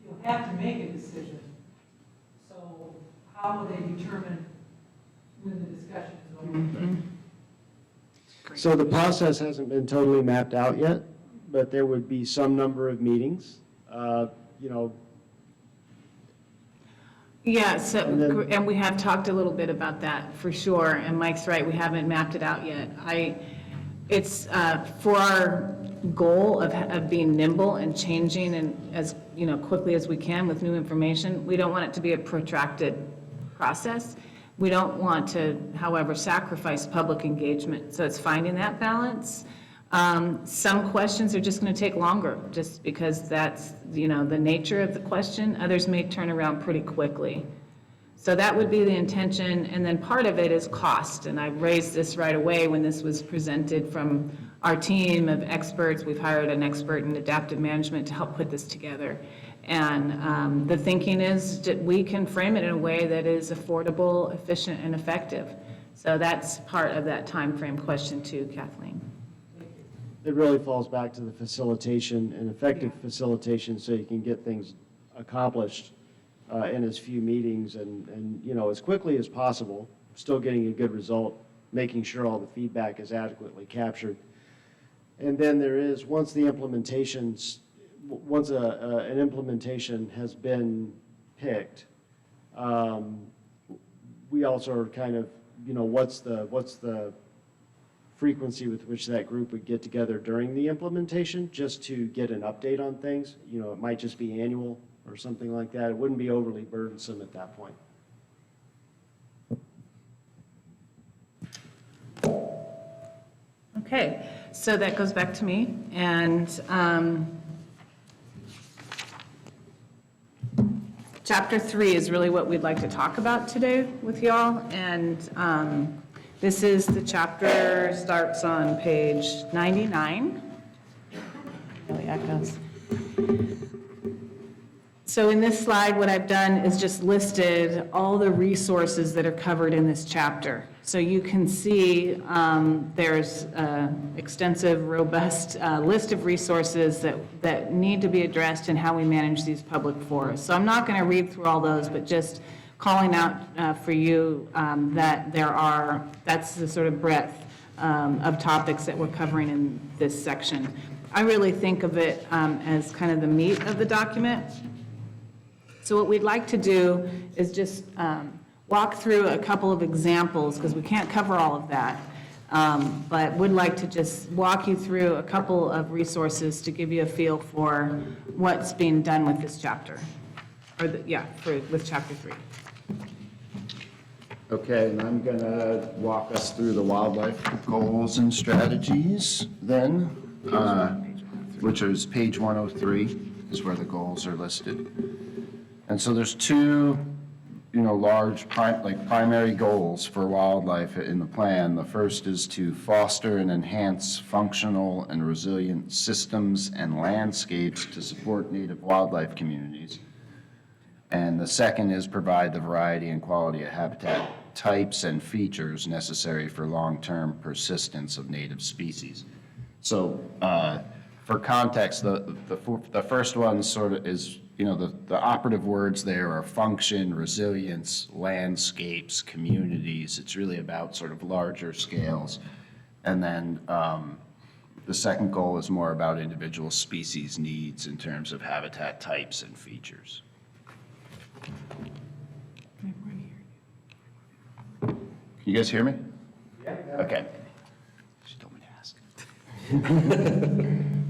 you'll have to make a decision. So how will they determine when the discussion is over? So the process hasn't been totally mapped out yet, but there would be some number of meetings, Yeah, so, And then- and we have talked a little bit about that, for sure, and Mike's right, we haven't mapped it out yet. It's for our goal of being nimble and changing and as, quickly as we can with new information, we don't want it to be a protracted process. We don't want to, however, sacrifice public engagement, so it's finding that balance. Some questions are just going to take longer, just because that's, the nature of the question. Others may turn around pretty quickly. So that would be the intention, and then part of it is cost, and I raised this right away when this was presented from our team of experts. We've hired an expert in adaptive management to help put this together. And the thinking is that we can frame it in a way that is affordable, efficient, and effective. So that's part of that time frame question too, Kathleen. It really falls back to the facilitation and effective facilitation so you can get things accomplished in as few meetings and as quickly as possible, still getting a good result, making sure all the feedback is adequately captured. And then there is, once an implementation has been picked, we also are kind of, what's the frequency with which that group would get together during the implementation, just to get an update on things. It might just be annual or something like that. It wouldn't be overly burdensome at that point. Okay, so that goes back to me, and Chapter 3 is really what we'd like to talk about today with y'all, and this is the chapter, starts on page 99. Really echoes. So in this slide, what I've done is just listed all the resources that are covered in this chapter. So you can see there's an extensive, robust list of resources that need to be addressed in how we manage these public forests. So I'm not going to read through all those, but just calling out for you that that's the sort of breadth of topics that we're covering in this section. I really think of it as kind of the meat of the document. So what we'd like to do is just walk through a couple of examples, because we can't cover all of that, but would like to just walk you through a couple of resources to give you a feel for what's being done with this chapter, or with Chapter 3. Okay, and I'm going to walk us through the wildlife goals and strategies then, which is page 103 is where the goals are listed. And so there's two, large primary goals for wildlife in the plan. The first is to foster and enhance functional and resilient systems and landscapes to support native wildlife communities. And the second is provide the variety and quality of habitat types and features necessary for long-term persistence of native species. So for context, the first one sort of is, the operative words there are function, resilience, landscapes, communities. It's really about sort of larger scales. And then the second goal is more about individual species needs in terms of habitat types and features. Can you guys hear me? Yeah. Okay. She told me to ask.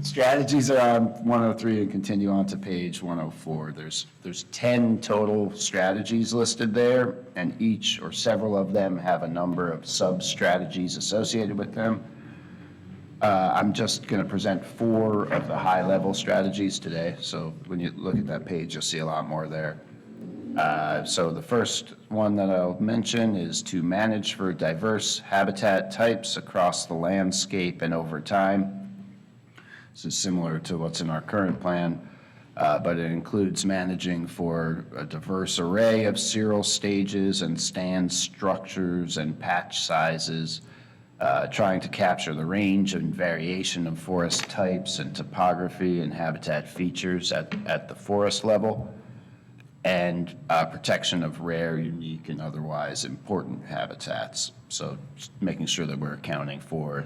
Strategies are on 103 and continue on to page 104. There's 10 total strategies listed there, and each or several of them have a number of sub-strategies associated with them. I'm just going to present 4 of the high-level strategies today. So when you look at that page, you'll see a lot more there. So the first one that I'll mention is to manage for diverse habitat types across the landscape and over time. This is similar to what's in our current plan, but it includes managing for a diverse array of cereal stages and stand structures and patch sizes, trying to capture the range and variation of forest types and topography and habitat features at the forest level, and protection of rare, unique, and otherwise important habitats. So just making sure that we're accounting for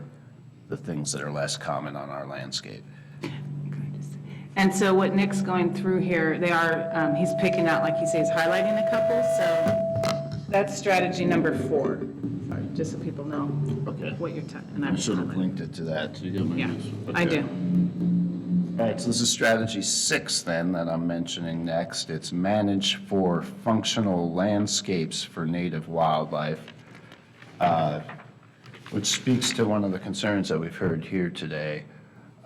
the things that are less common on our landscape. And so what Nick's going through here, they are, he's picking out, like he says, highlighting a couple, so that's strategy number 4. Sorry, just so people know what you're talking. I should have linked it to that. Yeah, I do. All right, so this is strategy 6 then that I'm mentioning next. It's manage for functional landscapes for native wildlife, which speaks to one of the concerns that we've heard here today.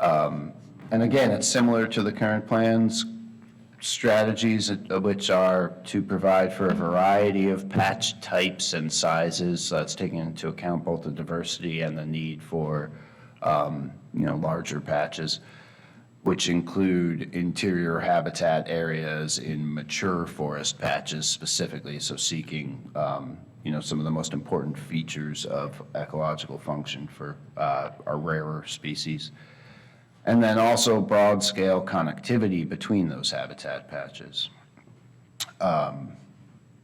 And again, it's similar to the current plans, strategies which are to provide for a variety of patch types and sizes. That's taking into account both the diversity and the need for larger patches, which include interior habitat areas in mature forest patches specifically, so seeking some of the most important features of ecological function for our rarer species. And then also broad-scale connectivity between those habitat patches.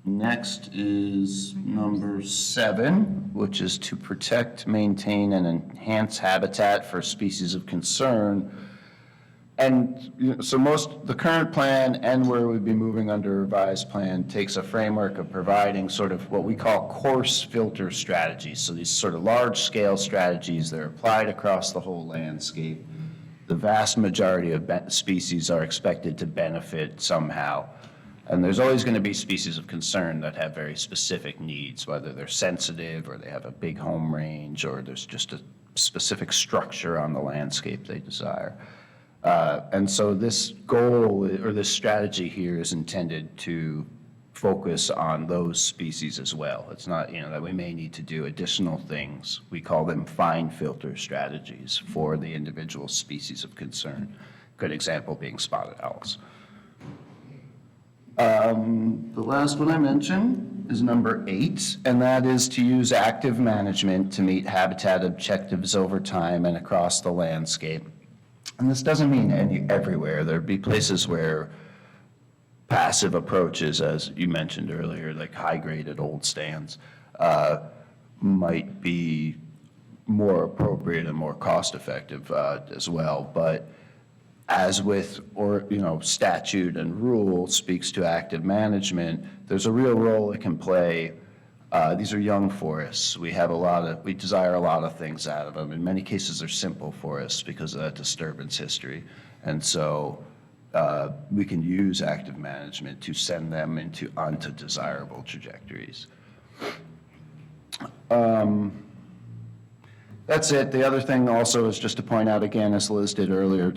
Next is number 7, which is to protect, maintain, and enhance habitat for species of concern. And so the current plan and where we'd be moving under a revised plan takes a framework of providing sort of what we call coarse filter strategies. So these sort of large-scale strategies that are applied across the whole landscape. The vast majority of species are expected to benefit somehow. And there's always going to be species of concern that have very specific needs, whether they're sensitive or they have a big home range or there's just a specific structure on the landscape they desire. And so this goal or this strategy here is intended to focus on those species as well. It's not, that we may need to do additional things. We call them fine filter strategies for the individual species of concern. Good example being spotted owls. The last one I mentioned is number 8, and that is to use active management to meet habitat objectives over time and across the landscape. And this doesn't mean everywhere. There'd be places where passive approaches, as you mentioned earlier, like high-graded old stands, might be more appropriate and more cost-effective as well. But as with statute and rule speaks to active management, there's a real role it can play. These are young forests. We desire a lot of things out of them. In many cases, they're simple forests because of that disturbance history. And so we can use active management to send them onto desirable trajectories. That's it. The other thing also is just to point out again, as Liz did earlier,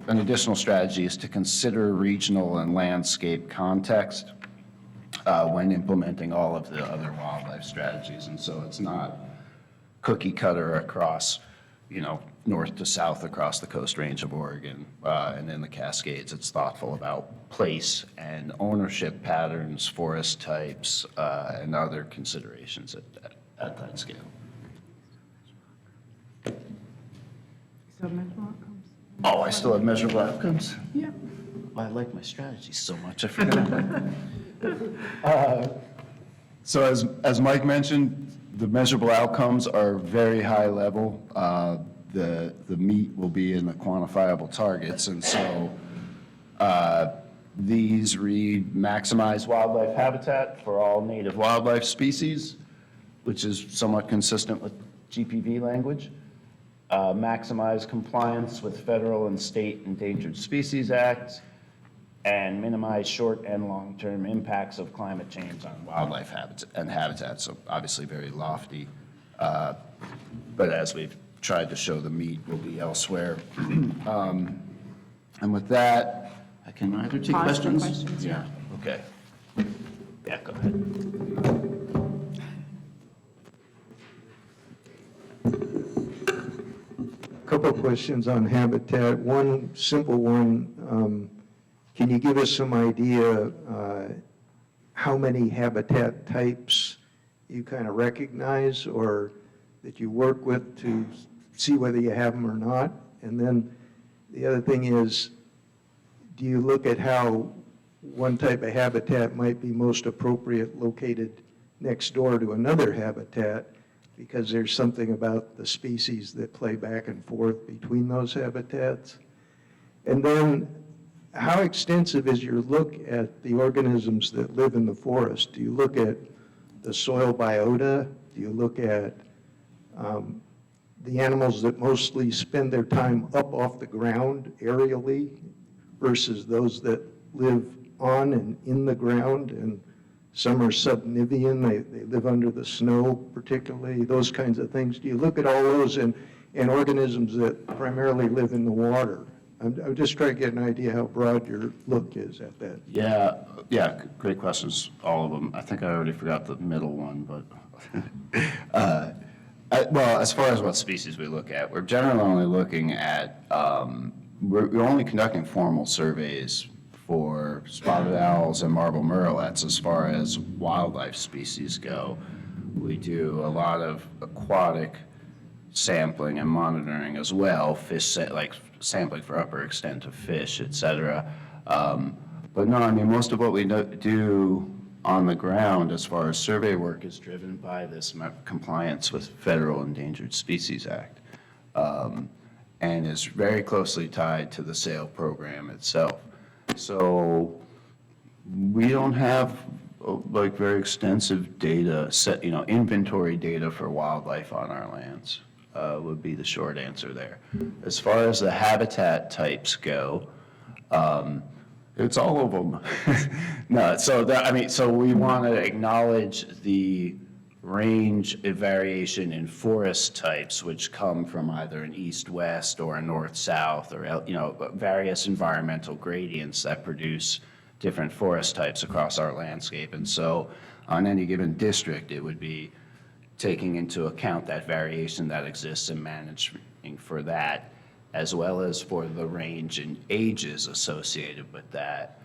an additional strategy is to consider regional and landscape context when implementing all of the other wildlife strategies. And so it's not cookie cutter across, north to south across the Coast Range of Oregon and in the Cascades. It's thoughtful about place and ownership patterns, forest types, and other considerations at that scale. Oh, I still have measurable outcomes? Yeah. I like my strategy so much, I forgot. So as Mike mentioned, the measurable outcomes are very high level. The meat will be in the quantifiable targets. And so these read maximize wildlife habitat for all native wildlife species, which is somewhat consistent with GPV language. Maximize compliance with federal and state endangered species acts, and minimize short and long-term impacts of climate change on wildlife habitat. So obviously very lofty, but as we've tried to show the meat will be elsewhere. And with that, I can either take Pause for questions? questions, yeah. Okay. Yeah, go ahead. Couple of questions on habitat. One simple one, can you give us some idea how many habitat types you kind of recognize or that you work with to see whether you have them or not? And then the other thing is, do you look at how one type of habitat might be most appropriate located next door to another habitat because there's something about the species that play back and forth between those habitats? And then how extensive is your look at the organisms that live in the forest? Do you look at the soil biota? Do you look at the animals that mostly spend their time up off the ground aerially versus those that live on and in the ground, and some are subnivean, they live under the snow particularly, those kinds of things? Do you look at all those and organisms that primarily live in the water? I'm just trying to get an idea how broad your look is at that. Yeah, great questions, all of them. I think I already forgot the middle one, but well, as far as what species we look at, we're generally only looking at, we're only conducting formal surveys for spotted owls and marble murrelets as far as wildlife species go. We do a lot of aquatic sampling and monitoring as well, like sampling for upper extent of fish, et cetera. But no, I mean, most of what we do on the ground as far as survey work is driven by this compliance with Federal Endangered Species Act, and is very closely tied to the SAIL program itself. So we don't have like very extensive data set, inventory data for wildlife on our lands, would be the short answer there. As far as the habitat types go, it's all of them. No, so we want to acknowledge the range of variation in forest types, which come from either an east-west or a north-south, or various environmental gradients that produce different forest types across our landscape. And so, on any given district, it would be taking into account that variation that exists and managing for that, as well as for the range in ages associated with that.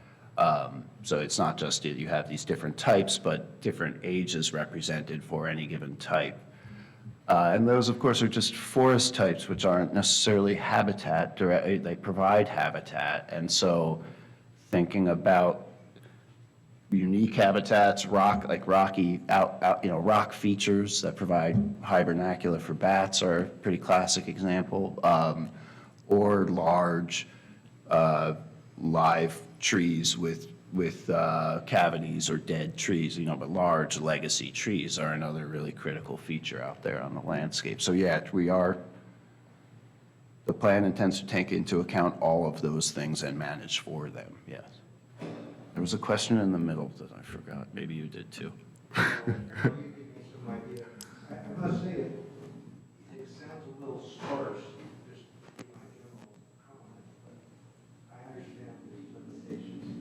So it's not just that you have these different types, but different ages represented for any given type. And those, of course, are just forest types, which aren't necessarily habitat directly. They provide habitat. And so thinking about unique habitats, rock features that provide hibernacula for bats are a pretty classic example, or large live trees with cavities or dead trees, but large legacy trees are another really critical feature out there on the landscape. So yeah, the plan intends to take into account all of those things and manage for them, yes. There was a question in the middle that I forgot. Maybe you did too. I must say, it sounds a little sparse, just my general comment, but I understand the limitations.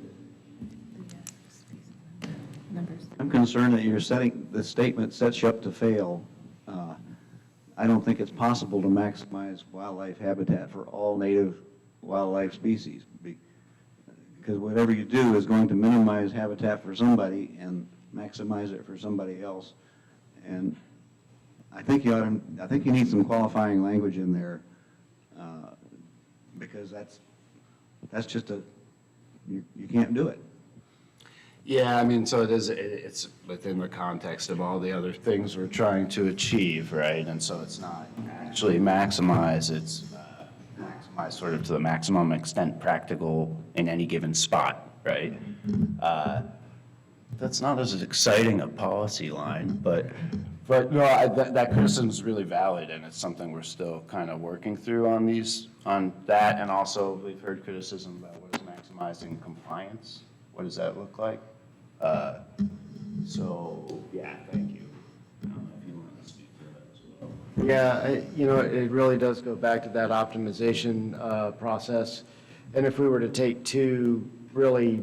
I'm concerned that the statement sets you up to fail. I don't think it's possible to maximize wildlife habitat for all native wildlife species, because whatever you do is going to minimize habitat for somebody and maximize it for somebody else. And I think you need some qualifying language in there, because that's just you can't do it. Yeah, I mean, so it's within the context of all the other things we're trying to achieve, right? And so it's not actually maximize, it's maximize sort of to the maximum extent practical in any given spot, right? That's not as exciting a policy line, but no, that criticism is really valid, and it's something we're still kind of working through on that, and also we've heard criticism about what is maximizing compliance. What does that look like? So, yeah, thank you. I don't know if you want to speak to that as well. Yeah, it really does go back to that optimization process. And if we were to take two, really,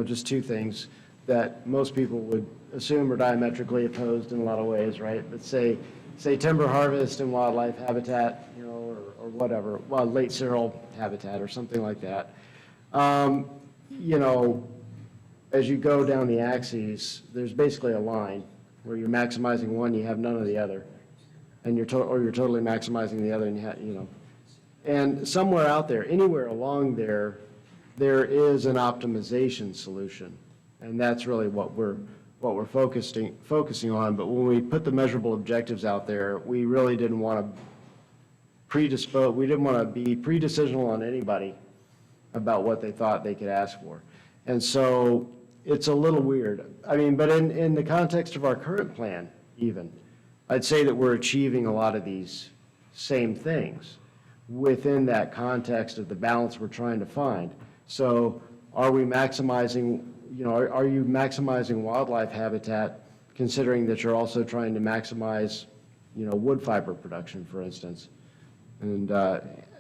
just two things that most people would assume are diametrically opposed in a lot of ways, right? But say timber harvest and wildlife habitat, or whatever, well, late cereal habitat or something like that. As you go down the axes, there's basically a line where you're maximizing one, you have none of the other. And you're totally maximizing the other, and and somewhere out there, anywhere along there, there is an optimization solution, and that's really what we're focusing on. But when we put the measurable objectives out there, we really didn't want to we didn't want to be pre-decisional on anybody about what they thought they could ask for, and so it's a little weird. I mean, but in the context of our current plan, even, I'd say that we're achieving a lot of these same things within that context of the balance we're trying to find. So are we maximizing, are you maximizing wildlife habitat considering that you're also trying to maximize, wood fiber production, for instance? And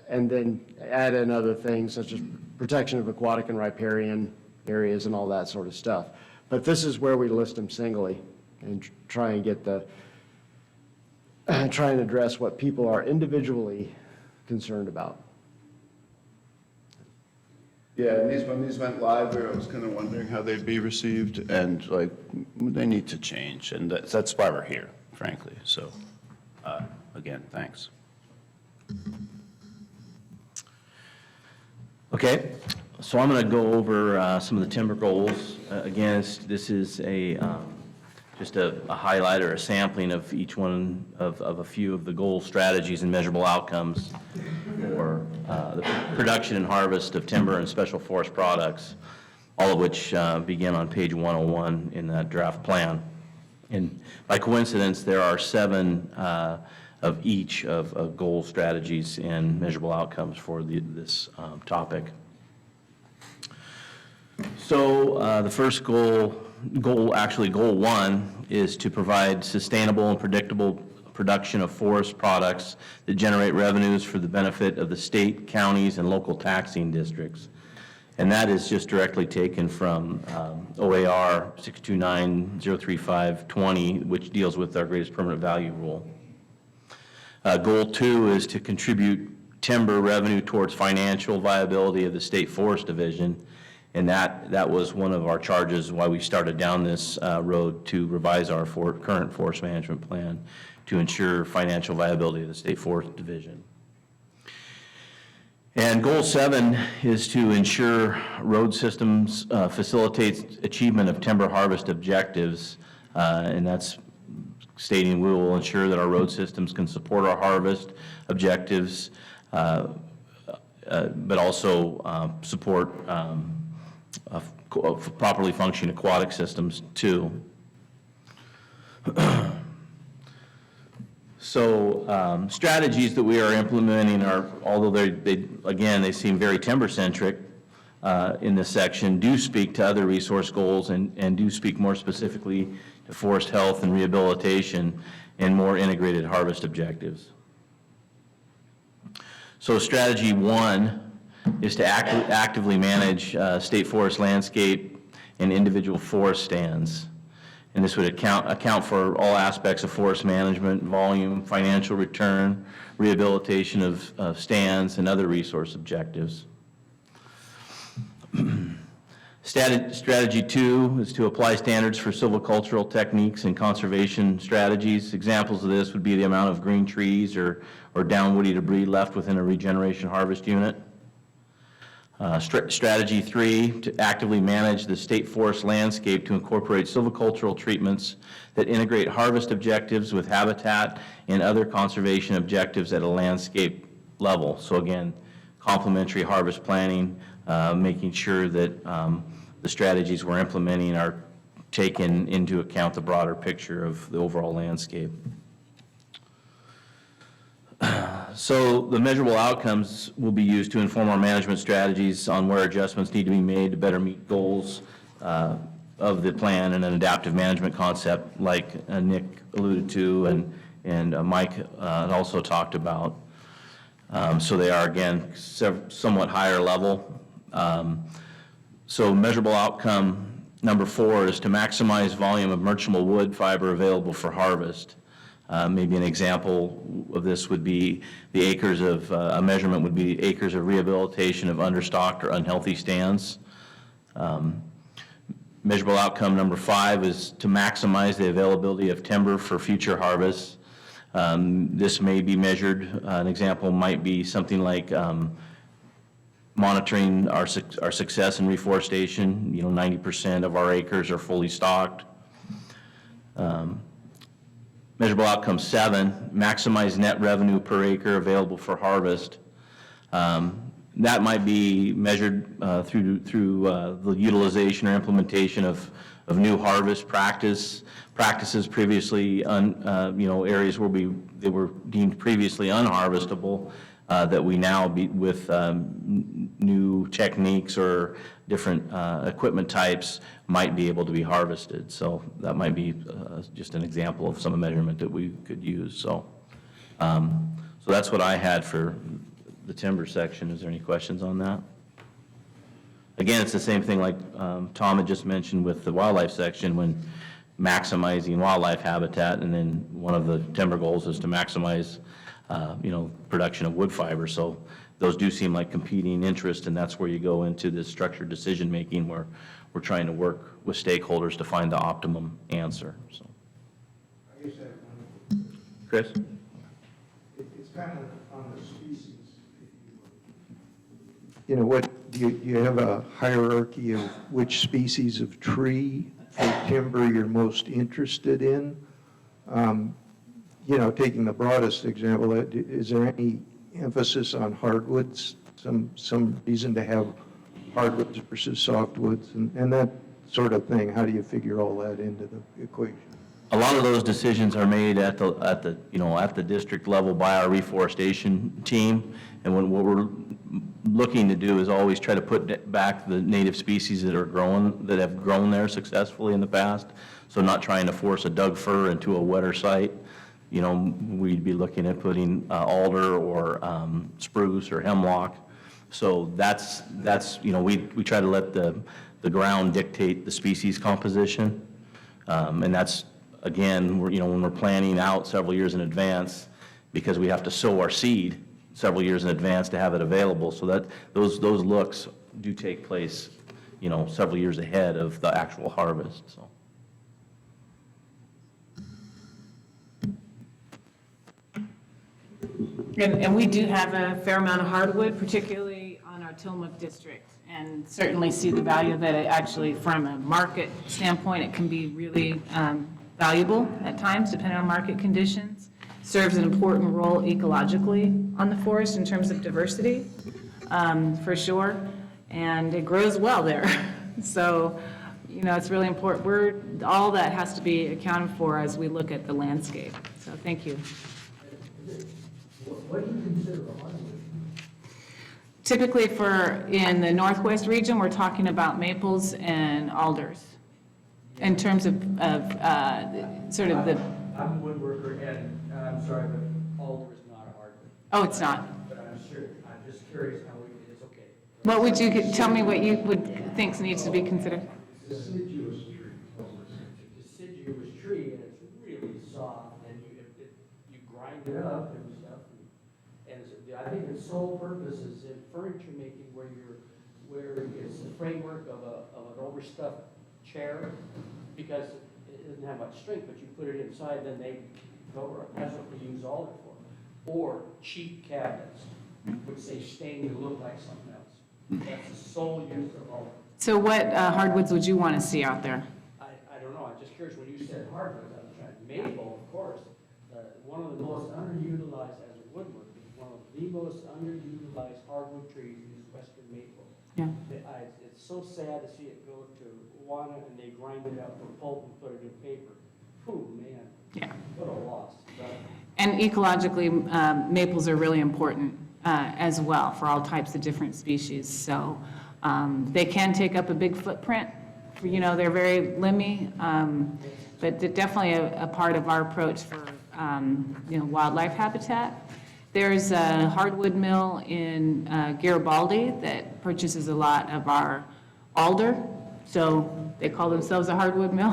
then add in other things such as protection of aquatic and riparian areas and all that sort of stuff. But this is where we list them singly and try and get try and address what people are individually concerned about. Yeah, and when these went live, I was kind of wondering how they'd be received, and they need to change, and that's why we're here, frankly. So, again, thanks. Okay, so I'm going to go over some of the timber goals. Again, this is just a highlight or a sampling of each one of a few of the goal strategies and measurable outcomes for the production and harvest of timber and special forest products, all of which begin on page 101 in that draft plan. And by coincidence, there are 7 of each of goal strategies and measurable outcomes for this topic. So the first goal 1 is to provide sustainable and predictable production of forest products that generate revenues for the benefit of the state, counties, and local taxing districts. And that is just directly taken from OAR 629-035-20, which deals with our greatest permanent value rule. Goal 2 is to contribute timber revenue towards financial viability of the State Forest Division. And that was one of our charges why we started down this road to revise our current forest management plan to ensure financial viability of the State Forest Division. And goal 7 is to ensure road systems facilitates achievement of timber harvest objectives, and that's stating we will ensure that our road systems can support our harvest objectives, but also support properly functioning aquatic systems too. So strategies that we are implementing are, although they seem very timber-centric in this section, do speak to other resource goals and do speak more specifically to forest health and rehabilitation and more integrated harvest objectives. So strategy 1 is to actively manage state forest landscape and individual forest stands. And this would account for all aspects of forest management, volume, financial return, rehabilitation of stands, and other resource objectives. Strategy 2 is to apply standards for silvicultural techniques and conservation strategies. Examples of this would be the amount of green trees or down woody debris left within a regeneration harvest unit. Strategy 3, to actively manage the state forest landscape to incorporate silvicultural treatments that integrate harvest objectives with habitat and other conservation objectives at a landscape level. So again, complementary harvest planning, making sure that the strategies we're implementing are taken into account the broader picture of the overall landscape. So the measurable outcomes will be used to inform our management strategies on where adjustments need to be made to better meet goals of the plan and an adaptive management concept like Nick alluded to and Mike had also talked about. So they are, again, somewhat higher level. So measurable outcome number 4 is to maximize volume of merchantable wood fiber available for harvest. Maybe an example of this would be the acres of, a measurement would be acres of rehabilitation of understocked or unhealthy stands. Measurable outcome number 5 is to maximize the availability of timber for future harvests. This may be measured, an example might be something like monitoring our success in reforestation. 90% of our acres are fully stocked. Measurable outcome 7, maximize net revenue per acre available for harvest. That might be measured through the utilization or implementation of new harvest practices previously, areas where they were deemed previously unharvestable, that we now, with new techniques or different equipment types, might be able to be harvested. So that might be just an example of some measurement that we could use. So that's what I had for the timber section. Is there any questions on that? Again, it's the same thing like Tom had just mentioned with the wildlife section, when maximizing wildlife habitat, and then one of the timber goals is to maximize production of wood fiber. So those do seem like competing interests, and that's where you go into this structured decision-making where we're trying to work with stakeholders to find the optimum answer. So, Chris? It's kind of on the species. What, do you have a hierarchy of which species of tree for timber you're most interested in? Taking the broadest example, is there any emphasis on hardwoods? Some reason to have hardwoods versus softwoods and that sort of thing? How do you figure all that into the equation? A lot of those decisions are made at the district level by our reforestation team, and what we're looking to do is always try to put back the native species that have grown there successfully in the past. So not trying to force a Doug fir into a wetter site. We'd be looking at putting alder or spruce or hemlock. So that's we try to let the ground dictate the species composition, and that's, again, when we're planning out several years in advance, because we have to sow our seed several years in advance to have it available, so that those looks do take place, several years ahead of the actual harvest. So. And we do have a fair amount of hardwood, particularly on our Tillamook district, and certainly see the value that it actually, from a market standpoint, it can be really valuable at times, depending on market conditions. Serves an important role ecologically on the forest in terms of diversity, for sure, and it grows well there. So, it's really important. All that has to be accounted for as we look at the landscape. So, thank you. What do you consider a hardwood? Typically in the Northwest region, we're talking about maples and alders in terms of sort of the... I'm a woodworker, and I'm sorry, but alder is not a hardwood. Oh, it's not? But I'm just curious how it's okay. What would you, tell me what you would think needs to be considered? Deciduous tree. Deciduous tree, and it's really soft, and you grind it up and stuff. And I think its sole purpose is in furniture making, where it's the framework of an overstuffed chair, because it doesn't have much strength, but you put it inside, then they go. That's what they use alder for. Or cheap cabinets, which they stain to look like something else. That's the sole use of alder. So what hardwoods would you want to see out there? I don't know. I'm just curious. When you said hardwoods, I was trying. Maple, of course, one of the most underutilized as a woodwork. One of the most underutilized hardwood trees is western maple. Yeah. It's so sad to see it go to Wana and they grind it up for pulp and put it in paper. Phew, man. Yeah. What a loss. And ecologically, maples are really important as well for all types of different species. So they can take up a big footprint. They're very limby, but they're definitely a part of our approach for wildlife habitat. There's a hardwood mill in Garibaldi that purchases a lot of our alder, so they call themselves a hardwood mill.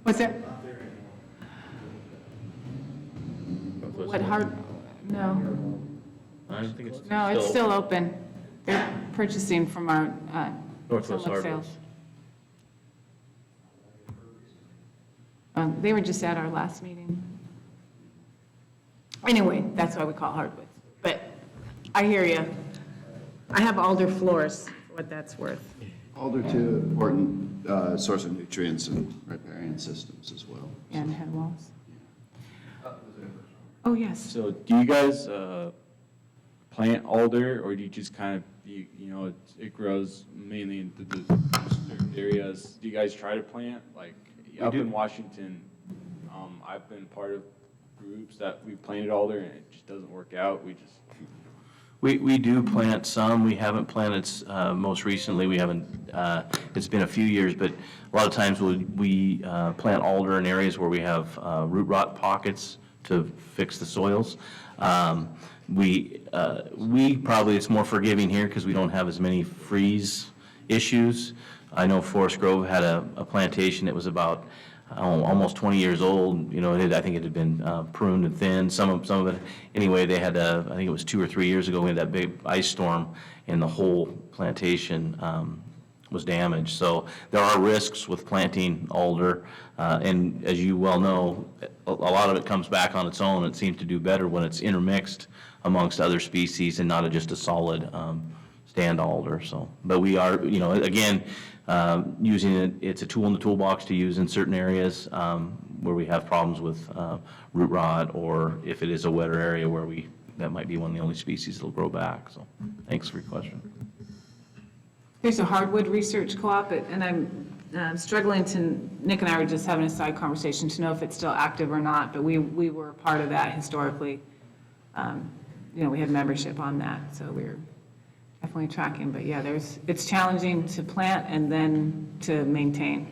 What's that? What no. I think it's No, it's still open. They're purchasing from our Northwest Sunlight Hardwoods. sales. They were just at our last meeting. Anyway, that's why we call it hardwoods. But I hear you. I have alder floors, for what that's worth. Alder too, important source of nutrients and riparian systems as well. And head walls. Oh, yes. So do you guys plant alder, or do you just kind of, it grows mainly in the disturbed areas? Do you guys try to plant, like, up in Washington, I've been part of groups that we've planted alder, and it just doesn't work out. We do plant some. We haven't planted, most recently, we haven't, it's been a few years, but a lot of times we plant alder in areas where we have root rot pockets to fix the soils. We probably, it's more forgiving here because we don't have as many freeze issues. I know Forest Grove had a plantation that was about almost 20 years old. I think it had been pruned and thinned. Some of it, anyway, they had, I think it was 2 or 3 years ago, we had that big ice storm and the whole plantation was damaged. So there are risks with planting alder. And as you well know, a lot of it comes back on its own. It seems to do better when it's intermixed amongst other species and not just a solid stand alder. So, but we are, again, using it, it's a tool in the toolbox to use in certain areas where we have problems with root rot, or if it is a wetter area where that might be one of the only species that'll grow back. So thanks for your question. There's a hardwood research co-op, and I'm struggling Nick and I were just having a side conversation to know if it's still active or not, but we were part of that historically. We had membership on that, so we're definitely tracking. But yeah, it's challenging to plant and then to maintain.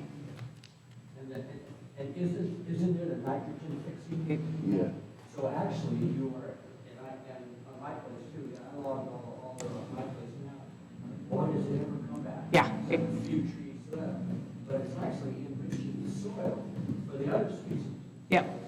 And isn't it a nitrogen fixing? Yeah. So actually, you are, and on my place too, I logged all of my place now. Boy, does it ever come back. Yeah. A few trees left, but it's actually enriching the soil for the other species. Yep.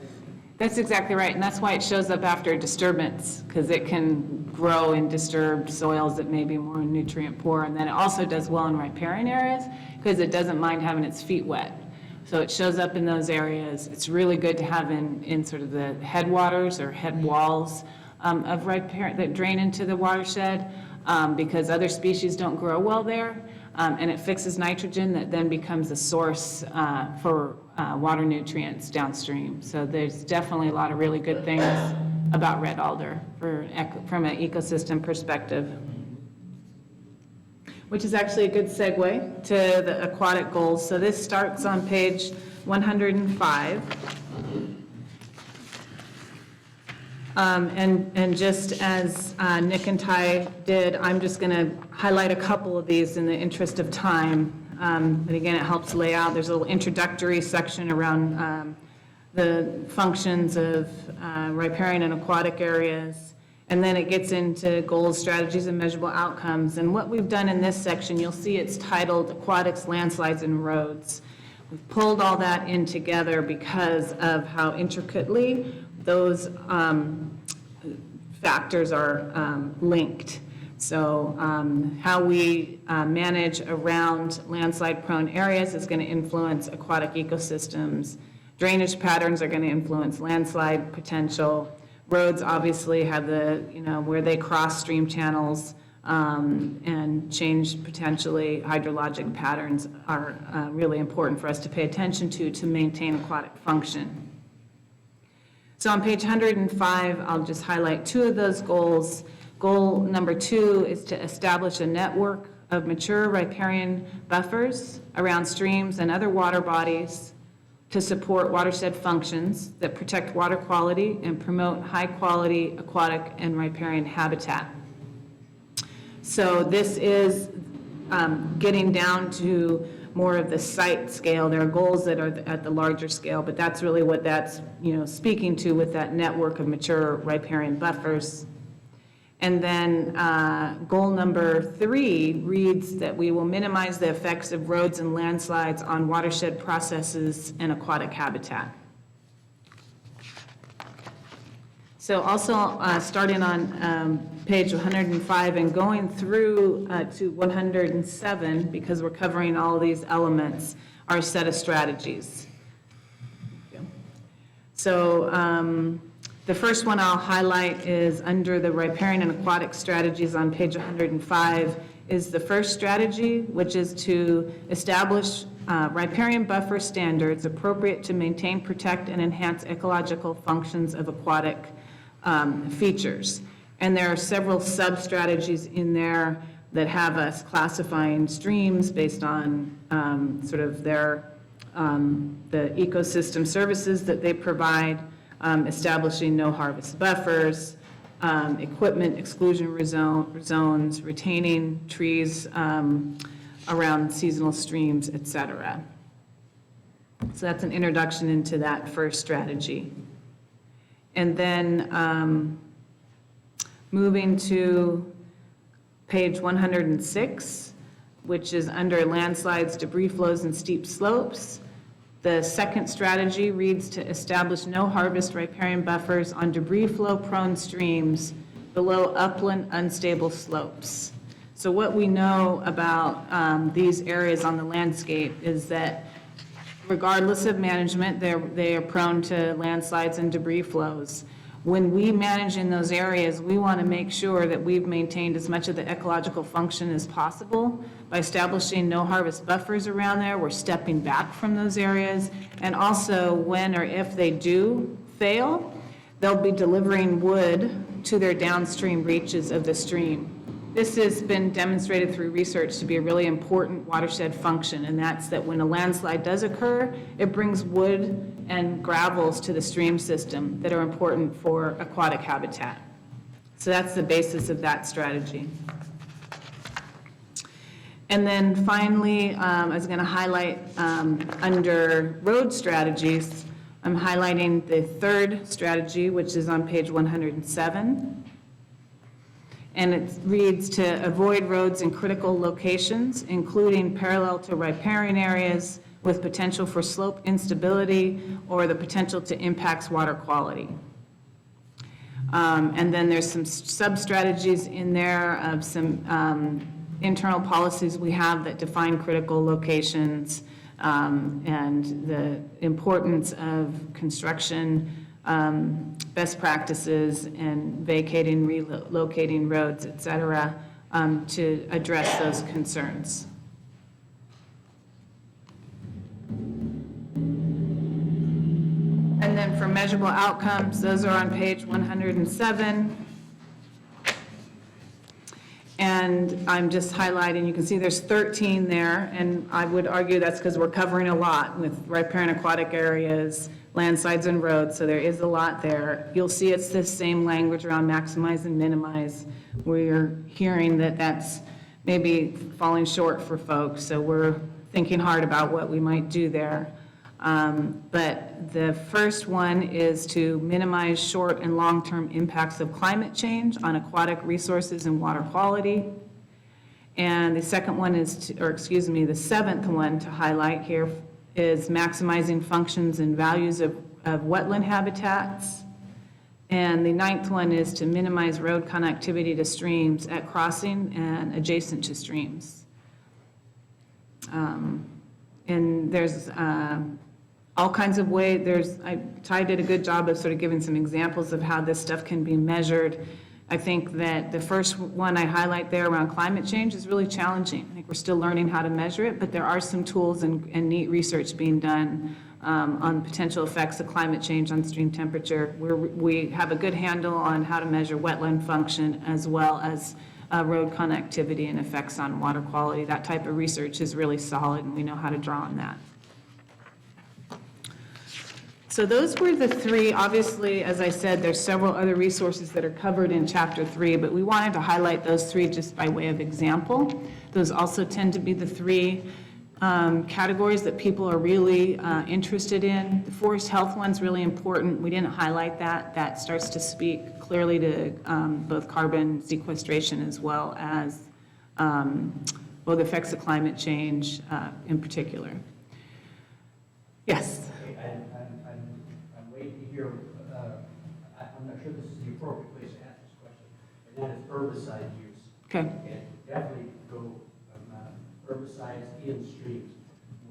That's exactly right, and that's why it shows up after a disturbance, because it can grow in disturbed soils that may be more nutrient poor, and then it also does well in riparian areas because it doesn't mind having its feet wet. So it shows up in those areas. It's really good to have in sort of the headwaters or head walls of riparian that drain into the watershed because other species don't grow well there, and it fixes nitrogen that then becomes a source for water nutrients downstream. So there's definitely a lot of really good things about red alder from an ecosystem perspective. Which is actually a good segue to the aquatic goals. So this starts on page 105. And just as Nick and Ty did, I'm just going to highlight a couple of these in the interest of time. And again, it helps lay out. There's a little introductory section around the functions of riparian and aquatic areas. And then it gets into goals, strategies, and measurable outcomes. And what we've done in this section, you'll see it's titled Aquatics, Landslides, and Roads. We've pulled all that in together because of how intricately those factors are linked. So how we manage around landslide-prone areas is going to influence aquatic ecosystems. Drainage patterns are going to influence landslide potential. Roads obviously have where they cross stream channels and change potentially hydrologic patterns are really important for us to pay attention to maintain aquatic function. So on page 105, I'll just highlight 2 of those goals. Goal number 2 is to establish a network of mature riparian buffers around streams and other water bodies to support watershed functions that protect water quality and promote high-quality aquatic and riparian habitat. So this is getting down to more of the site scale. There are goals that are at the larger scale, but that's really what that's, speaking to with that network of mature riparian buffers. And then goal number 3 reads that we will minimize the effects of roads and landslides on watershed processes and aquatic habitat. So also starting on page 105 and going through to 107, because we're covering all these elements, are a set of strategies. So the first one I'll highlight is under the riparian and aquatic strategies on page 105 is the first strategy, which is to establish riparian buffer standards appropriate to maintain, protect, and enhance ecological functions of aquatic features. And there are several sub-strategies in there that have us classifying streams based on sort of their, the ecosystem services that they provide, establishing no harvest buffers, equipment exclusion zones, retaining trees around seasonal streams, et cetera. So that's an introduction into that first strategy. And then moving to page 106, which is under landslides, debris flows, and steep slopes. The second strategy reads to establish no harvest riparian buffers on debris flow prone streams below upland unstable slopes. So what we know about these areas on the landscape is that regardless of management, they are prone to landslides and debris flows. When we manage in those areas, we want to make sure that we've maintained as much of the ecological function as possible. By establishing no harvest buffers around there, we're stepping back from those areas. And also, when or if they do fail, they'll be delivering wood to their downstream reaches of the stream. This has been demonstrated through research to be a really important watershed function, and that's that when a landslide does occur, it brings wood and gravels to the stream system that are important for aquatic habitat. So that's the basis of that strategy. And then finally, I was going to highlight under road strategies, I'm highlighting the third strategy, which is on page 107. And it reads to avoid roads in critical locations, including parallel to riparian areas with potential for slope instability or the potential to impact water quality. And then there's some sub-strategies in there of some internal policies we have that define critical locations and the importance of construction best practices and vacating, relocating roads, et cetera, to address those concerns. And then for measurable outcomes, those are on page 107. And I'm just highlighting, you can see there's 13 there, and I would argue that's because we're covering a lot with riparian aquatic areas, landsides and roads, so there is a lot there. You'll see it's the same language around maximize and minimize. We're hearing that that's maybe falling short for folks, so we're thinking hard about what we might do there. But the first one is to minimize short and long-term impacts of climate change on aquatic resources and water quality. And the second one is, the seventh one to highlight here is maximizing functions and values of wetland habitats. And the ninth one is to minimize road connectivity to streams at crossing and adjacent to streams. And there's all kinds of ways. Ty did a good job of sort of giving some examples of how this stuff can be measured. I think that the first one I highlight there around climate change is really challenging. I think we're still learning how to measure it, but there are some tools and neat research being done on potential effects of climate change on stream temperature. We have a good handle on how to measure wetland function as well as road connectivity and effects on water quality. That type of research is really solid, and we know how to draw on that. So those were the three. Obviously, as I said, there's several other resources that are covered in Chapter 3, but we wanted to highlight those three just by way of example. Those also tend to be the three categories that people are really interested in. The forest health one's really important. We didn't highlight that. That starts to speak clearly to both carbon sequestration as well as the effects of climate change in particular. Yes? I'm waiting to hear, I'm not sure this is the appropriate place to ask this question, and that is herbicide use. Okay. And definitely go herbicides in streams,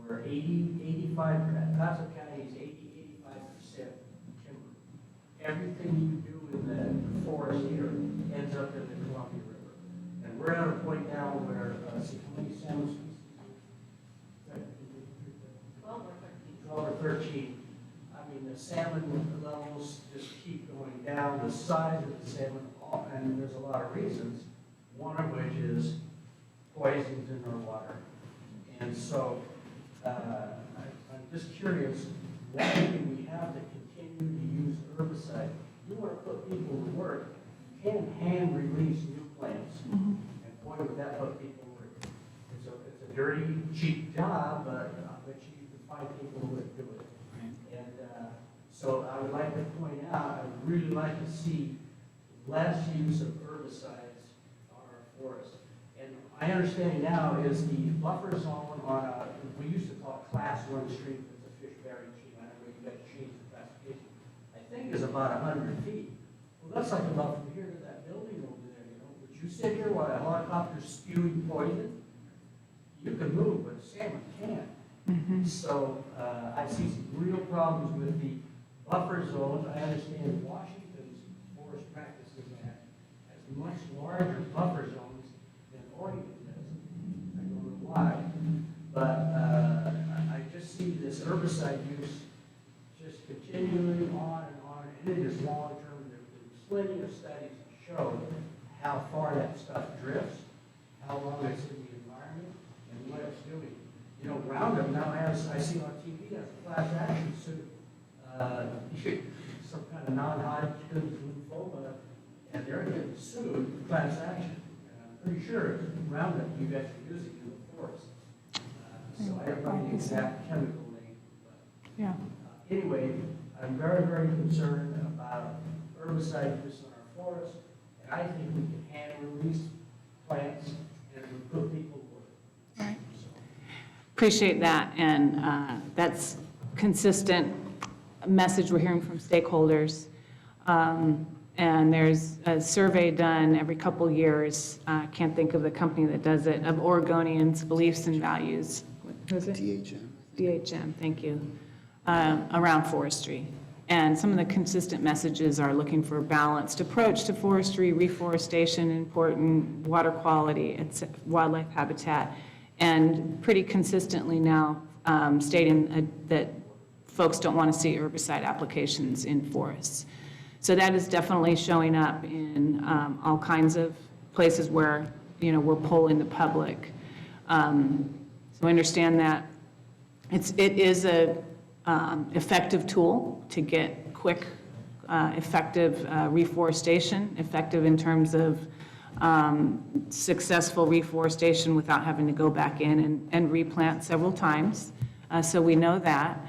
where 85%, Clatsop County is 85% timber. Everything you do in the forest here ends up in the Columbia River. And we're at a point now where, see how many salmon species? 12 or 13. I mean, the salmon levels just keep going down, the size of the salmon, and there's a lot of reasons, one of which is poisons in our water. And so I'm just curious, why do we have to continue to use herbicide? You want to put people to work, you can't hand release new plants. And boy, would that put people to work. It's a dirty, cheap job, but I bet you can find people who would do it. And so I would like to point out, I would really like to see less use of herbicides on our forests. And my understanding now is the buffer zone on we used to call it Class 1 stream, it's a fish bearing stream, I don't know, you guys changed the classification, I think is about 100 feet. Well, that's like about from here to that building over there, you know. Would you sit here while a helicopter's spewing poison? You can move, but a salmon can't. So I see some real problems with the buffer zones. I understand Washington's Forest Practices Act has much larger buffer zones than Oregon does. I don't know why, but I just see this herbicide use just continuing on, and it is long term. There's plenty of studies to show how far that stuff drifts, how long it's in the environment, and what it's doing. You know, Roundup now has, I see on TV, has a class action suit, some kind of non-Hodgkin's lymphoma, and they're getting sued for class action. And I'm pretty sure Roundup you guys are using in the forest. So I don't know the exact chemical name. But, anyway, I'm very, very concerned about herbicide use in our forests, and I think we can hand release plants and we put people to work. Right. Appreciate that, and that's consistent message we're hearing from stakeholders. And there's a survey done every couple years, I can't think of the company that does it, of Oregonians' beliefs and values. Who's it? DHM. DHM, thank you, around forestry. And some of the consistent messages are looking for a balanced approach to forestry, reforestation, important water quality, wildlife habitat, and pretty consistently now stating that folks don't want to see herbicide applications in forests. So that is definitely showing up in all kinds of places where, you know, we're polling the public. So I understand that it is a effective tool to get quick, effective reforestation, effective in terms of successful reforestation without having to go back in and replant several times. So we know that.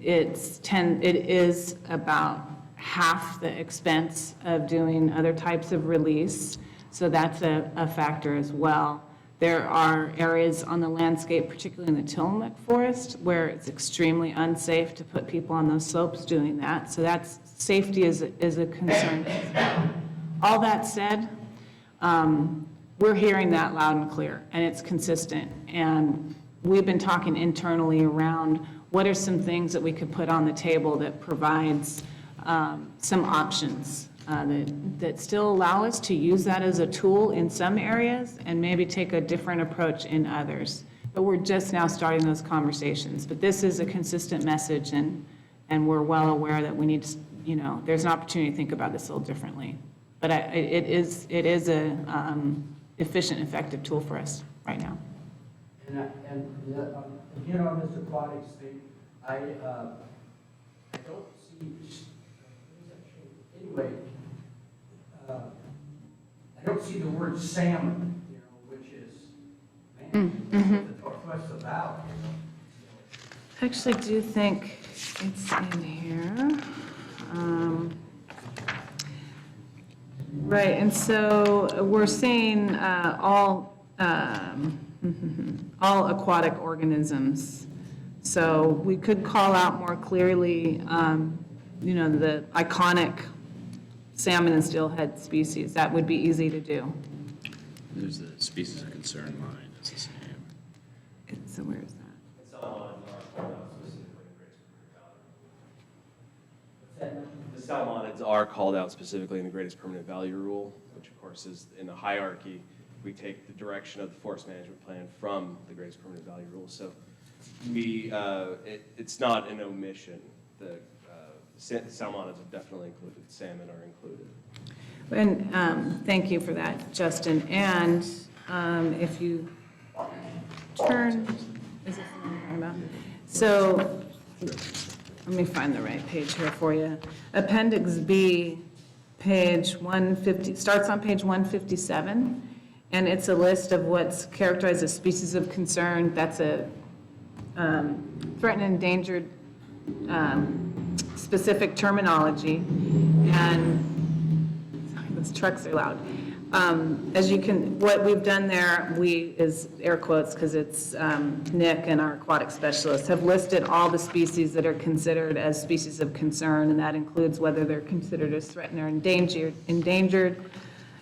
It is about half the expense of doing other types of release, so that's a factor as well. There are areas on the landscape, particularly in the Tillamook forest, where it's extremely unsafe to put people on those slopes doing that, so that's safety is a concern as well. All that said, we're hearing that loud and clear, and it's consistent, and we've been talking internally around what are some things that we could put on the table that provides some options that still allow us to use that as a tool in some areas and maybe take a different approach in others. But we're just now starting those conversations. But this is a consistent message, and we're well aware that we need to, you know, there's an opportunity to think about this a little differently. But it is a efficient, effective tool for us right now. Again, on this aquatics thing, I don't see, anyway, I don't see the word salmon, you know, which is, man, request about? I actually do think it's in here. Right, and so we're saying all aquatic organisms. So we could call out more clearly, the iconic salmon and steelhead species. That would be easy to do. There's the species of concern line, it's the same. So where is that? The salmonids are called out specifically in the greatest permanent value rule, which of course is in the hierarchy. We take the direction of the forest management plan from the greatest permanent value rule. So it's not an omission. The salmonids are definitely included. Salmon are included. And thank you for that, Justin. And if you turn, is this the one I'm talking about? So let me find the right page here for you. Appendix B, page 150, starts on page 157, and it's a list of what's characterized as species of concern. That's a threatened and endangered specific terminology, and sorry, those trucks are loud. As you can, what we've done there, is air quotes because it's Nick and our aquatic specialists have listed all the species that are considered as species of concern, and that includes whether they're considered as threatened or endangered.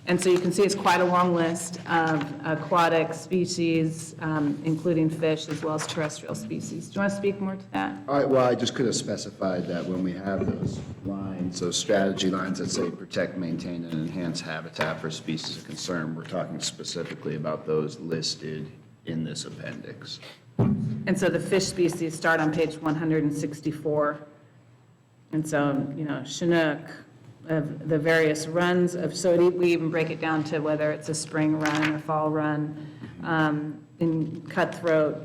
And so you can see it's quite a long list of aquatic species, including fish as well as terrestrial species. Do you want to speak more to that? All right, well, I just could have specified that when we have those lines, those strategy lines that say protect, maintain, and enhance habitat for species of concern, we're talking specifically about those listed in this appendix. And so the fish species start on page 164. And so, Chinook, of the various runs of, so we even break it down to whether it's a spring run or fall run, in cutthroat,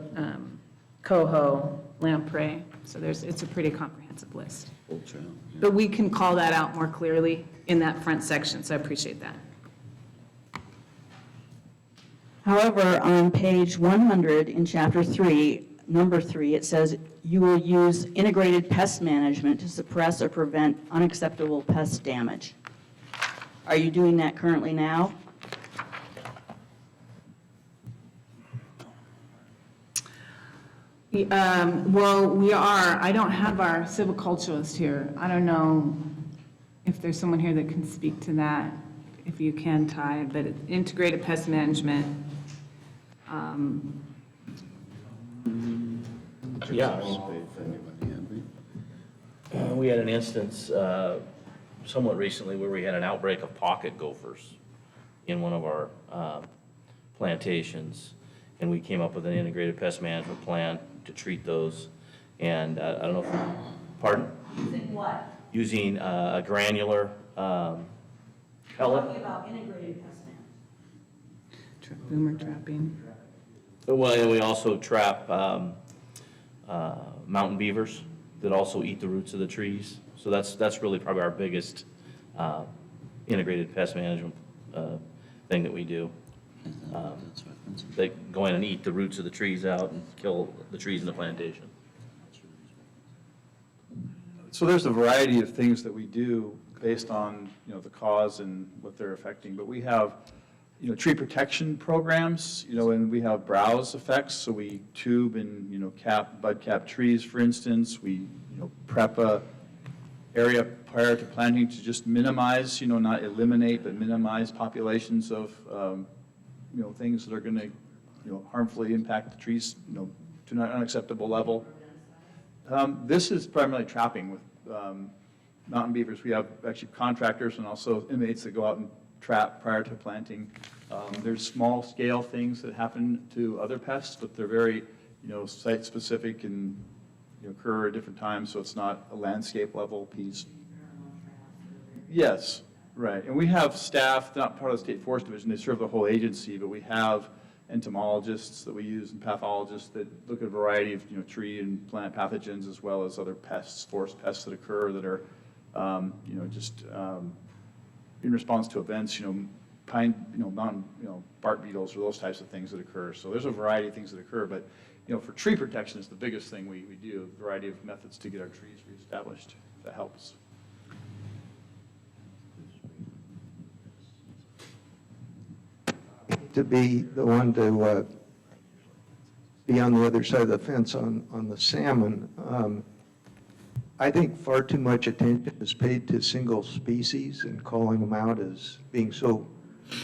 coho, lamprey. So it's a pretty comprehensive list. But we can call that out more clearly in that front section, so I appreciate that. However, on page 100 in chapter 3, number 3, it says you will use integrated pest management to suppress or prevent unacceptable pest damage. Are you doing that currently now? Well, we are. I don't have our silviculturalist here. I don't know if there's someone here that can speak to that, if you can, Ty, but integrated pest management. Yeah. We had an instance somewhat recently where we had an outbreak of pocket gophers in one of our plantations, and we came up with an integrated pest management plan to treat those. And I don't know if, pardon? Using what? Using a granular pellet. Talking about integrated pest management. Boomer trapping. Well, and we also trap mountain beavers that also eat the roots of the trees. So that's really probably our biggest integrated pest management thing that we do. They go in and eat the roots of the trees out and kill the trees in the plantation. So there's a variety of things that we do based on, the cause and what they're affecting. But we have, tree protection programs, and we have browse effects. So we tube and, bud cap trees, for instance. We, prep a area prior to planting to just minimize, not eliminate, but minimize populations of, things that are going to, harmfully impact the trees, to an unacceptable level. This is primarily trapping with mountain beavers. We have actually contractors and also inmates that go out and trap prior to planting. There's small scale things that happen to other pests, but they're very, site specific and occur at different times, so it's not a landscape level piece. Yes, right. And we have staff, not part of the State Forest Division, they serve the whole agency, but we have entomologists that we use and pathologists that look at a variety of, tree and plant pathogens as well as other pests, forest pests that occur that are, just in response to events, pine, mountain, bark beetles or those types of things that occur. So there's a variety of things that occur, but for tree protection is the biggest thing we do, a variety of methods to get our trees reestablished, if that helps. To be the one to be on the other side of the fence on the salmon. I think far too much attention is paid to single species and calling them out as being so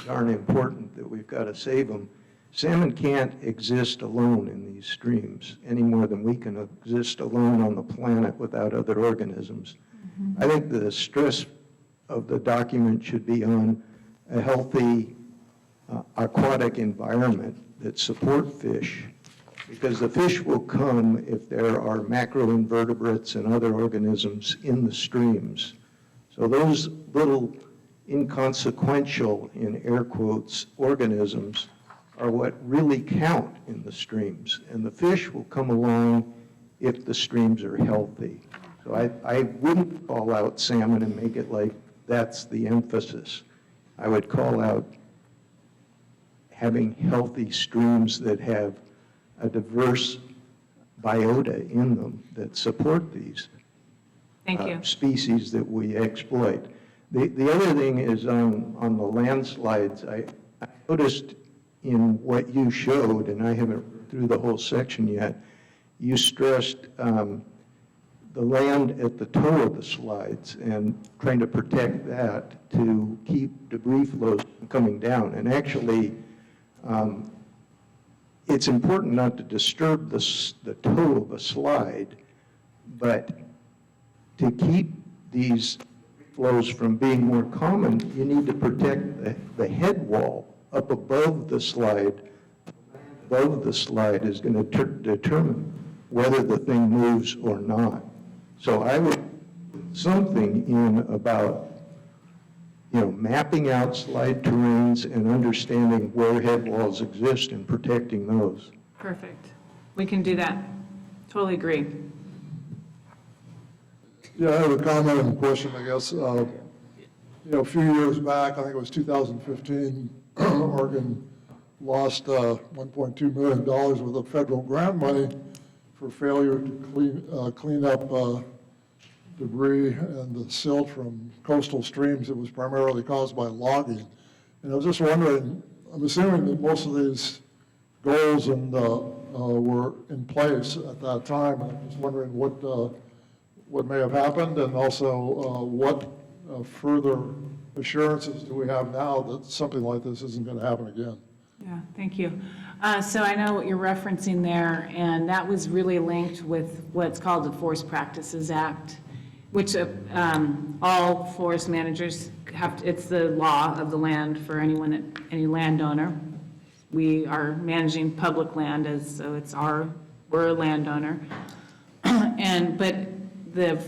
darn important that we've got to save them. Salmon can't exist alone in these streams any more than we can exist alone on the planet without other organisms. I think the stress of the document should be on a healthy aquatic environment that support fish, because the fish will come if there are macroinvertebrates and other organisms in the streams. So those little inconsequential, in air quotes, organisms are what really count in the streams. And the fish will come along if the streams are healthy. So I wouldn't call out salmon and make it like that's the emphasis. I would call out having healthy streams that have a diverse biota in them that support these Thank you. species that we exploit. The other thing is on the landslides, I noticed in what you showed, and I haven't read through the whole section yet, you stressed the land at the toe of the slides and trying to protect that to keep debris flows from coming down. And actually, it's important not to disturb the toe of a slide, but to keep these flows from being more common, you need to protect the head wall up above the slide. Above the slide is going to determine whether the thing moves or not. So I would put something in about mapping out slide terrains and understanding where head walls exist and protecting those. Perfect. We can do that. Totally agree. Yeah, I have a comment and question, I guess. A few years back, I think it was 2015, Oregon lost $1.2 million worth of federal grant money for failure to clean up debris and the silt from coastal streams that was primarily caused by logging. And I was just wondering, I'm assuming that most of these goals were in place at that time. I'm just wondering what may have happened, and also what further assurances do we have now that something like this isn't going to happen again? Yeah, thank you. So I know what you're referencing there, and that was really linked with what's called the Forest Practices Act, which all forest managers have, it's the law of the land for anyone, any landowner. We are managing public land, so we're a landowner. But the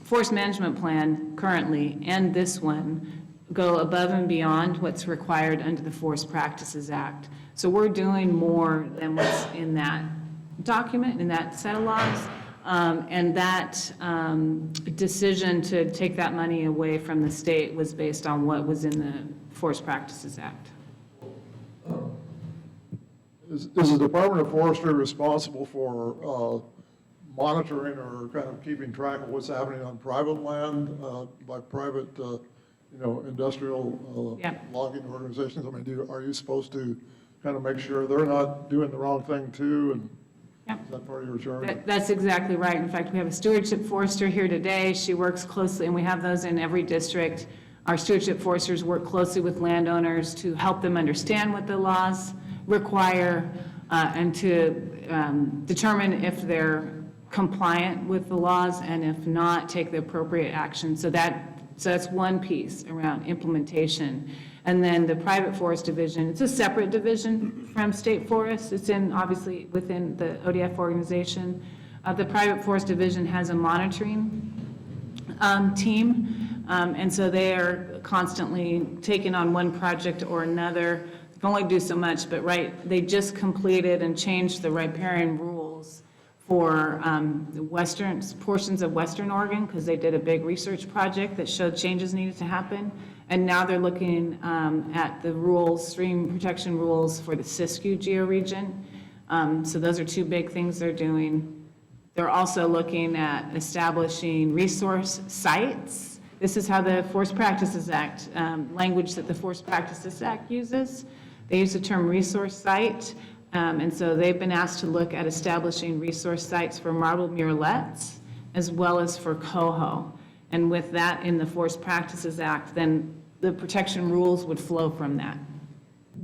forest management plan currently and this one go above and beyond what's required under the Forest Practices Act. So we're doing more than what's in that document, in that set of laws. And that decision to take that money away from the state was based on what was in the Forest Practices Act. Is the Department of Forestry responsible for monitoring or kind of keeping track of what's happening on private land by private, industrial logging organizations? I mean, are you supposed to kind of make sure they're not doing the wrong thing too? And is that part of your charge? That's exactly right. In fact, we have a stewardship forester here today. She works closely, and we have those in every district. Our stewardship foresters work closely with landowners to help them understand what the laws require and to determine if they're compliant with the laws, and if not, take the appropriate action. So that's one piece around implementation. And then the private forest division, it's a separate division from state forest. It's obviously within the ODF organization. The private forest division has a monitoring team. And so they are constantly taking on one project or another. They can only do so much, but they just completed and changed the riparian rules for the western portions of Western Oregon, because they did a big research project that showed changes needed to happen. And now they're looking at the rules, stream protection rules for the Siskiyou georegion. So those are two big things they're doing. They're also looking at establishing resource sites. This is how the Forest Practices Act, language that the Forest Practices Act uses. They use the term resource site, and so they've been asked to look at establishing resource sites for marble murrelets as well as for coho. And with that in the Forest Practices Act, then the protection rules would flow from that.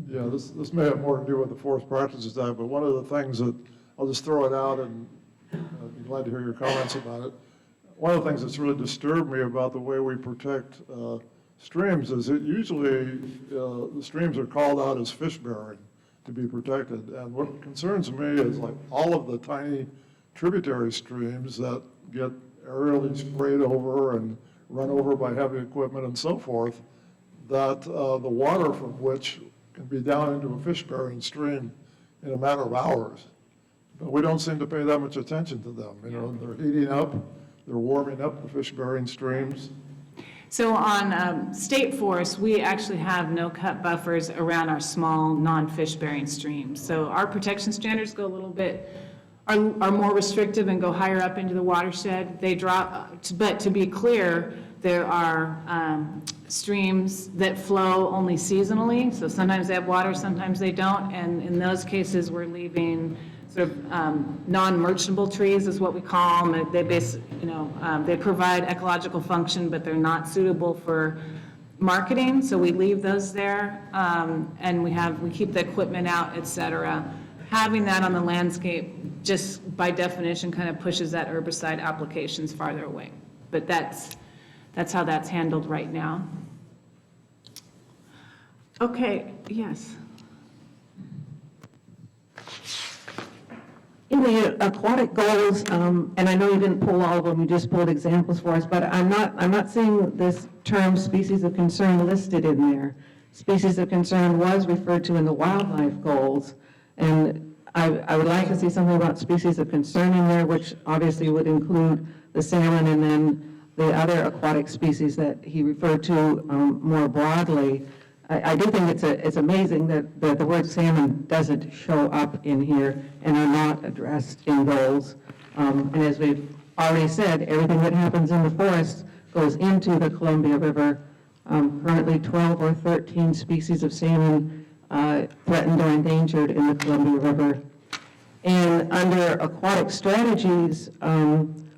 Yeah, this may have more to do with the Forest Practices Act, but one of the things that, I'll just throw it out and I'd be glad to hear your comments about it. One of the things that's really disturbed me about the way we protect streams is that usually the streams are called out as fish bearing to be protected. And what concerns me is like all of the tiny tributary streams that get aerially sprayed over and run over by heavy equipment and so forth, that the water from which can be down into a fish-bearing stream in a matter of hours. But we don't seem to pay that much attention to them. You know, they're heating up, they're warming up the fish-bearing streams. So on state forests, we actually have no-cut buffers around our small, non-fish bearing streams. So our protection standards go a little bit, are more restrictive and go higher up into the watershed. They drop, but to be clear, there are streams that flow only seasonally. So sometimes they have water, sometimes they don't. And in those cases, we're leaving sort of non-merchantable trees is what we call them. They they provide ecological function, but they're not suitable for marketing. So we leave those there, and we keep the equipment out, et cetera. Having that on the landscape, just by definition, kind of pushes that herbicide applications farther away. But that's how that's handled right now. Okay, yes. In the aquatic goals, and I know you didn't pull all of them, you just pulled examples for us, but I'm not seeing this term species of concern listed in there. Species of concern was referred to in the wildlife goals, and I would like to see something about species of concern in there, which obviously would include the salmon and then the other aquatic species that he referred to more broadly. I do think it's amazing that the word salmon doesn't show up in here and are not addressed in goals. And as we've already said, everything that happens in the forest goes into the Columbia River. Currently 12 or 13 species of salmon threatened or endangered in the Columbia River. And under aquatic strategies,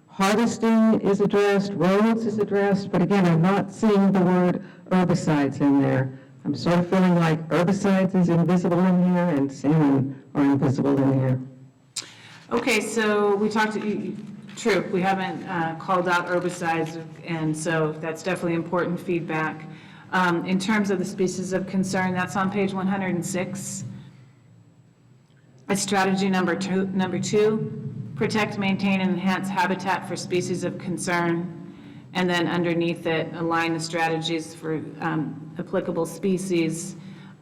harvesting is addressed, roads is addressed, but again, I'm not seeing the word herbicides in there. I'm sort of feeling like herbicides is invisible in here and salmon are invisible in here. Okay, so we talked, true, we haven't called out herbicides, and so that's definitely important feedback. In terms of the species of concern, that's on page 106. It's strategy number two, protect, maintain, and enhance habitat for species of concern. And then underneath it, align the strategies for applicable species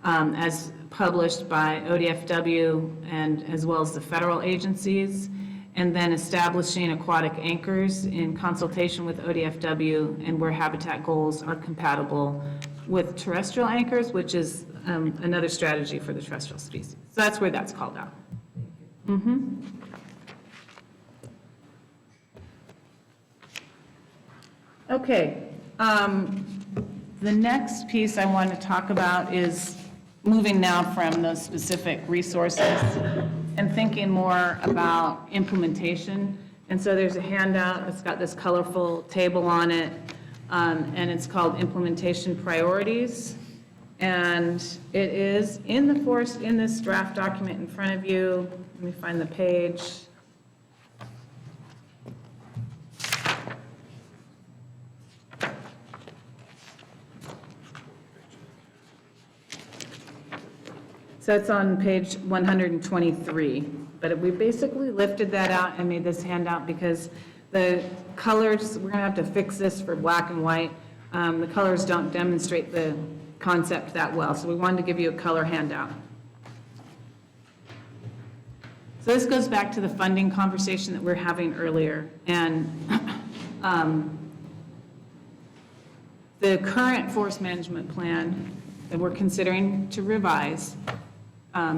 as published by ODFW and as well as the federal agencies. And then establishing aquatic anchors in consultation with ODFW and where habitat goals are compatible with terrestrial anchors, which is another strategy for the terrestrial species. So that's where that's called out. Okay, the next piece I want to talk about is moving now from those specific resources and thinking more about implementation. And so there's a handout that's got this colorful table on it, and it's called Implementation Priorities. And it is in the forest, in this draft document in front of you. Let me find the page. So it's on page 123, but we basically lifted that out and made this handout because the colors, we're gonna have to fix this for black and white. The colors don't demonstrate the concept that well, so we wanted to give you a color handout. So this goes back to the funding conversation that we were having earlier, and the current forest management plan that we're considering to revise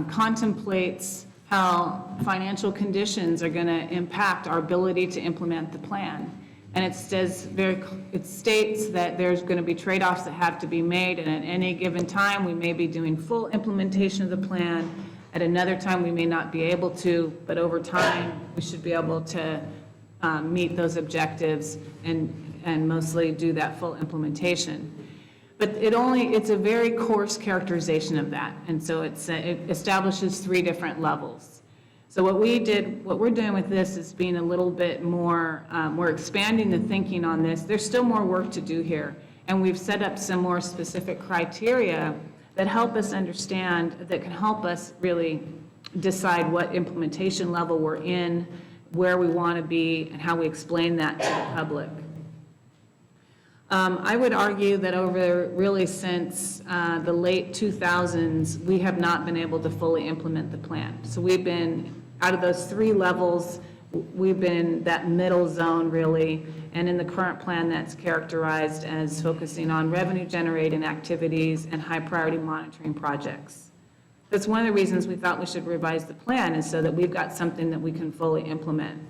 contemplates how financial conditions are going to impact our ability to implement the plan. And it states that there's going to be trade-offs that have to be made, and at any given time, we may be doing full implementation of the plan. At another time, we may not be able to, but over time, we should be able to meet those objectives and mostly do that full implementation. But it's a very coarse characterization of that, and so it establishes 3 different levels. So what we're doing with this is being a little bit more, we're expanding the thinking on this. There's still more work to do here, and we've set up some more specific criteria that help us understand, that can help us really decide what implementation level we're in, where we want to be, and how we explain that to the public. I would argue that over really since the late 2000s, we have not been able to fully implement the plan. So we've been, out of those 3 levels, we've been that middle zone really, and in the current plan that's characterized as focusing on revenue generating activities and high priority monitoring projects. That's one of the reasons we thought we should revise the plan, is so that we've got something that we can fully implement.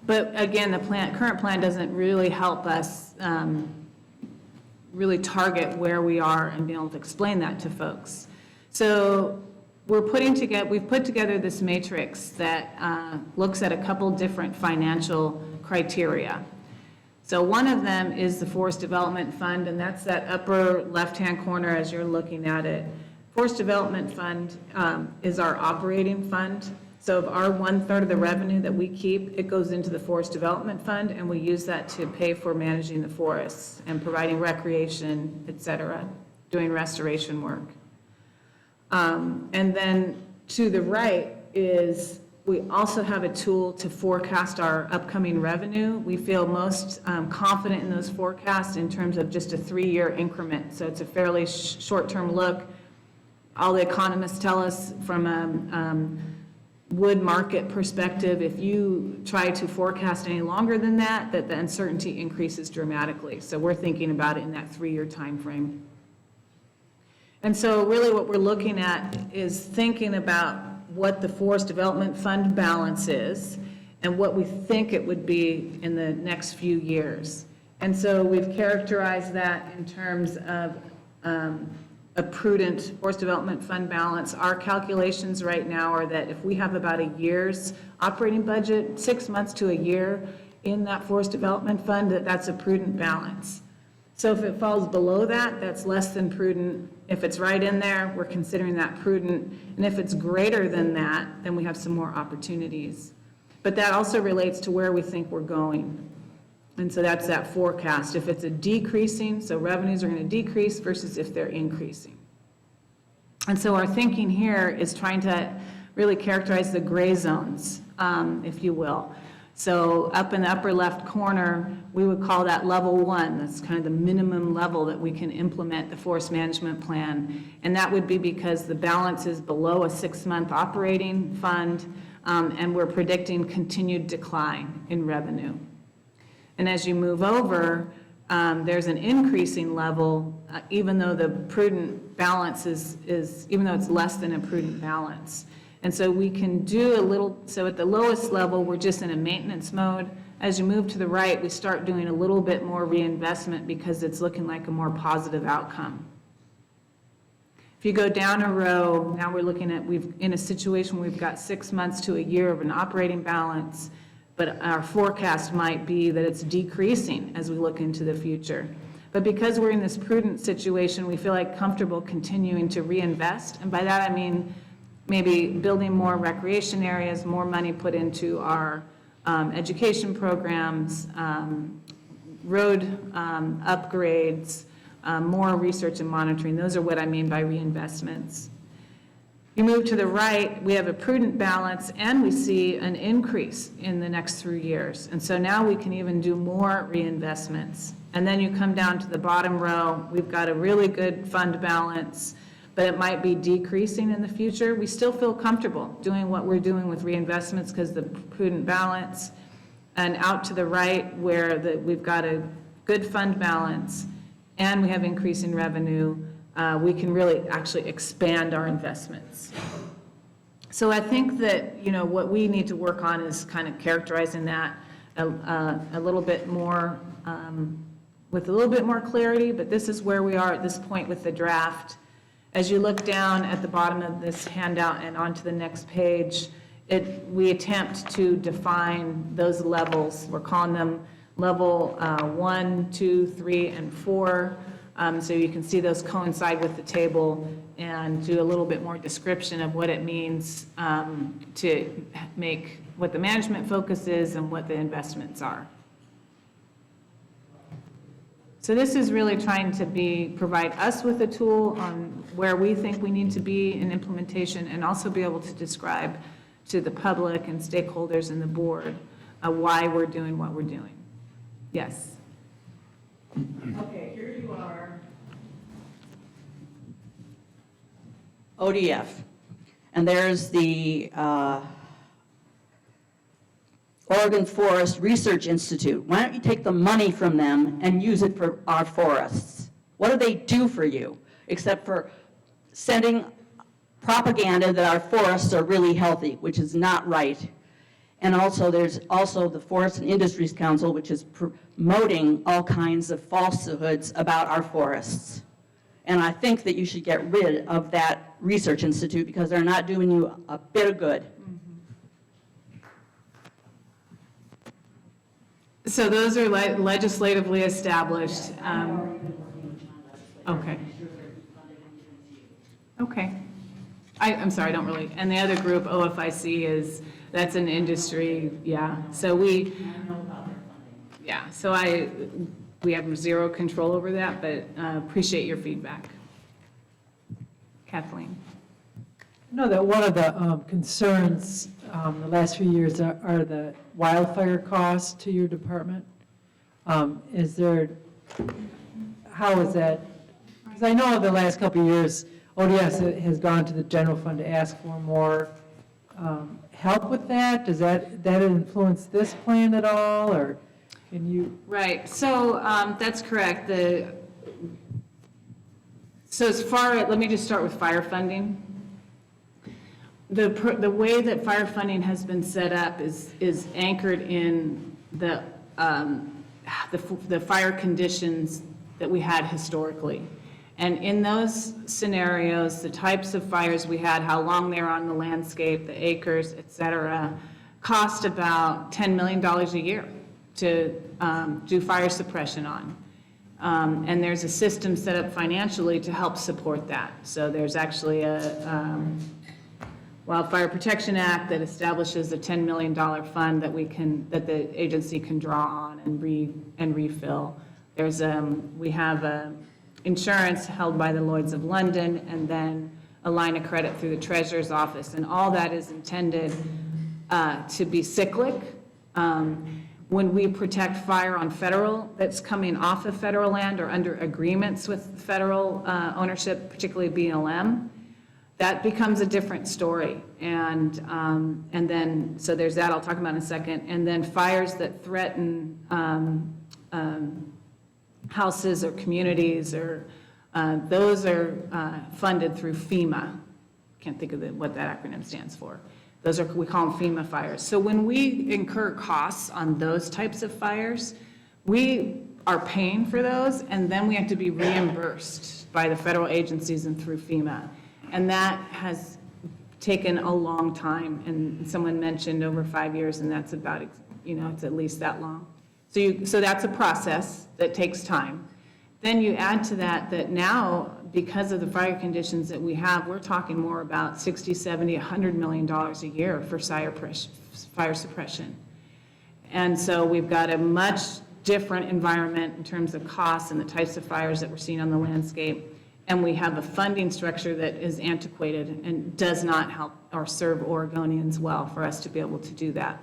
But again, the current plan doesn't really help us really target where we are and be able to explain that to folks. So we've put together this matrix that looks at a couple different financial criteria. So one of them is the Forest Development Fund, and that's that upper left-hand corner as you're looking at it. Forest Development Fund is our operating fund. So of our 1/3 of the revenue that we keep, it goes into the Forest Development Fund, and we use that to pay for managing the forests and providing recreation, et cetera, doing restoration work. And then to the right is, we also have a tool to forecast our upcoming revenue. We feel most confident in those forecasts in terms of just a 3-year increment. So it's a fairly short-term look. All the economists tell us from a wood market perspective, if you try to forecast any longer than that, the uncertainty increases dramatically. So we're thinking about it in that 3-year time frame. And so really what we're looking at is thinking about what the Forest Development Fund balance is and what we think it would be in the next few years. And so we've characterized that in terms of a prudent Forest Development Fund balance. Our calculations right now are that if we have about a year's operating budget, 6 months to a year in that Forest Development Fund, that's a prudent balance. So if it falls below that, that's less than prudent. If it's right in there, we're considering that prudent. And if it's greater than that, then we have some more opportunities. But that also relates to where we think we're going. And so that's that forecast. If it's a decreasing, so revenues are going to decrease versus if they're increasing. And so our thinking here is trying to really characterize the gray zones, if you will. So up in the upper left corner, we would call that level 1. That's kind of the minimum level that we can implement the forest management plan. And that would be because the balance is below a 6-month operating fund, and we're predicting continued decline in revenue. And as you move over, there's an increasing level, even though the prudent balance is, even though it's less than a prudent balance. And so we can do a little, so at the lowest level, we're just in a maintenance mode. As you move to the right, we start doing a little bit more reinvestment because it's looking like a more positive outcome. If you go down a row, now we're looking at, in a situation where we've got 6 months to a year of an operating balance, but our forecast might be that it's decreasing as we look into the future. But because we're in this prudent situation, we feel like comfortable continuing to reinvest. And by that I mean maybe building more recreation areas, more money put into our education programs, road upgrades, more research and monitoring. Those are what I mean by reinvestments. You move to the right, we have a prudent balance, and we see an increase in the next 3 years. And so now we can even do more reinvestments. And then you come down to the bottom row, we've got a really good fund balance, but it might be decreasing in the future. We still feel comfortable doing what we're doing with reinvestments because the prudent balance. And out to the right, where we've got a good fund balance and we have increasing revenue, we can really actually expand our investments. So I think that, what we need to work on is kind of characterizing that a little bit more, with a little bit more clarity, but this is where we are at this point with the draft. As you look down at the bottom of this handout and onto the next page, we attempt to define those levels. We're calling them level 1, 2, 3, and 4. So you can see those coincide with the table and do a little bit more description of what it means to make what the management focus is and what the investments are. So this is really trying to provide us with a tool on where we think we need to be in implementation, and also be able to describe to the public and stakeholders and the board why we're doing what we're doing. Yes? Okay, here you are. ODF. And there's the Oregon Forest Research Institute. Why don't you take the money from them and use it for our forests? What do they do for you, except for sending propaganda that our forests are really healthy, which is not right. And also, there's also the Forest and Industries Council, which is promoting all kinds of falsehoods about our forests. And I think that you should get rid of that research institute, because they're not doing you a bit of good. So those are legislatively established. Okay. Okay. I'm sorry, I don't really, and the other group, OFIC, that's an industry, yeah. So we have zero control over that, but appreciate your feedback. Kathleen. I know that one of the concerns the last few years are the wildfire costs to your department. How is that? Because I know the last couple of years, ODS has gone to the general fund to ask for more help with that. Does that influence this plan at all, or can you? Right, so that's correct. Let me just start with fire funding. The way that fire funding has been set up is anchored in the fire conditions that we had historically. And in those scenarios, the types of fires we had, how long they were on the landscape, the acres, et cetera, cost about $10 million a year to do fire suppression on. And there's a system set up financially to help support that. So there's actually a Wildfire Protection Act that establishes a $10 million fund that the agency can draw on and refill. We have insurance held by the Lloyd's of London, and then a line of credit through the Treasurer's Office, and all that is intended to be cyclic. When we protect fire on federal, that's coming off of federal land or under agreements with federal ownership, particularly BLM, that becomes a different story. And then, so there's that I'll talk about in a second. And then fires that threaten houses or communities, or those are funded through FEMA. Can't think of what that acronym stands for. We call them FEMA fires. So when we incur costs on those types of fires, we are paying for those, and then we have to be reimbursed by the federal agencies and through FEMA. And that has taken a long time, and someone mentioned over 5 years, and that's about, it's at least that long. So that's a process that takes time. Then you add to that now, because of the fire conditions that we have, we're talking more about $60, $70, $100 million a year for fire suppression. And so we've got a much different environment in terms of costs and the types of fires that we're seeing on the landscape. And we have a funding structure that is antiquated and does not help or serve Oregonians well for us to be able to do that.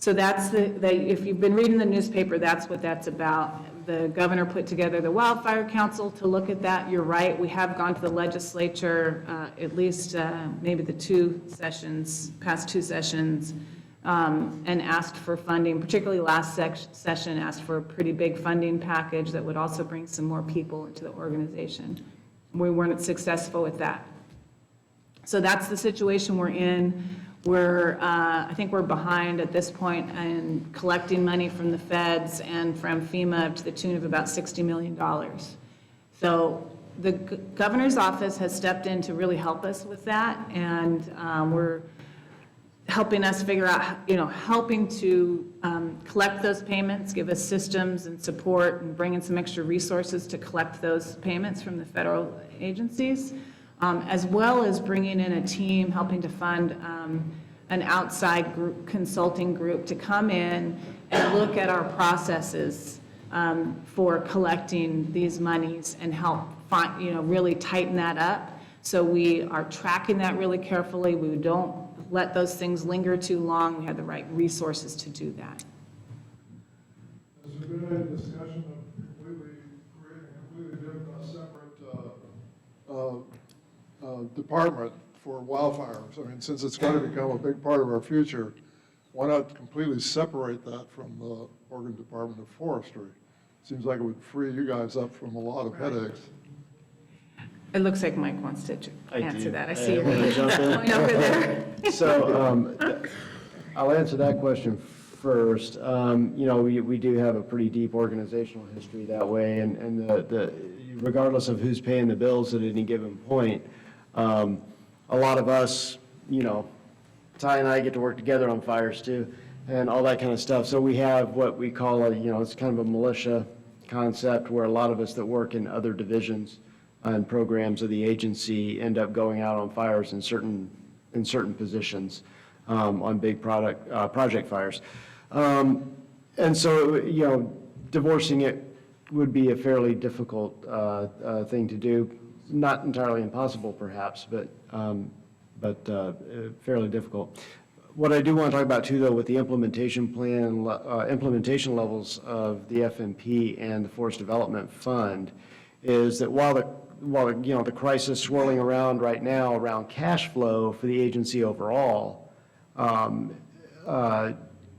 So that's if you've been reading the newspaper, that's what that's about. The governor put together the Wildfire Council to look at that. You're right, we have gone to the legislature at least maybe the past two sessions, and asked for funding, particularly last session asked for a pretty big funding package that would also bring some more people into the organization. We weren't successful with that. So that's the situation we're in. I think we're behind at this point in collecting money from the feds and from FEMA to the tune of about $60 million. So the governor's office has stepped in to really help us with that, and we're helping us figure out, helping to collect those payments, give us systems and support, and bring in some extra resources to collect those payments from the federal agencies, as well as bringing in a team, helping to fund an outside group, consulting group, to come in and look at our processes for collecting these monies and help really tighten that up. So we are tracking that really carefully. We don't let those things linger too long. We have the right resources to do that. Has there been any discussion of creating a completely different, separate department for wildfires? I mean, since it's going to become a big part of our future, why not completely separate that from the Oregon Department of Forestry? Seems like it would free you guys up from a lot of headaches. It looks like Mike wants to answer that. I see you wanna jump in? going over there. So I'll answer that question first. We do have a pretty deep organizational history that way, and regardless of who's paying the bills at any given point, a lot of us, Ty and I get to work together on fires too, and all that kind of stuff. So we have what we call it's kind of a militia concept, where a lot of us that work in other divisions and programs of the agency end up going out on fires in certain positions, on big project fires. And so, divorcing it would be a fairly difficult thing to do. Not entirely impossible, perhaps, but fairly difficult. What I do want to talk about too, though, with the implementation plan, implementation levels of the FMP and the Forest Development Fund, is that while the crisis swirling around right now around cash flow for the agency overall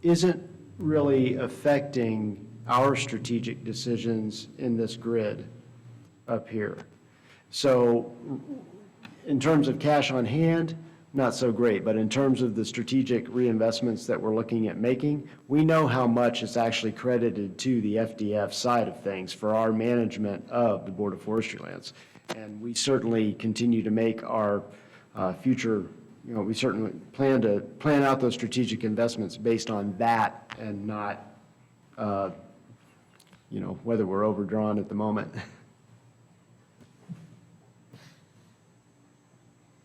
isn't really affecting our strategic decisions in this grid up here. So in terms of cash on hand, not so great, but in terms of the strategic reinvestments that we're looking at making, we know how much is actually credited to the FDF side of things for our management of the Board of Forestry lands. And we certainly continue to make our future, we certainly plan out those strategic investments based on that, and not, whether we're overdrawn at the moment.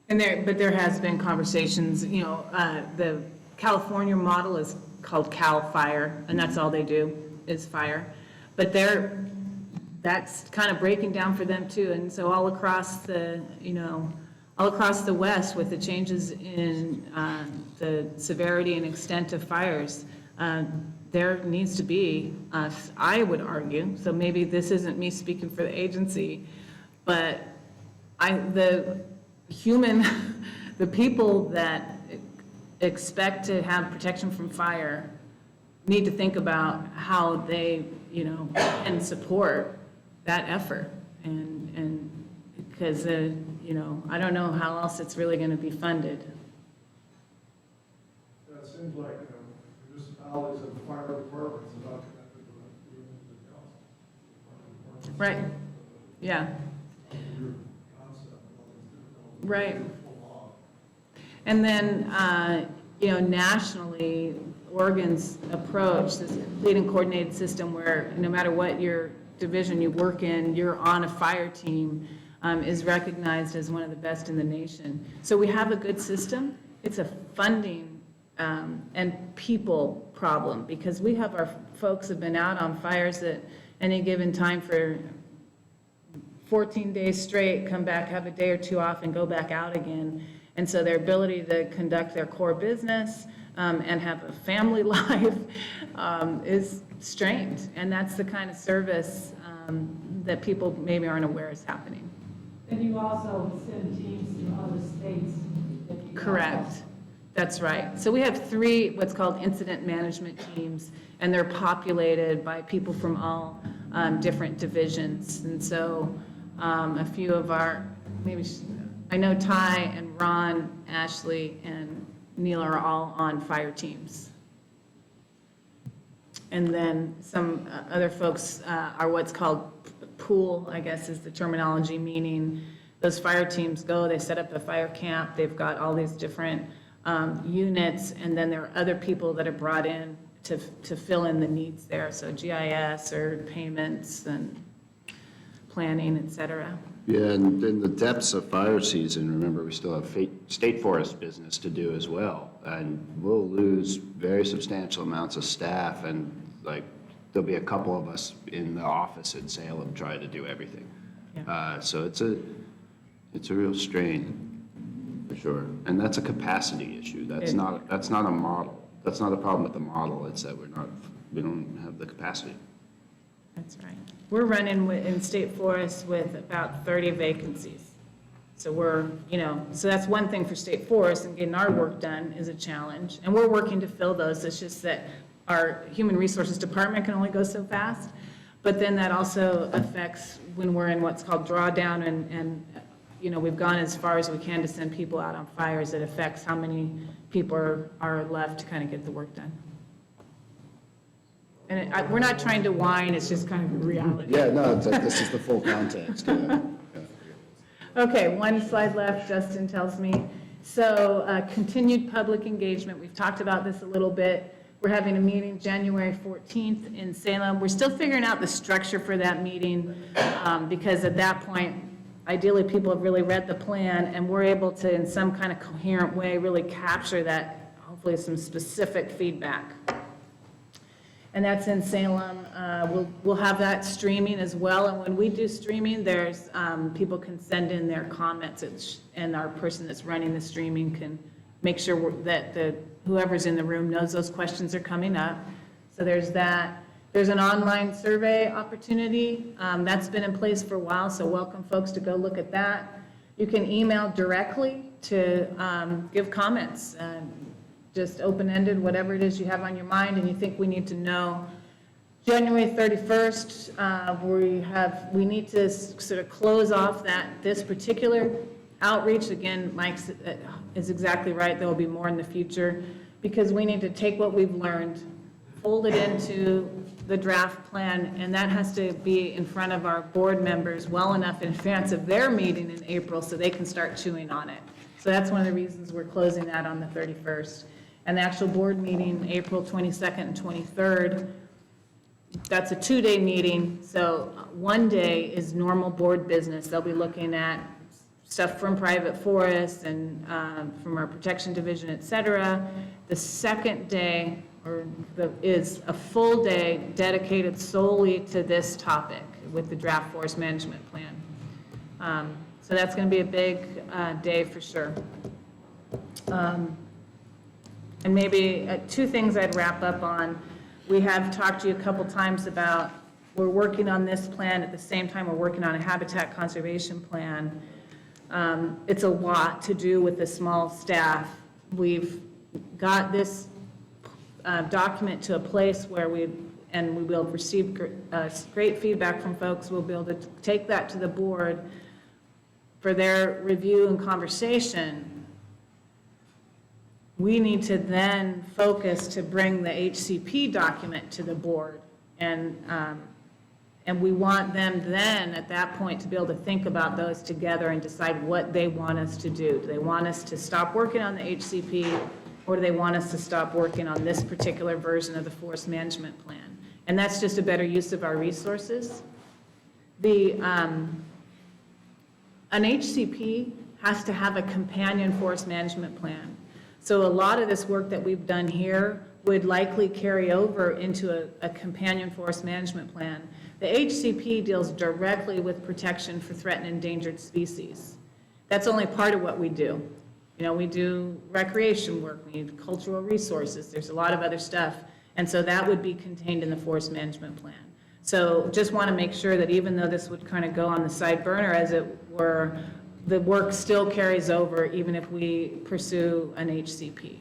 But there has been conversations, the California model is called CAL FIRE, and that's all they do is fire. But that's kind of breaking down for them too. And so all across the West, with the changes in the severity and extent of fires, there needs to be, I would argue, so maybe this isn't me speaking for the agency, but the people that expect to have protection from fire need to think about how they, can support that effort. And because, I don't know how else it's really going to be funded. Yeah, it seems like municipalities and fire departments are not connected to anything else. Right, yeah. Right. And then, nationally, Oregon's approach, this complete and coordinated system where no matter what your division you work in, you're on a fire team, is recognized as one of the best in the nation. So we have a good system. It's a funding and people problem, because we have our folks have been out on fires at any given time for 14 days straight, come back, have a day or two off, and go back out again. And so their ability to conduct their core business and have a family life is strained. And that's the kind of service that people maybe aren't aware is happening. And you also send teams to other states. Correct. That's right. So we have 3 what's called incident management teams, and they're populated by people from all different divisions. And so a few of our, I know Ty and Ron, Ashley, and Neil are all on fire teams. And then some other folks are what's called pool, I guess is the terminology, meaning those fire teams go, they set up a fire camp, they've got all these different units, and then there are other people that are brought in to fill in the needs there, so GIS or payments and planning, et cetera. Yeah, and in the depths of fire season, remember, we still have state forest business to do as well. And we'll lose very substantial amounts of staff, and like, there'll be a couple of us in the office in Salem trying to do everything. So it's a real strain, for sure. And that's a capacity issue. That's not a model. That's not a problem with the model. It's that we don't have the capacity. That's right. We're running in state forests with about 30 vacancies. So so that's one thing for state forests, and getting our work done is a challenge. And we're working to fill those. It's just that our human resources department can only go so fast. But then that also affects when we're in what's called drawdown, and we've gone as far as we can to send people out on fires. It affects how many people are left to kind of get the work done. And we're not trying to whine, it's just kind of reality. Yeah, no, it's like, this is the full context. Yeah. Okay, one slide left, Justin tells me. So continued public engagement, we've talked about this a little bit. We're having a meeting January 14th in Salem. We're still figuring out the structure for that meeting because at that point, ideally people have really read the plan and we're able to, in some kind of coherent way, really capture that, hopefully some specific feedback. And that's in Salem. We'll have that streaming as well. And when we do streaming, there's people can send in their comments, and our person that's running the streaming can make sure that whoever's in the room knows those questions are coming up. So there's that. There's an online survey opportunity. That's been in place for a while, so welcome folks to go look at that. You can email directly to give comments. Just open-ended, whatever it is you have on your mind and you think we need to know. January 31st, we need to sort of close off this particular outreach. Again, Mike is exactly right. There will be more in the future because we need to take what we've learned, fold it into the draft plan, and that has to be in front of our board members well enough in advance of their meeting in April so they can start chewing on it. So that's one of the reasons we're closing that on the 31st. And the actual board meeting, April 22nd and 23rd, that's a 2-day meeting. So one day is normal board business. They'll be looking at stuff from private forests and from our protection division, et cetera. The second day is a full day dedicated solely to this topic with the draft forest management plan. So that's going to be a big day for sure. And maybe 2 things I'd wrap up on. We have talked to you a couple times about we're working on this plan at the same time we're working on a habitat conservation plan. It's a lot to do with a small staff. We've got this document to a place where we will receive great feedback from folks. We'll be able to take that to the board for their review and conversation. We need to then focus to bring the HCP document to the board. And we want them then, at that point, to be able to think about those together and decide what they want us to do. Do they want us to stop working on the HCP, or do they want us to stop working on this particular version of the forest management plan? And that's just a better use of our resources. An HCP has to have a companion forest management plan. So a lot of this work that we've done here would likely carry over into a companion forest management plan. The HCP deals directly with protection for threatened and endangered species. That's only part of what we do. We do recreation work, we need cultural resources, there's a lot of other stuff. And so that would be contained in the forest management plan. So just want to make sure that even though this would kind of go on the side burner, as it were, the work still carries over even if we pursue an HCP.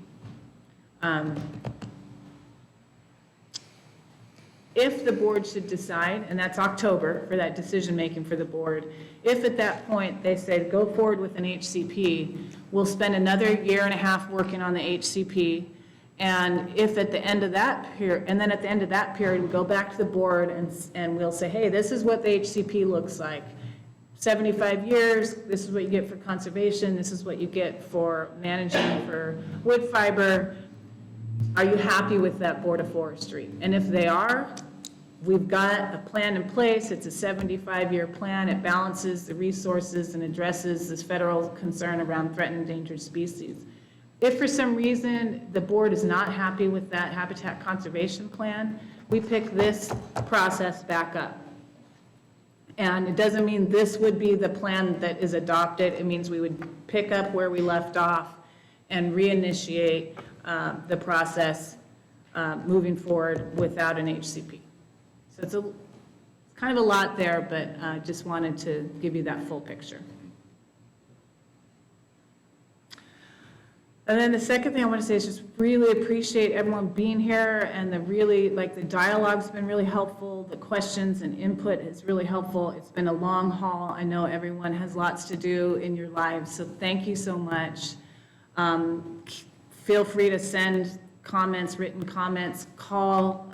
If the board should decide, and that's October for that decision-making for the board, if at that point they say, go forward with an HCP, we'll spend another year and a half working on the HCP. And if at the end of that period, and then at the end of that period, we go back to the board and we'll say, hey, this is what the HCP looks like. 75 years, this is what you get for conservation, this is what you get for managing for wood fiber. Are you happy with that Board of Forestry? And if they are, we've got a plan in place. It's a 75-year plan. It balances the resources and addresses this federal concern around threatened endangered species. If for some reason the board is not happy with that habitat conservation plan, we pick this process back up. And it doesn't mean this would be the plan that is adopted. It means we would pick up where we left off and reinitiate the process moving forward without an HCP. So it's kind of a lot there, but just wanted to give you that full picture. And then the second thing I want to say is just really appreciate everyone being here, and the dialogue's been really helpful. The questions and input is really helpful. It's been a long haul. I know everyone has lots to do in your lives, so thank you so much. Feel free to send comments, written comments, call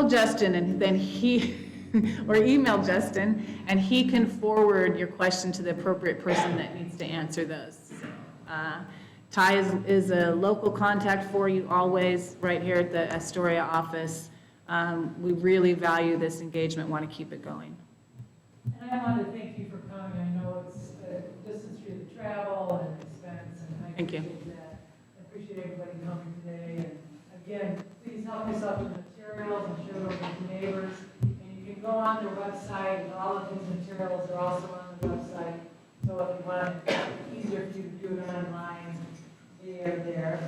Justin, and then or email Justin, and he can forward your question to the appropriate person that needs to answer those. Ty is a local contact for you always, right here at the Astoria office. We really value this engagement, want to keep it going. And I want to thank you for coming. I know it's a distance for you to travel and expense, and I Thank you. appreciate that. I appreciate everybody coming today. And again, please help us out with the materials and share those with your neighbors. And you can go on their website, and all of these materials are also on the website. So if you want it easier for you to do it online, they are there.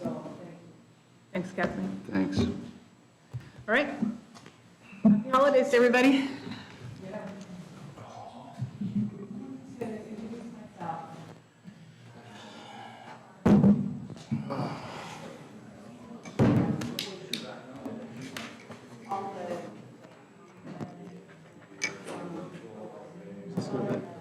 So thank you. Thanks, Kathleen. Thanks. All right. Happy holidays to everybody. Let's go back.